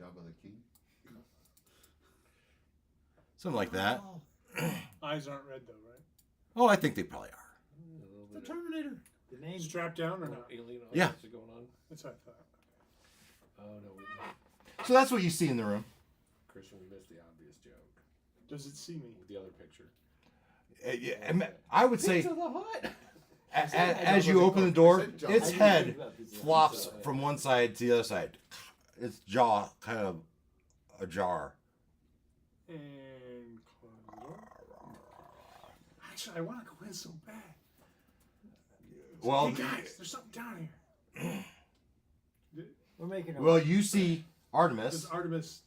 Jabba the King. Something like that. Eyes aren't red though, right? Oh, I think they probably are. A little The bit Terminator. The name. Strapped down or of not? alien Yeah. autopsy going on. That's what I thought. Oh, no, So that's what you see in the room. Christian, we missed the obvious joke Does it see me? with the other picture. I would say Pizza the Hut! as you open the door, I said its Jabba. head I didn't flops think about from one side to the other side. Its jaw kind of ajar. And close the door. Actually, I want to go in so bad. Well, Hey guys, there's something down here. We're making. well, you see Does Artemis. Artemis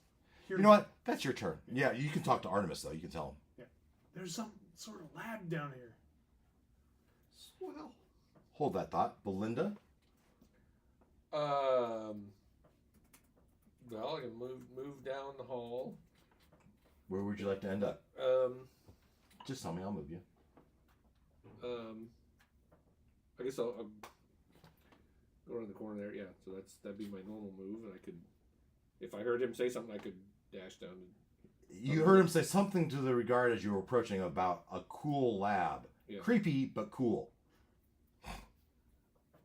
hear You know what? That's your turn. Yeah, you can talk to Artemis though. You can tell him. There's some sort of lab down here. Swell. Hold that thought, Belinda. Well, I can move down the hall. Where would you like to end up? Um, Just tell me, I'll move you. I guess I'll go around the corner there. Yeah, so that'd be my normal move, and I could, if I heard him say something, I could dash down. You heard him say something to the regard as you were approaching about a cool lab. Yeah. Creepy, but cool.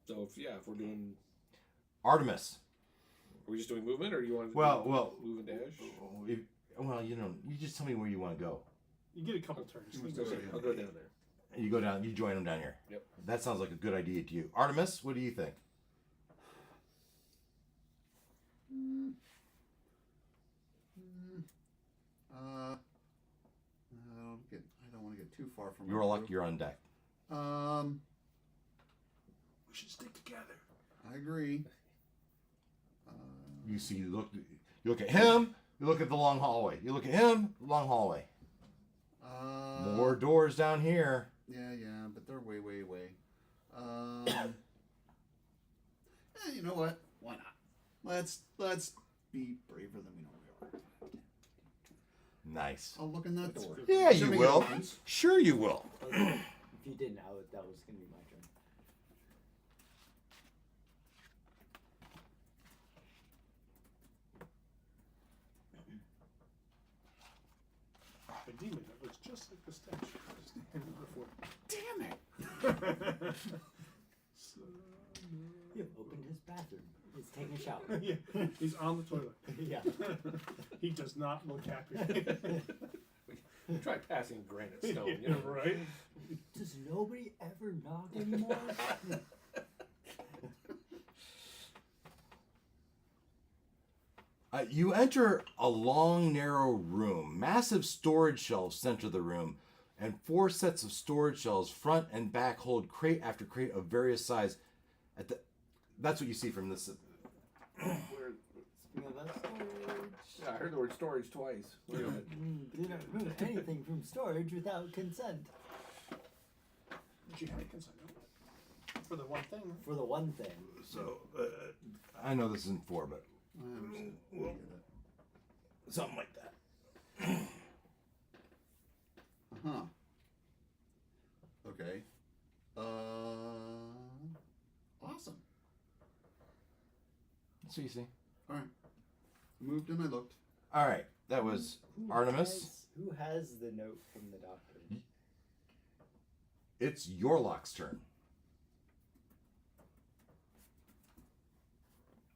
So if we're doing, Artemis. are we just doing movement, or do you want to Well, move and dash? You just tell me where you want to go. You get a couple turns. Okay, I'll go down there. You go down, you join them down here. Yep. That sounds like a good idea to you. Artemis, what do you think? I don't want to get too far from. You're lucky you're on deck. We should stick together. I agree. You see, you look at him, you look at the long hallway. You look at him, long hallway. More doors down here. Yeah, but they're way. You know what? Why not? Let's be braver than we know we are. Nice. I'll look in that door. Yeah, you Assuming it will. opens. Sure you will. If you didn't, that was gonna be my turn. A demon that looks just like the statue standing before. Damn it! So, You opened his bathroom. He's taking a shower. yeah, he's on the toilet. Yeah. He does not look happy. Try passing granite stone. Yeah, You know, right? Does nobody ever knock anymore? You enter a long, narrow room. Massive storage shelves center the room, and 4 sets of storage shelves, front and back, hold crate after crate of various size. That's what you see from this. where, Speaking of that storage. yeah, I heard the word storage twice. Wait a minute. They don't remove anything from storage without consent. But you had consent for the one thing. For the one thing. So, I know this isn't 4, but I understand. I get it. something like that. Uh-huh. Okay. Awesome. That's what you see. All right. Moved and I looked. All right, that was Artemis. Who has the note from the doctor? It's Yorlock's turn.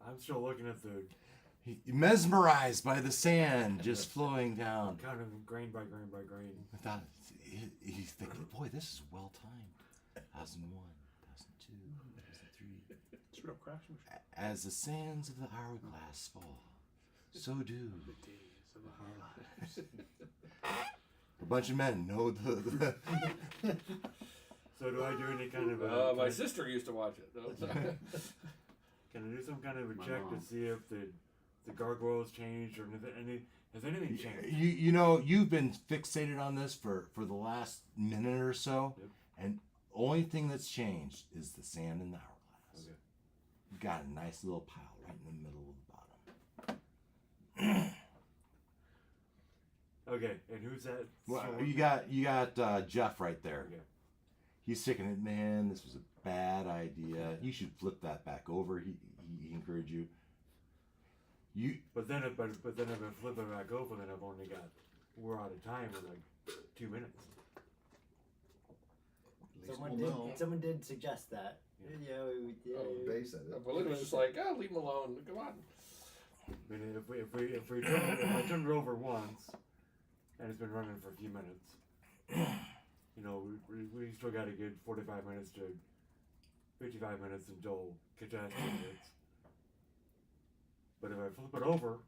I'm still looking at the Mesmerized by the sand just flowing down. kind of grain by grain by grain. Without, he's thinking, boy, this is well timed. 2001, 2002, 2003. It's real craftsmanship. As the sands of the hourglass fall, so do The days of our lives. a bunch of men know the So do I do any kind of My sister used to watch it. No, can I do some kind of a My check mom. to see if the gargoyles changed or has anything changed? you know, you've been fixated on this for the last minute or so, Yep. and only thing that's changed is the sand in the hourglass. Okay. You got a nice little pile right in the middle of the bottom. Okay, and who's that? Well, sword? you got Jeff right there. Okay. He's sticking it. Man, this was a bad idea. You should flip that back over. He encouraged you. But then if I flip it back over, then we're out of time in like 2 minutes. At least we'll know. Someone did suggest that. Yeah. Oh, Bay said it. Well, it was just like, leave him alone. Come on. I mean, if I turned it over once, and it's been running for a few minutes, you know, we still got a good 45 minutes to 55 minutes until catastrophe hits. But if I flip it over,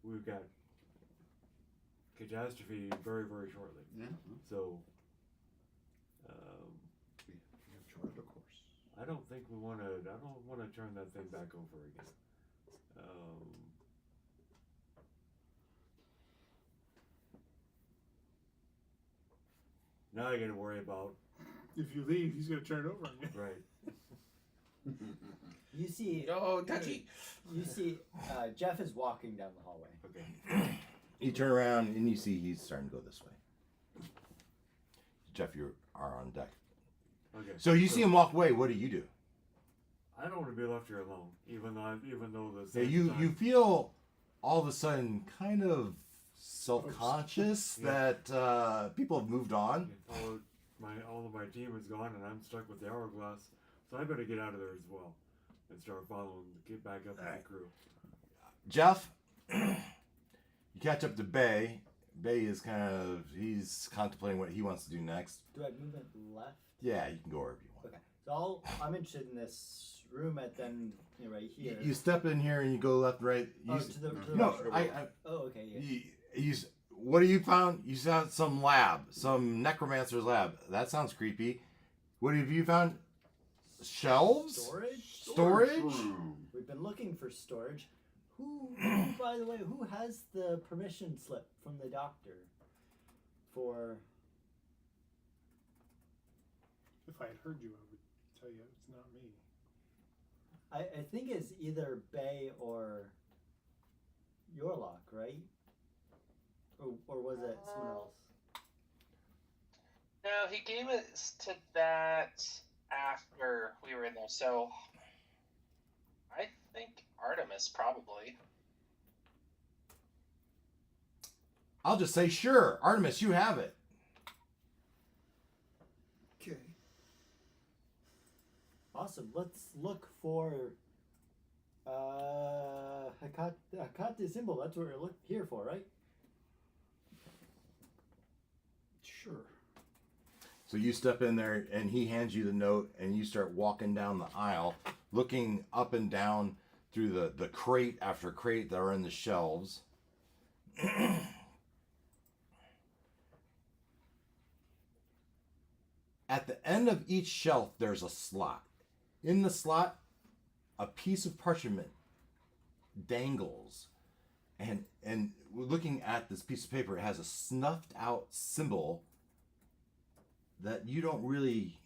we've got catastrophe very, very shortly. Yeah. So, We have charted a course. I don't think we want to. I don't want to turn that thing back over again. Now I got to worry about If you leave, he's gonna turn it over again. right. You see, Oh, touchy. you see, Jeff is walking down the hallway. Okay. You turn around and you see he's starting to go this way. Jeff, you are on deck. Okay. So you see him walk away. What do you do? I don't want to be left here alone, even though the Yeah, you feel all of a sudden kind of self-conscious Yeah. that people have moved on. All of my team is gone, and I'm stuck with the hourglass. So I better get out of there as well, and start following, get back up with Alright. the crew. Jeff, you catch up to Bay. Bay is he's contemplating what he wants to do next. Do I move it left? Yeah, you can go wherever you want. Okay. So I'm interested in this room at then right here. You step in here and you go left, right. You to the no, right. I Oh, okay. Yeah. what have you found? You found some lab, some necromancer's lab. That sounds creepy. What have you found? Shelves? Storage. room. We've been looking for storage. Who, by the way, who has the permission slip from the doctor for? If I had heard you, I would tell you it's not me. I think it's either Bay or Yorlock, right? Or was it someone else? No, he gave it to that after we were in there. So I think Artemis probably. I'll just say sure. Artemis, you have it. Okay. Awesome. Let's look for Hakata symbol. That's what we're here for, right? Sure. So you step in there and he hands you the note and you start walking down the aisle, looking up and down through the crate after crate that are in the shelves. At the end of each shelf, there's a slot. In the slot, a piece of parchment dangles. And looking at this piece of paper, it has a snuffed out symbol that you don't really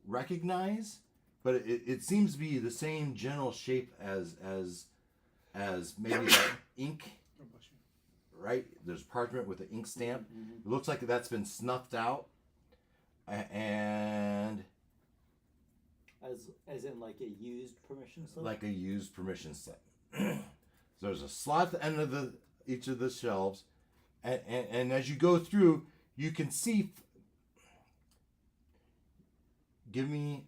recognize, but it seems to be the same general shape as maybe that ink, God bless you. right? There's parchment with an ink stamp. It looks like that's been snuffed out. And As in like a used permission slip. like a used permission slip. So there's a slot at the end of each of the shelves, and as you go through, you can see. You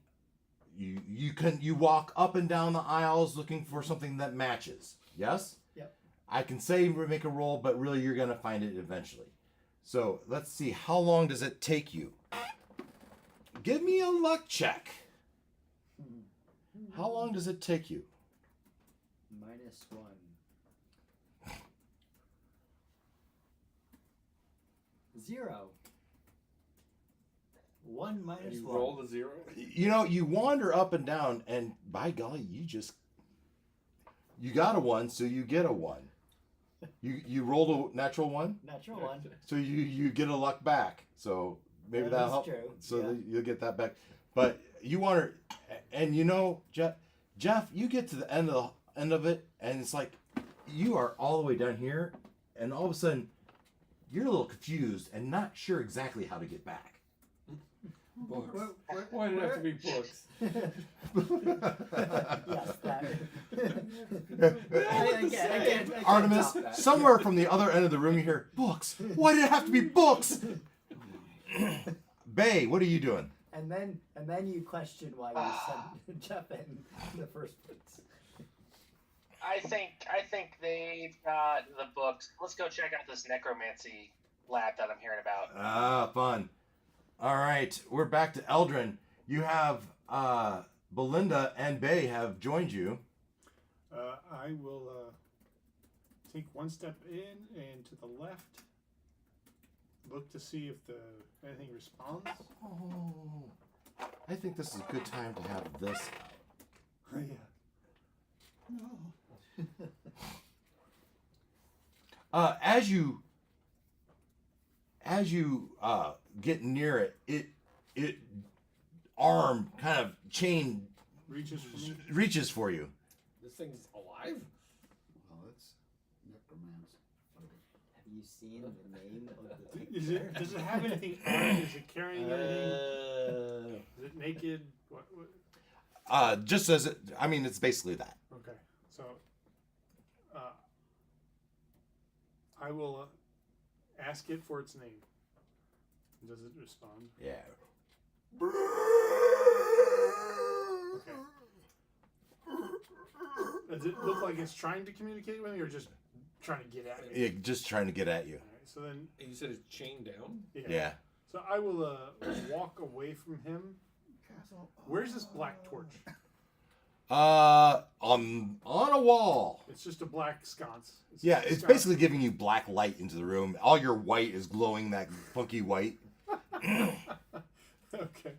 walk up and down the aisles looking for something that matches. Yes. Yep. I can say make a roll, but really you're gonna find it eventually. So let's see. How long does it take you? Give me a luck check. How long does it take you? -1. 0. 1 minus You 1. roll the 0. You know, you wander up and down, and by golly, you got a 1, so you get a 1. You rolled a natural 1, Natural 1. so you get a luck back. So maybe That that'll is help. true, So yeah. you'll get that back. But you wander, and you know, Jeff, you get to the end of it, and it's like you are all the way down here, and all of a sudden, you're a little confused and not sure exactly how to get back. Books. Why did it have to be books? Yes, that. I can't Artemis, top that. somewhere from the other end of the room, you hear books. Why did it have to be books? Bay, what are you doing? And then you question why you sent Jeff in the first place. I think they've got the books. Let's go check out this necromancy lab that I'm hearing about. Ah, fun. All right, we're back to Eldrin. You have Belinda and Bay have joined you. I will take one step in and to the left. Look to see if anything responds. Oh, I think this is a good time to have this out. Yeah. No. As you get near it, it arm kind of chain reaches for me. reaches for you. This thing's alive? Well, it's necromancy. Have you seen the name of the Is it? Does it have anything on it? Is it carrying anything? Is it naked? What? Just as it, I mean, it's basically that. Okay, so I will ask it for its name. Does it respond? Yeah. Okay. Does it look like it's trying to communicate with me, or just trying to get at me? Yeah, just trying to get at you. All right, so then, And you said it's chained down? Yeah. So I will walk away from him. Where's this black torch? On a wall. It's just a black sconce. Yeah, just a it's sconce. basically giving you black light into the room. All your white is glowing that funky white. Okay.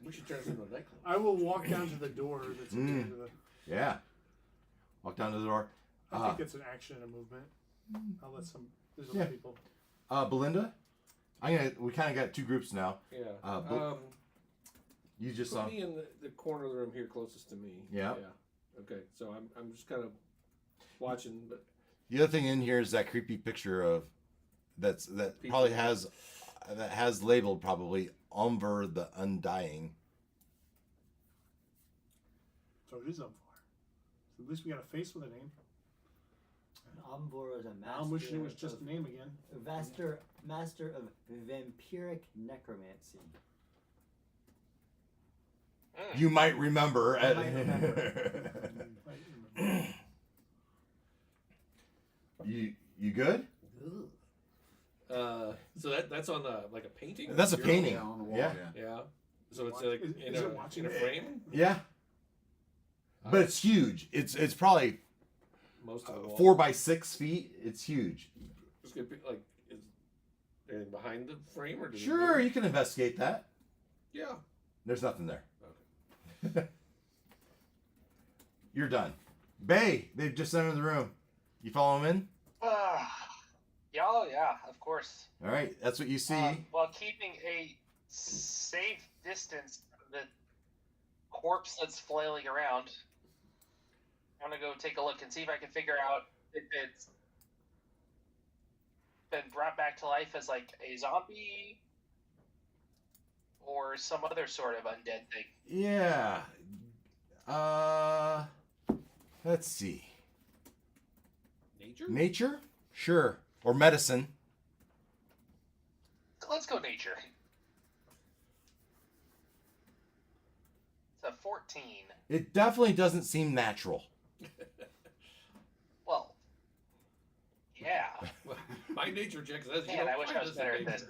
We should turn this into a nightclub. I will walk down to the door that's at the end of the. Yeah. Walk down to the door. I think it's an action and a movement. I'll let some. There's other Yeah. people. Belinda, we kind of got two groups now. Yeah. You just Put saw. me in the corner of the room here closest to me. Yeah. Yeah. Okay, so I'm just kind of watching, but The other thing in here is that creepy picture of that probably has labeled probably Umber the Undying. So it is Umvar. So at least we got a face with a name. Umvor is a master. I'm wishing it was just of, a name again. master of vampiric necromancy. You might remember. I might remember. You good? so that's on like a painting. That's a Mural? painting. Yeah, on the wall. Yeah. Yeah. So it's like Is in it watching a it? frame. Yeah. But it's huge. It's probably Most of the wall. 4 by 6 feet. It's huge. It's gonna be like is anything behind the frame or does it Sure, move? you can investigate that. Yeah. There's nothing there. Okay. You're done. Bay, they've just entered the room. You follow them in? Yeah, oh yeah, of course. All right, that's what you see. While keeping a safe distance from the corpse that's flailing around, I'm gonna go take a look and see if I can figure out if it's been brought back to life as like a zombie or some other sort of undead thing. Yeah. Let's see. Nature. Nature? Sure. Or medicine. Let's go nature. It's a 14. It definitely doesn't seem natural. Well, yeah. My nature check says you Man, don't I wish find I was this better in at this.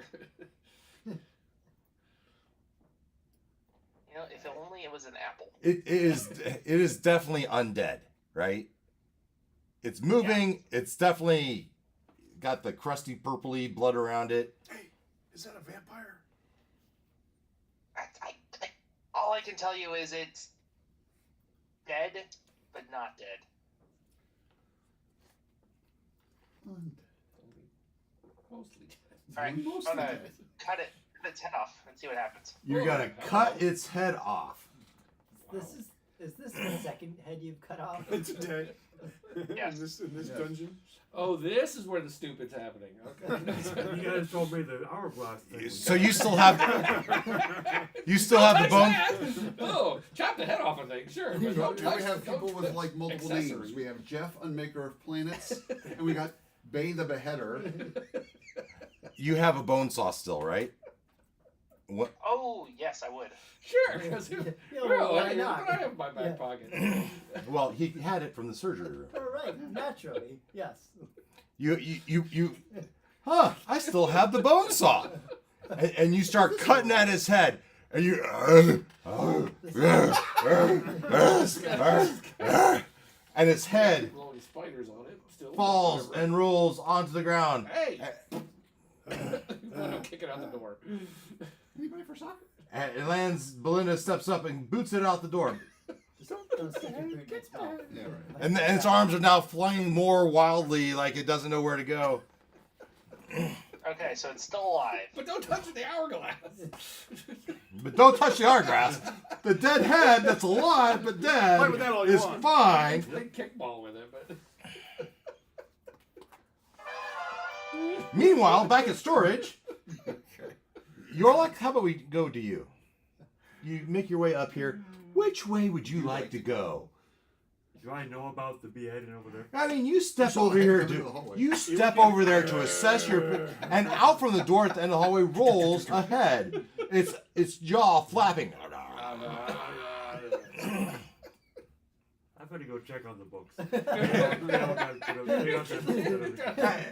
nature. You know, if only it was an apple. It is definitely undead, right? It's moving. It's definitely got the crusty purpley blood around it. Hey, is that a vampire? All I can tell you is it's dead, but not dead. Mostly. All right, I'm Mostly gonna dead. cut its head off and see what happens. You're gonna cut its head off. Is this the second head you've cut off? It's dead. Yes. In this Yes. dungeon. Oh, this is where the stupid's happening. Okay. You guys told me the hourglass thing. was- So you still have the bone. Oh, chop the head off a thing, sure. But So don't now we touch- have people don't with like multiple accessory. names. We have Jeff, Unmaker of Planets, and we got Bay the Beheader. You have a bone saw still, right? What? Oh, yes, I would. Sure. 'Cause Yeah, well, why I not? have in my back Yeah. pocket. Well, he had it from the surgery room. All right, naturally, yes. You. Huh? I still have the bone saw, and you start cutting at his head, and you. And his head Blowing spiders on it. Still falls whatever. and rolls onto the ground. Hey! I'm kicking out the door. Anybody for soccer? And it lands. Belinda steps up and boots it out the door, Just don't stick your food in its mouth. Yeah, right. and its arms are now flying more wildly, like it doesn't know where to go. Okay, so it's still alive. But don't touch the hourglass. But don't touch the hourglass. The dead head, that's a lot, but dead Play with that all you is want. fine. Play kickball with it, but Meanwhile, back at storage, you're like, how about we go to you? You make your way up here. Which way would you like to go? Do I know about the beheading over there? I mean, you step saw over the head here come into the to hallway. you step over there to assess your, and out from the door at the end of the hallway rolls a head. Its jaw flapping. I better go check on the books.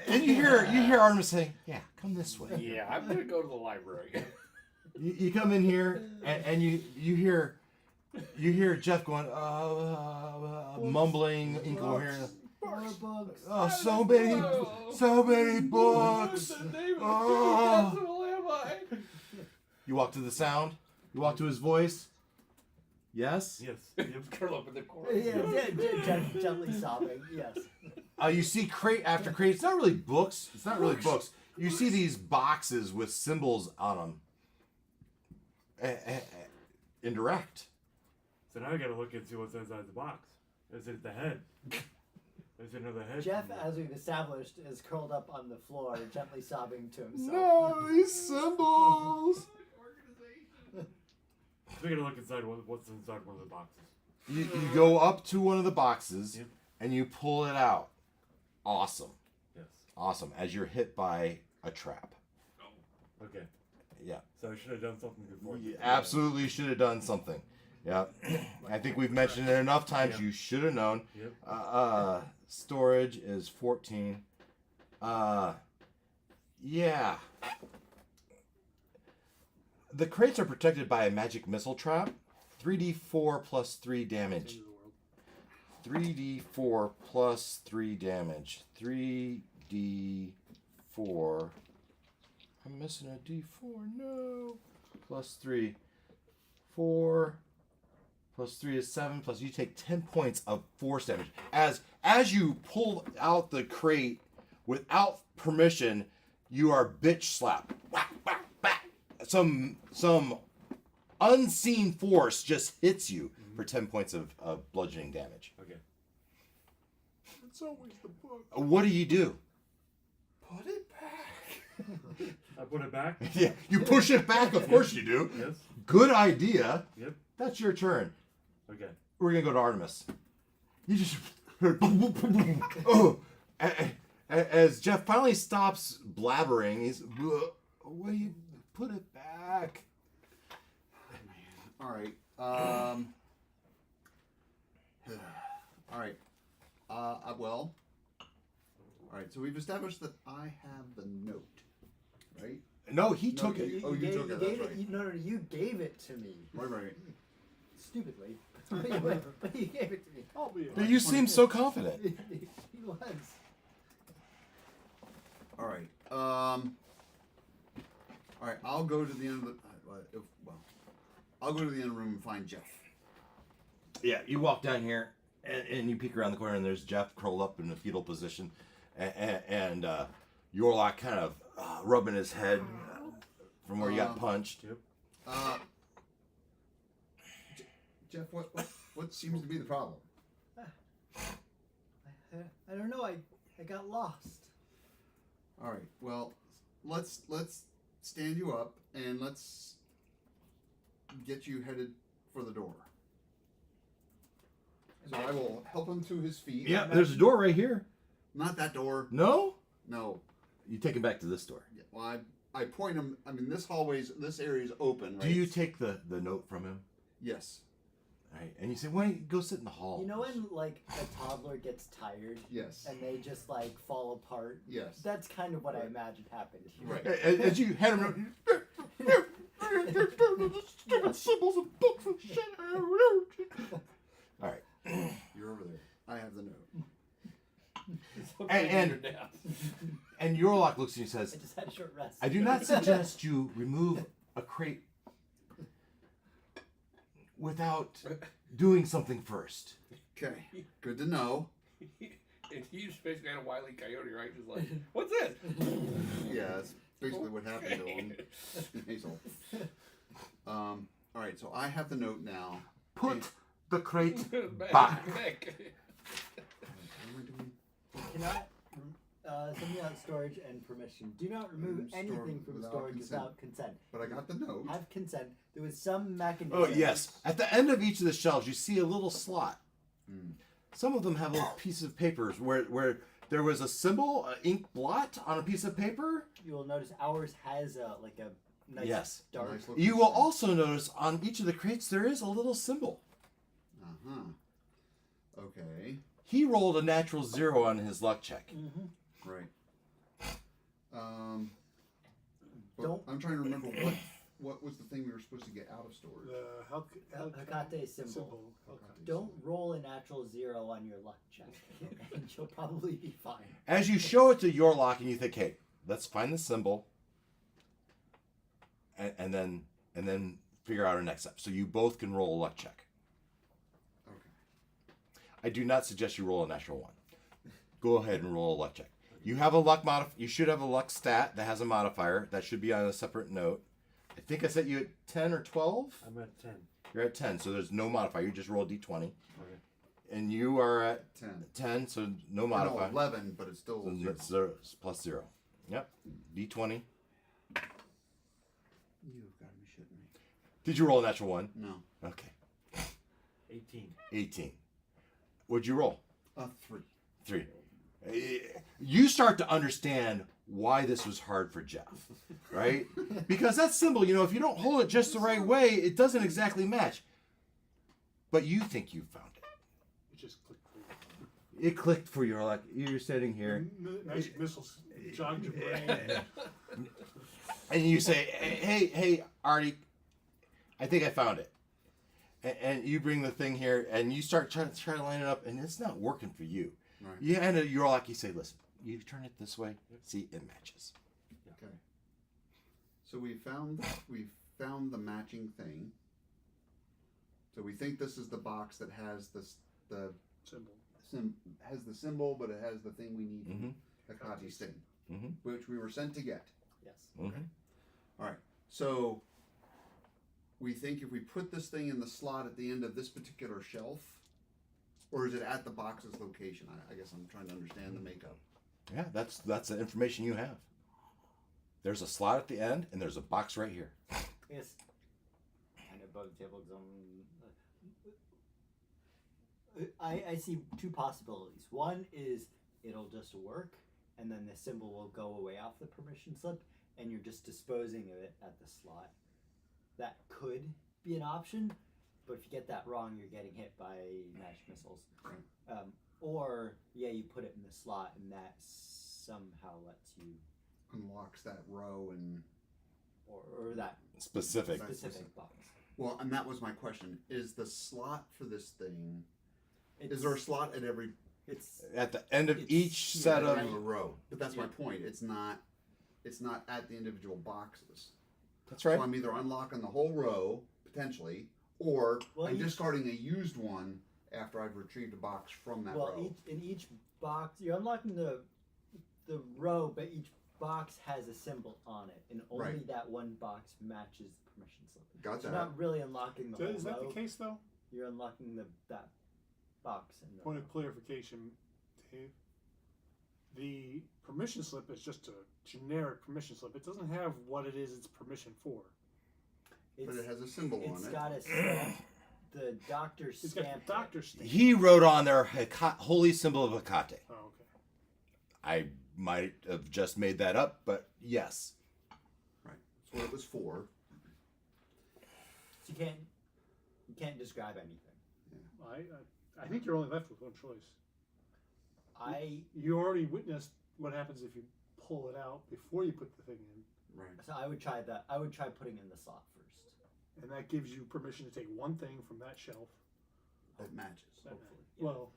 And you hear Artemis saying, "Yeah, come this way." yeah, I'm gonna go to the library. You come in here and you hear Jeff going mumbling incoherent. More books. Oh, so many books. Oh. You walk to the sound. You walk to his voice. Yes. Yes. Curl up in the corner. Gently sobbing. Yes. You see crate after crate. It's not really books. You see these boxes with symbols on them. Indirect. So now I gotta look and see what's inside the box. Is it the head? Is it another head? Jeff, as we've established, is curled up on the floor, gently sobbing to himself. No, these symbols. So we gotta look inside what's inside one of the boxes. You go up to one of the boxes Yep. and you pull it out. Awesome. Yes. Awesome. As you're hit by a trap. Okay. Yeah. So I should have done something before. You absolutely should have done something. Yeah. I think we've mentioned it enough times. Yep. You should have known. Yep. Storage is 14. Yeah. The crates are protected by a magic missile trap. 3d4 plus 3 damage. End of the world. 3d4 plus 3 damage. 3d4. I'm missing a d4. No. Plus 3. 4 plus 3 is 7. Plus you take 10 points of force damage. As you pull out the crate without permission, you are bitch slapped. Whack, whack, whack. Some unseen force just hits you for 10 points of bludgeoning damage. Okay. It's always the book. What do? Put it back. I put it back. Yeah, you push it back. Of course you do. Yes. Good idea. Yep. That's your turn. Okay. We're gonna go to Artemis. You just oh, as Jeff finally stops blabbering, he's what do you put it back? All right. All right. Well. All right. So we've established that I have the note, right? No, he No, took it. Oh, you took it. That's right. No, you gave it to me. Right. Stupidly. But you gave it to me. I'll be. But you seem so confident. He was. All right. All right. I'll go to the end of the. I'll go to the end of the room and find Jeff. Yeah, you walk down here and you peek around the corner and there's Jeff curled up in a fetal position, and you're like kind of rubbing his head from where you got punched. Yep. Jeff, what seems to be the problem? I don't know. I got lost. All right. Well, let's stand you up and let's get you headed for the door. So I will help him to his feet. Yeah, there's a door right here. Not that door. No? No. You take him back to this door. Yeah, well, I point him. I mean, this area is open, right? Do you take the note from him? Yes. Right, and you say, "Wait, go sit in the hall." You know when like a toddler gets tired Yes. and they just like fall apart? Yes. That's kind of what I imagined happened here. Right. As you hand him, stupid symbols and books and shit. All right, You're over there. I have the note. and Yorlok looks at you and says, I just had a short rest. "I do not suggest you remove a crate without doing something first." Okay. Good to know. And he just basically had a Wile E. Coyote, right? Just like, what's this? Yeah, that's basically what happened to him. Hazel. All All right, so I have the note now. Put the crate Back. back. Back. What am I doing? Cannot something out storage and permission. Do not remove Remove anything storage from without storage consent. without consent. But I got the note. Have consent. There was some mechanism. Oh, yes. At the end of each of the shelves, you see a little slot. Hmm. Some of them have little pieces of papers where there was a symbol, an ink blot on a piece of paper. You will notice ours has a nice Yes. dark. Nice looking You will thing. also notice on each of the crates there is a little symbol. Uh-huh. Okay. He rolled a natural 0 on his luck check. Right. But Don't- I'm trying to remember what was the thing we were supposed to get out of storage. The Hecate symbol. Hecate Don't symbol. roll a natural 0 on your luck check, and you'll probably be fine. As you show it to your lock and you think, hey, let's find the symbol and then figure out our next step. So you both can roll a luck check. Okay. I do not suggest you roll a natural 1. Go ahead and roll a luck check. You have a luck you should have a luck stat that has a modifier. That should be on a separate note. I think I set you at 10 or 12. I'm at 10. You're at 10, so there's no modifier. You just roll a d20. Okay. And you are at 10. 10, so no No, modifier. 11, but it's still So zero. it's 0, it's plus 0. Yep. d20. You've got to be shitting me. Did you roll a natural 1? No. Okay. 18. 18. What'd you roll? 3. 3. You start to understand why this was hard for Jeff, right? Because that symbol, if you don't hold it just the right way, it doesn't exactly match. But you think you found it. It just clicked for you. It clicked for you. Like you're sitting here, Magic missiles jogged your brain. and you say, "Hey, Artie, I think I found it." And you bring the thing here, and you start trying to line it up, and it's not working for you. Right. You hand it, you're like, you say, "Listen, you turn it this way. See, it matches." Okay. So we found the matching thing. So we think this is the box that has the Symbol. has the symbol, but it has the thing we need Mm-hmm. from Hecate's thing, Mm-hmm. which we were sent to get. Yes. Mm-hmm. All right. So we think if we put this thing in the slot at the end of this particular shelf, or is it at the box's location? I guess I'm trying to understand the makeup. Yeah, that's the information you have. There's a slot at the end, and there's a box right here. Yes. Kind of above the table. I see two possibilities. One is it'll just work, and then the symbol will go away off the permission slip, and you're just disposing of it at the slot. That could be an option, but if you get that wrong, you're getting hit by magic missiles. Right. Or you put it in the slot, and that somehow lets you, Unlocks that row and. or that Specific. specific box. Well, and that was my question. Is the slot for this thing? It's, Is there a slot at every It's At the end of It's each here, set at of the end of the row? But that's my Yeah. point. It's not at the individual boxes. that's So right. I'm either unlocking the whole row potentially, or Well, I'm each- discarding a used one after I've retrieved a box from that row. in each box, you're unlocking the row, but each box has a symbol on it, and only Right. that one box matches the permission slip. Got So that? you're not really unlocking the whole Is that row. the case, though? You're unlocking that box. In the Point of clarification, Dave. The permission slip is just a generic permission slip. It doesn't have what it is it's permission for. But it has a symbol on It's it. got a stamp. The doctor It's got stamped the doctor stamp. He wrote on there holy symbol of Hecate. Oh, okay. I might have just made that up, but yes. Right. That's what it was for. So you can't describe anything. I think you're only left with one choice. You already witnessed what happens if you pull it out before you put the thing in, Right. So I would try that. I would try putting it in the slot first. and that gives you permission to take one thing from that shelf. That matches. Hopefully. Well,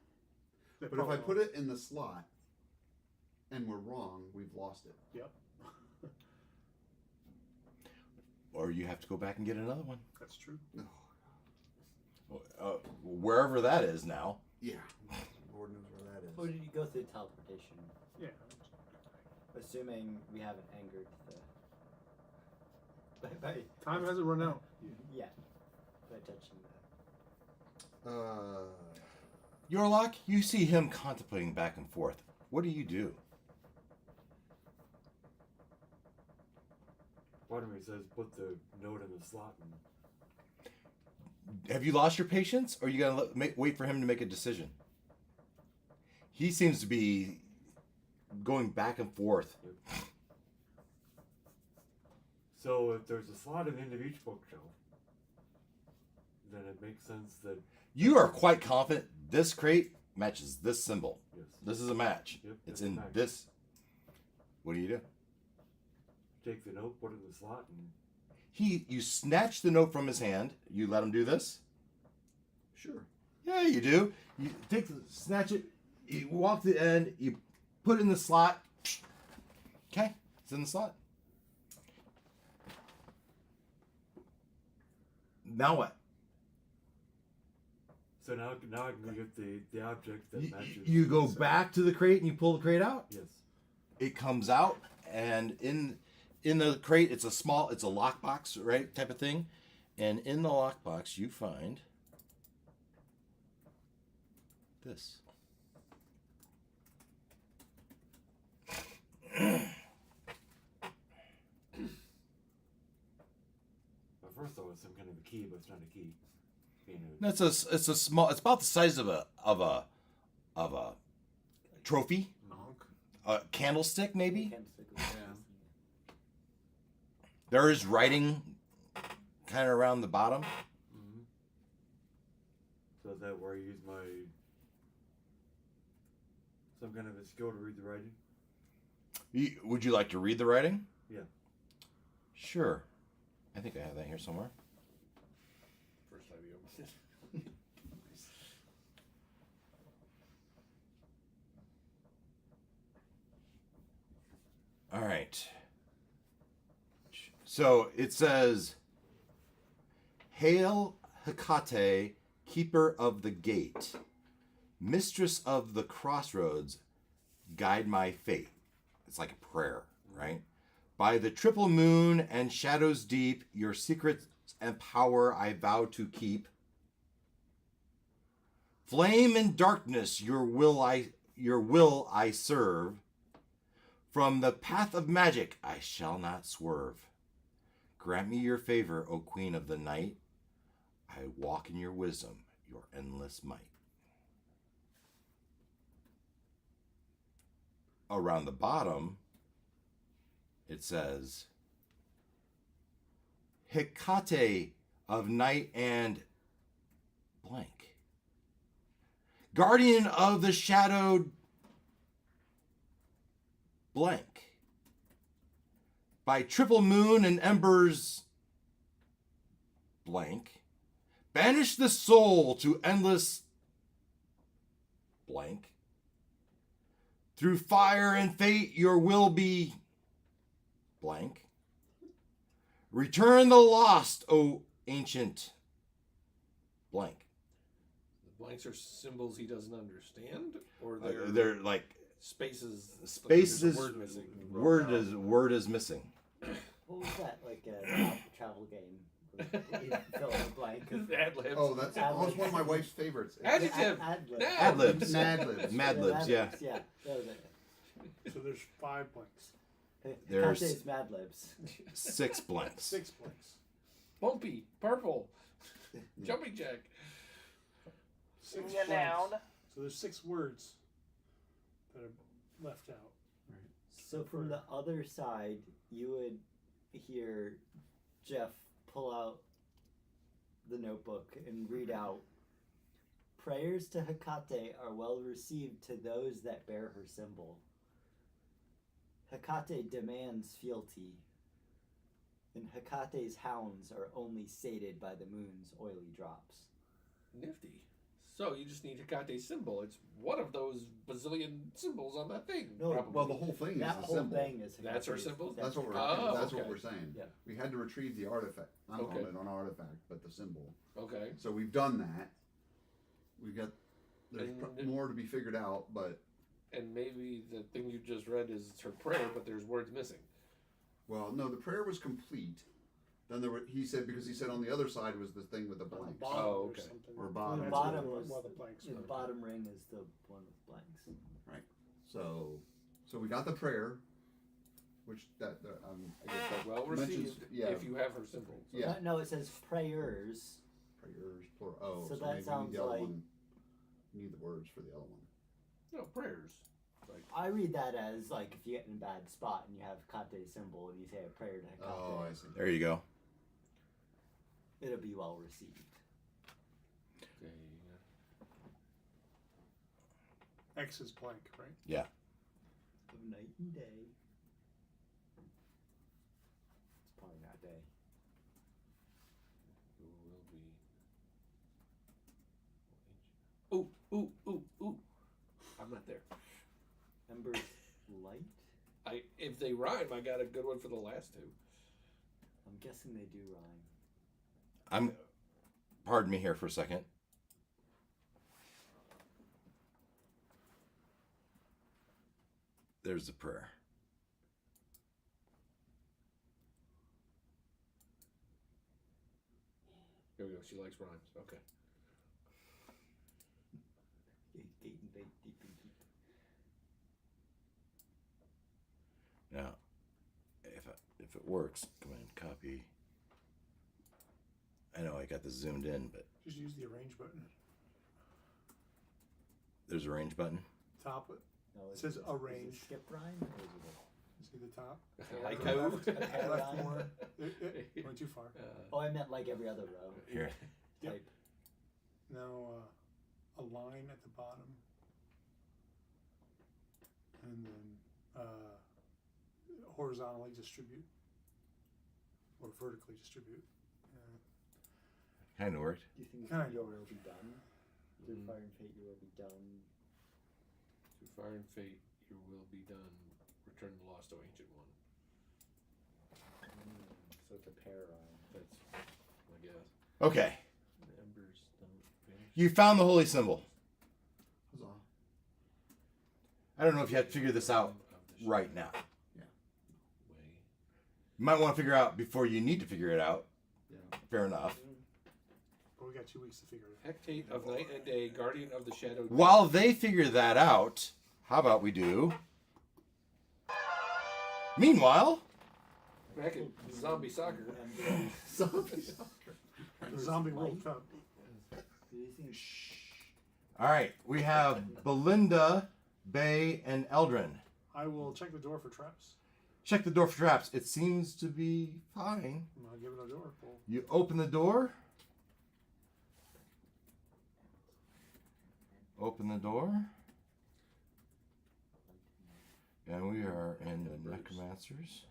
they But if I probably put won't. it in the slot and we're wrong, we've lost it. Yep. Or you have to go back and get another one. That's true. Wherever that is now. Yeah. Lord knows where that is. Or did you go through teleportation? Yeah. Assuming we haven't angered the. By Time hasn't run out. yeah. by touching that. Yorlok, you see him contemplating back and forth. What do you do? Part of me says put the note in the slot and Have you lost your patience, or are you gonna wait for him to make a decision? He seems to be going back and forth. so if there's a slot at the end of each bookshelf, then it makes sense that You are quite confident this crate matches this symbol. yes. This is a match. Yep, It's it's a in match. this. What do you do? Take the note, put it in the slot, and You snatch the note from his hand. You let him do this? Sure. Yeah, you do. You snatch it, you walk to the end, you put it in the slot. Okay, it's in the slot. Now what? so now I can get the object that matches. You go back to the crate and you pull the crate out. Yes. It comes out, and in the crate, it's a lockbox, right, type of thing. And in the lockbox, you find this. At first I thought it was some kind of a key, but it's not a key. You know, It's about the size of a trophy, Honk. a candlestick maybe. Candlestick was- There is writing kind of around the bottom. mhm. So is that where I use my some kind of a skill to read the writing? Would you like to read the writing? Yeah. Sure. I think I have that here somewhere. First time you opened it. All right. So it says, "Hail Hecate, keeper of the gate, mistress of the crossroads, guide my fate." It's like a prayer, right? "By the triple moon and shadows deep, your secrets and power I vow to keep. Flame and darkness, your will I serve. From the path of magic I shall not swerve. Grant me your favor, O Queen of the Night. I walk in your wisdom, your endless might." Around the bottom, it says, "Hecate of night and blank. Guardian of the shadowed blank. By triple moon and embers blank. Banish the soul to endless blank. Through fire and fate your will be blank. Return the lost, O ancient blank." The blanks are symbols he doesn't understand, or They're like spaces. spaces. Like there's a word missing. Word is missing. What was that? Like a travel game? You fill in the blank. Ad libs. Oh, that's always one of my wife's favorites. Adjective. Ad-lib. Ad libs. Mad libs. Mad libs, yeah. Yeah, that was it. So there's 5 blanks. There's- Conte's Mad Libs. 6 blanks. 6 blanks. Bumpy. Purple. Jumping jack. 6 Yeah, blanks. noun. So there's 6 words that are left out. So from the other side, you would hear Jeff pull out the notebook and read out, "Prayers to Hecate are well received to those that bear her symbol. Hecate demands fealty, and Hecate's hounds are only sated by the moon's oily drops." Nifty. So you just need Hecate's symbol. It's one of those bazillion symbols on that thing. No, probably. Well, the whole thing That is the whole symbol. thing is Hecate's. That's her symbol? That's what we're. Oh, that's what okay. we're saying. Yeah. We had to retrieve the artifact. Not Okay. on it on artifact, but the symbol. Okay. So we've done that. We've got. There's And- more to be figured out, but And maybe the thing you just read is her prayer, but there's words missing. well, no, the prayer was complete. Then there were. He said because he said on the other side was the thing with the blanks. Bottom Oh, or okay. something. Or bottom. That's Bottom where was the blanks the were. bottom ring is the one with blanks. So we got the prayer, which I guess that Well mentions- received. yeah. If you have her symbol. So. Yeah. No, it says prayers. prayers plural. Oh, So so that maybe we sounds need the other like- one. We need the words for the other one. No prayers. Like I read that as like if you get in a bad spot and you have Kate's symbol and you say a prayer to Kate, Oh, I see. There you go. it'll be well received. okay, X is blank, right? Yeah. Of night and day. It's probably not day. who will be? Ooh. I'm not there. Ember's light? If they rhyme, I got a good one for the last two. I'm guessing they do rhyme. Pardon me here for a second. There's the prayer. Here we go. She likes rhymes. Okay. Gate and bait, deep and deep. Now, if it works, command copy. I know I got this zoomed in, but Just use the arrange button. there's a range button. Top. No, It says is arrange. it skip rhyme? Or is it See the top? Like Yeah. how? Left more. Went too far. oh, I meant like every other row. Here. Yep. Type. Now a line at the bottom, and then horizontally distribute or vertically distribute. Kind of worked. Do you think Kind your of. will be done? Through fire and fate, your will be done. Through fire and fate, your will be done. Return the lost, O ancient one. So it's a pair rhyme. That's, I guess. Okay. The embers don't vanish. You found the holy symbol. Huzzah. I don't know if you have to figure this out Of the right now. way. You might want to figure out before you need to figure it out. Yeah. Fair enough. But we got 2 weeks to figure it out. Hectate of night and day, guardian of the shadow. While they figure that out, how about we do? Meanwhile, Back in zombie soccer. The Zombie World Cup. Do you think all right, we have Belinda, Bay, and Eldrin. I will check the door for traps. Check the door for traps. It seems to be fine. I'll give it a door. Pull. You open the door. Open the door. And we are in the Necromancers.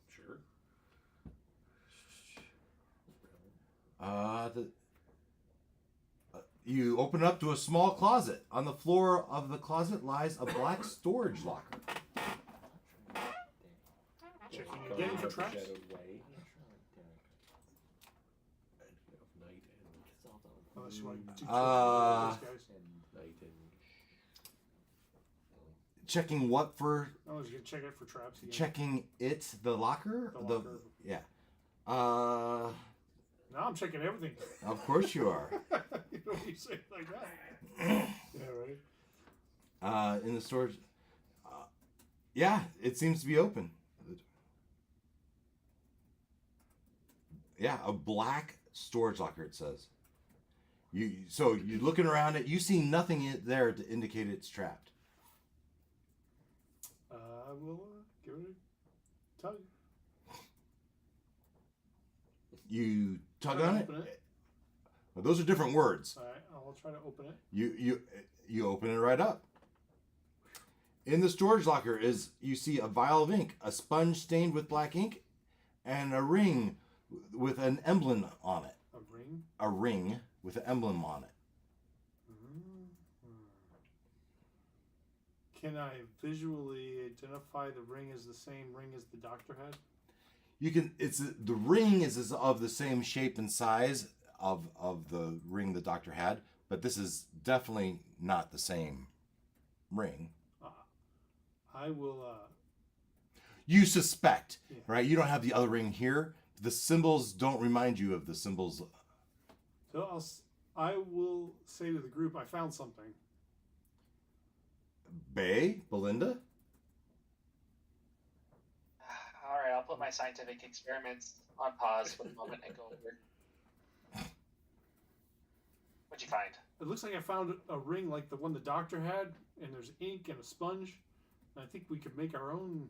Sure. You open up to a small closet. On the floor of the closet lies a black storage locker. Checking Guardian again of for the traps. shadowed way. Of night Unless you want to check Uh, these guys. and night and. Checking what for? I was gonna check it for traps again. Checking it, the locker? The locker. Yeah. Now I'm checking everything. Of course you are. You know you say it like that. Yeah, right. In the storage. Yeah, it seems to be open. Yeah, a black storage locker. It says. So you're looking around it. You see nothing there to indicate it's trapped. I will give it a tug. You tug Try to on it. open it. Well, those are different words. All right, I'll try to open it. You open it right up. In the storage locker you see a vial of ink, a sponge stained with black ink, and a ring with an emblem on it. A ring. A ring with an emblem on it. Can I visually identify the ring as the same ring as the doctor had? You can. The ring is of the same shape and size of the ring the doctor had, but this is definitely not the same ring. I will. You suspect, Yeah. right? You don't have the other ring here. The symbols don't remind you of the symbols. So I will say to the group, I found something. Belinda? All right, I'll put my scientific experiments on pause for the moment and go over. What'd you find? It looks like I found a ring like the one the doctor had, and there's ink and a sponge. And I think we could make our own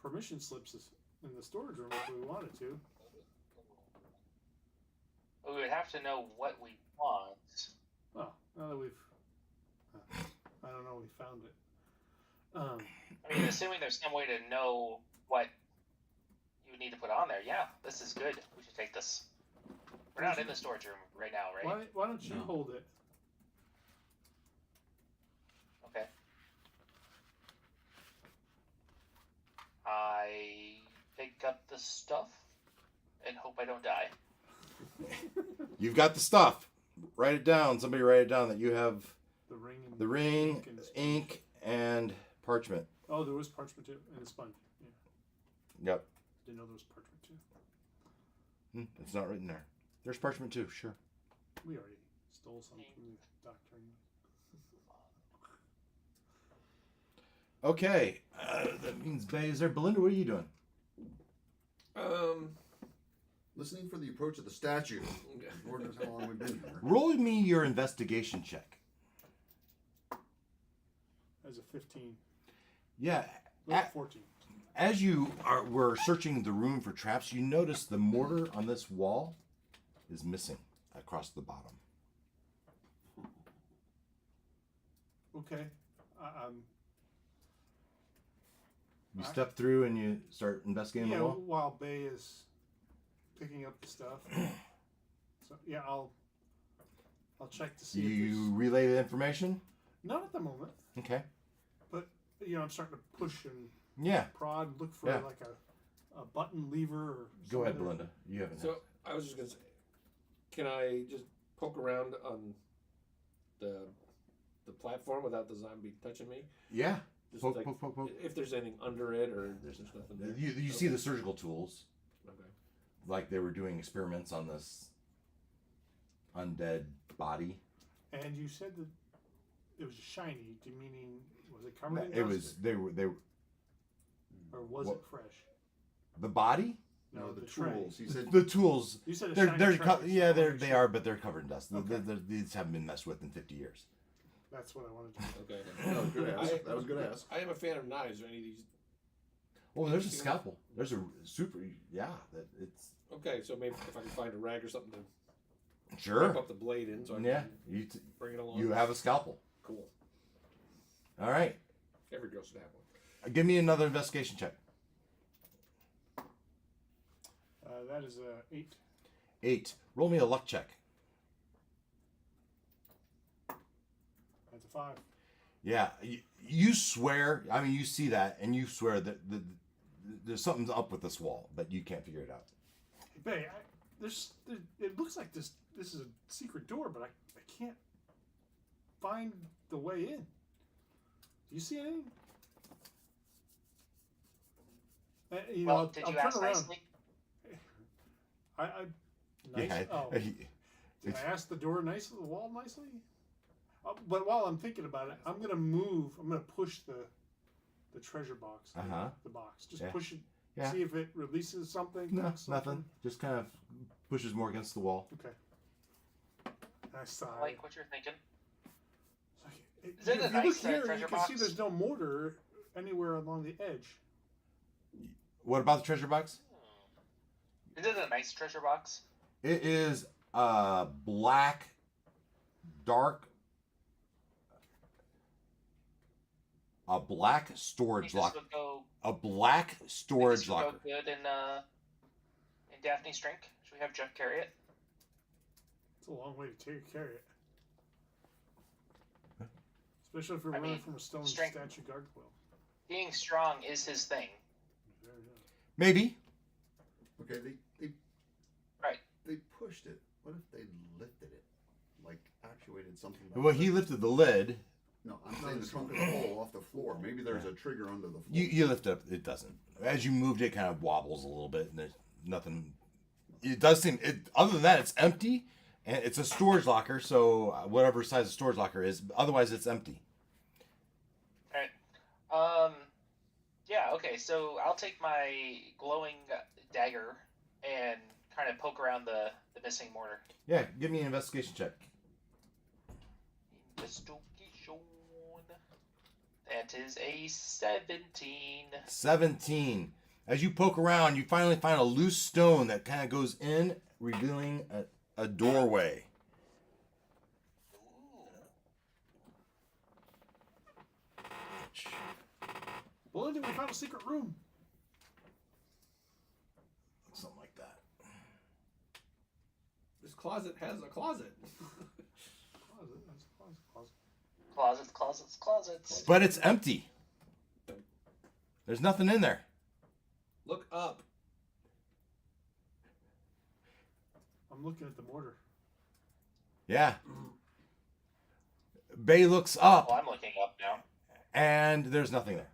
permission slips in the storage room if we wanted to. We would have to know what we want. Oh, now that we've... I don't know, we found it. I mean, assuming there's some way to know what you need to put on there, yeah, this is good. We should take this. We're not in the storage room right now, right? Why don't you No. hold it? Okay. I pick up the stuff and hope I don't die. You've got the stuff. Write it down. Somebody write it down that you have The ring and the ring, ink and the sponge. ink, and parchment. Oh, there was parchment too, and a sponge. Yeah, Yep. didn't know there was parchment too. It's not written there. There's parchment too, sure. We already stole some from the doctor. Okay. That means Bay is there. Belinda, what are you doing? Listening for the approach of the statue. Lord knows how long we've been here. Roll me your investigation check. As a 15. Yeah. Well, 14. As you were searching the room for traps, you notice the mortar on this wall is missing across the bottom. Okay. You Alright. step through and you start investigating Yeah, the wall. while Bay is picking up the stuff. So yeah, I'll check to see if You there's... relay the information? Not at the moment, Okay. but I'm starting to push and Yeah. prod and look for Yeah. like a button lever or Go ahead, something. Belinda. You have it. So I was just gonna say, can I just poke around on the platform without the zombie touching me? Yeah. Just Poke, like poke, poke, poke. if there's anything under it or there's nothing there. You see the surgical tools, Okay. like they were doing experiments on this undead body. And you said that it was shiny. Do you meaning was it covered in It dust? was they were Or was what- it fresh? the body, No, the tray. tools. He said the tools. You said a They're shiny tray, yeah so I wanna they make are, sure. but they're covered in dust. Okay. These haven't been messed with in 50 years. That's what I wanted to do. Okay. that was good ask. That was good ask. I am a fan of knives. Or any of these? Oh, there's a scalpel. There's a super. Yeah, it's Okay, so maybe if I can find a rag or something to sure. wrap up the blade in, so I Yeah, can you bring it along. you have a scalpel. Cool. All right, Every girl should have one. give me another investigation check. That is 8. 8. Roll me a luck check. That's a 5. Yeah, you swear. I mean, you see that, and you swear that there's something up with this wall, but you can't figure it out. Bay, it looks like this is a secret door, but I can't find the way in. Do you see anything? Well, did I'll you turn ask around. nicely? Nice. Yeah, Oh, did I ask the door nicely, the wall nicely? But while I'm thinking about it, I'm gonna push the treasure box. Uh-huh. The box. Just Yeah. push it. Yeah. See if it releases something. No, clicks something. nothing. Just kind of pushes more against the wall. Okay. And I sigh. I like what you're thinking. If Is it you a look nice, here, you treasure can see box? there's no mortar anywhere along the edge. What about the treasure box? Is it a nice treasure box? It is black, dark, a black storage This locker. would go. A black storage This would locker. go good in Daphne's drink. Should we have Jeff carry it? It's a long way to carry it. Especially if we're I running mean, from a stone strength- statue gargoyle. Being strong is his thing. There you go. Maybe. Okay, they Right. They pushed it. What if they lifted it? Like actuated something? Well, he lifted the lid. No, I'm saying the trunk of the hole off the floor. floor. Maybe there's a trigger under the floor. You lift it up. It doesn't. As you moved, it kind of wobbles a little bit, and there's nothing. It does seem. Other than that, it's empty, and it's a storage locker. So whatever size the storage locker is, otherwise it's empty. Alright. Yeah, okay, so I'll take my glowing dagger and kind of poke around the missing mortar. Yeah, give me an investigation check. Investigation. That is a 17. 17. As you poke around, you finally find a loose stone that kind of goes in, revealing a doorway. Belinda, we found a secret room. Something like that. This closet has a closet. Closet. That's a closet. Closets. But it's empty. There's nothing in there. Look up. I'm looking at the mortar. Yeah. Bay looks up, Well, I'm looking up now. and there's nothing there.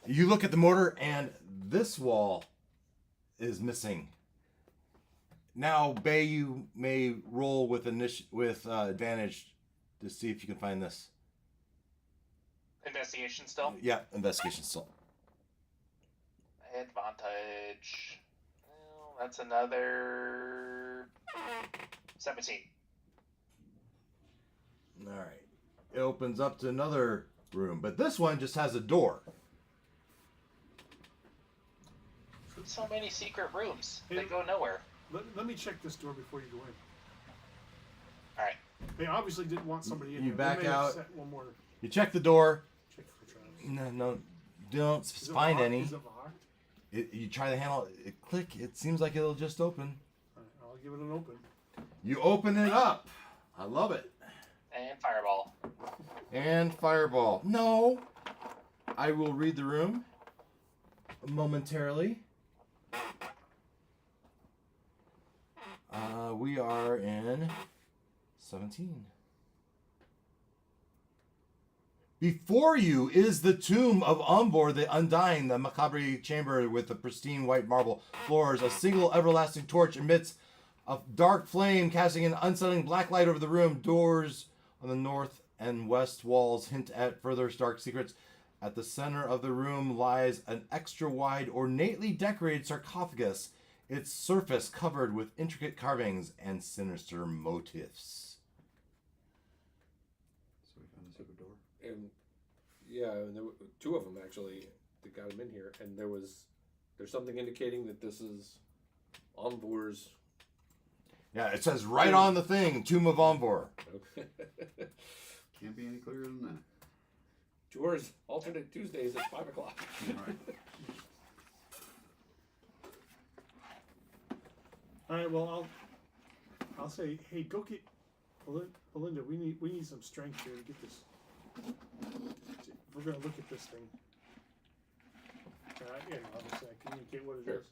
You look at the mortar, and this wall is missing. Now, Bay, you may roll with advantage to see if you can find this. Investigation still? Yeah, investigation still. Advantage. Well, that's another 17. All right. It opens up to another room, but this one just has a door. So many secret rooms. Hey, They go nowhere. Let me check this door before you go in. Alright. They obviously didn't want somebody in You here. back They may have out. set one more. You check the door. Check for traps. No, don't Is it find locked? any. Is it locked? You try the handle. Click. It seems like it'll just open. Alright, I'll give it an open. You open it up. I love it. And fireball. And fireball. No. I will read the room momentarily. We are in 17. Before you is the tomb of Umbor, the Undying, the macabre chamber with the pristine white marble floors. A single everlasting torch emits a dark flame, casting an unsettling black light over the room. Doors on the north and west walls hint at further dark secrets. At the center of the room lies an extra-wide, ornately decorated sarcophagus, its surface covered with intricate carvings and sinister motifs. So we found a secret door. And yeah, and there were two of them actually that got him in here, and there's something indicating that this is Omvor's. Yeah, it says right on the thing, Tomb of Umbor. Can't be any clearer than that. Tours alternate Tuesdays at 5 o'clock. All right. Alright, well I'll say, hey, go get Belinda, we need some strength here to get this. We're gonna look at this thing. Obviously I communicate what it is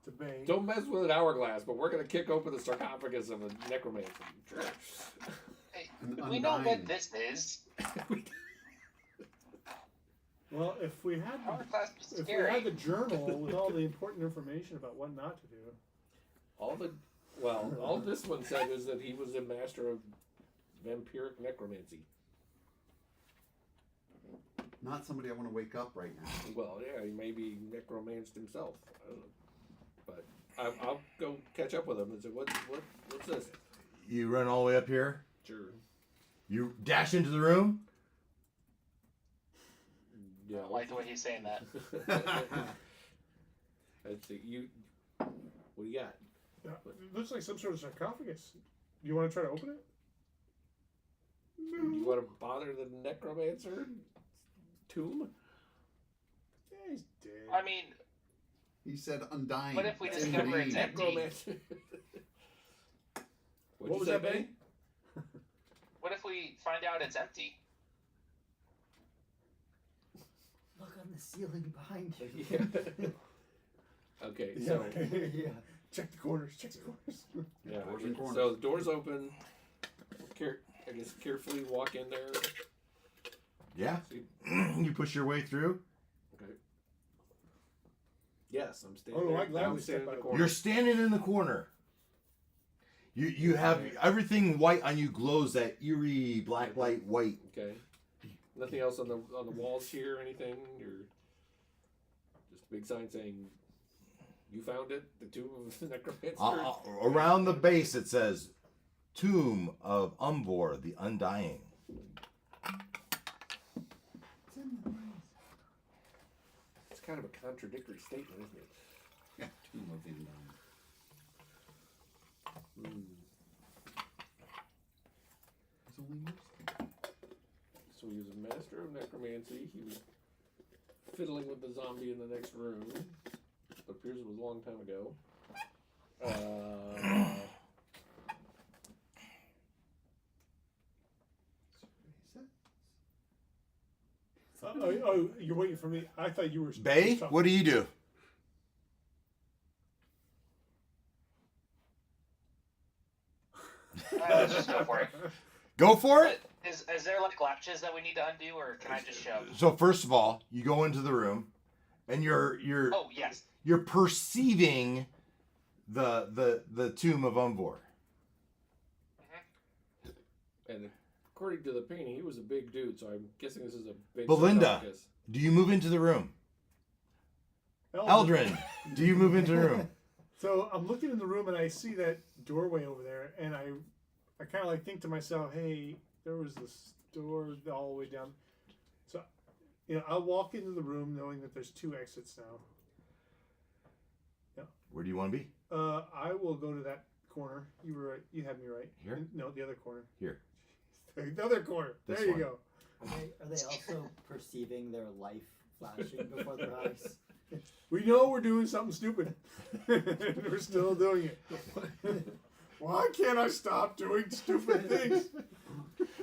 to Bay. Don't mess with an hourglass, but we're gonna kick open the sarcophagus of a necromancer. Sure. Hey, An we know what Undying. this is. Well, if we had Hourglass is if we scary. had the journal with all the important information about what not to do. All this one said is that he was a master of vampiric necromancy. Not somebody I want to wake up right now. Well, yeah, he maybe necromanced himself. I don't know. But I'll go catch up with him and say, what's this? You run all the way up here. Sure. You dash into the room. I don't like the way he's saying that. Let's see, what do you got? Yeah, it looks like some sort of sarcophagus. Do you want to try to open it? You want to bother the necromancer tomb? Yeah, he's dead. I mean, He said undying. what if we discover it's empty? Necromancer. What was that, Benny? What if we find out it's empty? Look on the ceiling behind you. Yeah. Okay, so Yeah. Check the corners. Check the corners. yeah, Doors and corners. so the door's open. I guess carefully walk in there. Yeah. See? You push your way through. Okay. Yes, I'm standing. Oh, I gladly I'm standing in step the out. corner. You're standing in the corner. You have everything white on you glows that eerie black light white. Okay. Nothing else on the walls here or anything? Or just a big sign saying, "You found it." The tomb of the necromancer. Around the base it says, "Tomb of Umbor, the Undying." It's kind of a contradictory statement, isn't it? Yeah, Tomb of the Undying. It's only yours. So he was a master of necromancy. He was fiddling with the zombie in the next room. It appears it was a long time ago. Oh, you're waiting for me. I thought you were. Bay, what do you do? Let's just go for it. Go for it. Is there like latches that we need to undo, or can I just shove? So first of all, you go into the room, and you're Oh yes. you're perceiving the tomb of Umbor. And according to the painting, he was a big dude, so I'm guessing this is a big Belinda. sarcophagus. Do you move into the room? Eldrin, do you move into the room? So I'm looking in the room and I see that doorway over there, and I kind of like think to myself, hey, there was this door all the way down. So, I'll walk into the room knowing that there's 2 exits now. Yeah. Where do you want to be? I will go to that corner. You were right. You had me right. Here? No, the other corner. Here. The other corner. This There you one. go. Are they also perceiving their life flashing before their eyes? We know we're doing something stupid. And we're still doing it. Why can't I stop doing stupid things?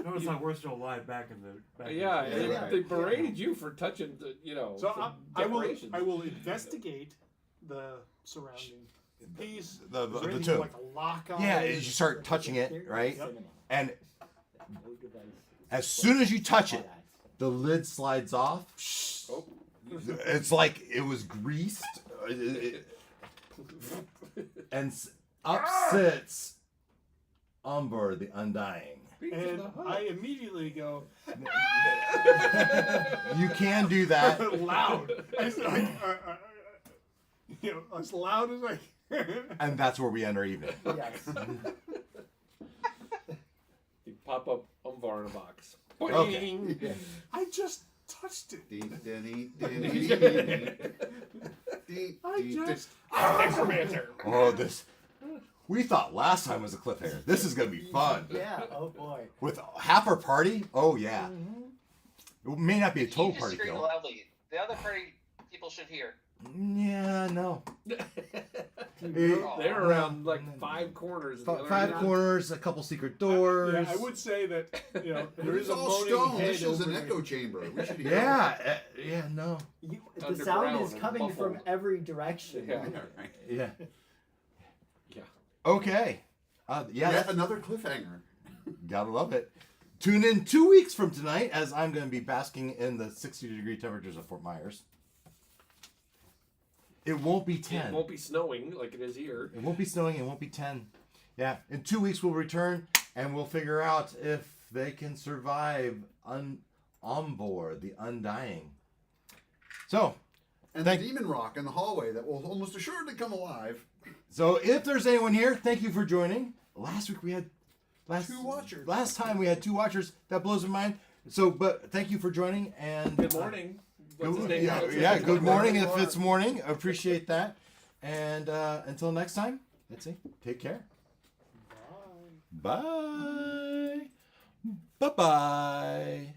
No, it's not. We're still alive back in the. Back Yeah, in they, the, right. they berated you for touching the, So some I will decorations. investigate the surrounding piece. The Is there the anything tomb. like a lock on Yeah, it? as you start touching it, right? Yep. And No device. as soon as you touch it, the lid slides off. Oh. It's like it was greased. And up sits Umber the Undying. And I immediately go You can do that. loud. As as loud as I can. And that's where we end our evening. Yes. You pop up Umvar in a box. Okay. Boing! I just touched it. I just Necromancer. Oh, this. We thought last time was a cliffhanger. This is going to be fun. Yeah. Oh boy. With half our party? Oh, yeah. It may not be a Can total you party just scream kill. loudly? The other party people should hear. Yeah, no. They're around like 5 corners. at the other Five end. corners, a couple secret doors. Yeah, I would say that there It's is a all moaning stone. head This is over an there. echo chamber. We should hear Yeah, yeah, no. The sound is Underground and coming from muffled. every direction. Yeah. Yeah. Yeah. Okay. Yeah, Yet that's, another cliffhanger. gotta love it. Tune in 2 weeks from tonight as I'm going to be basking in the 60-degree temperatures of Fort Myers. It won't be 10. It won't be snowing like it is here. It won't be snowing. It won't be 10. Yeah. In 2 weeks, we'll return and we'll figure out if they can survive on board the Undying. So, And Thank- the demon rock in the hallway that will almost assuredly come alive. so if there's anyone here, thank you for joining. Last week we had 2 watchers. Last time we had 2 watchers. That blows my mind. So, but thank you for joining and Good morning. What's his Good, name? yeah, What's his yeah, name? good morning if it's morning. Appreciate that. And until next time, let's see. Take care. Bye. Bye. Bye-bye.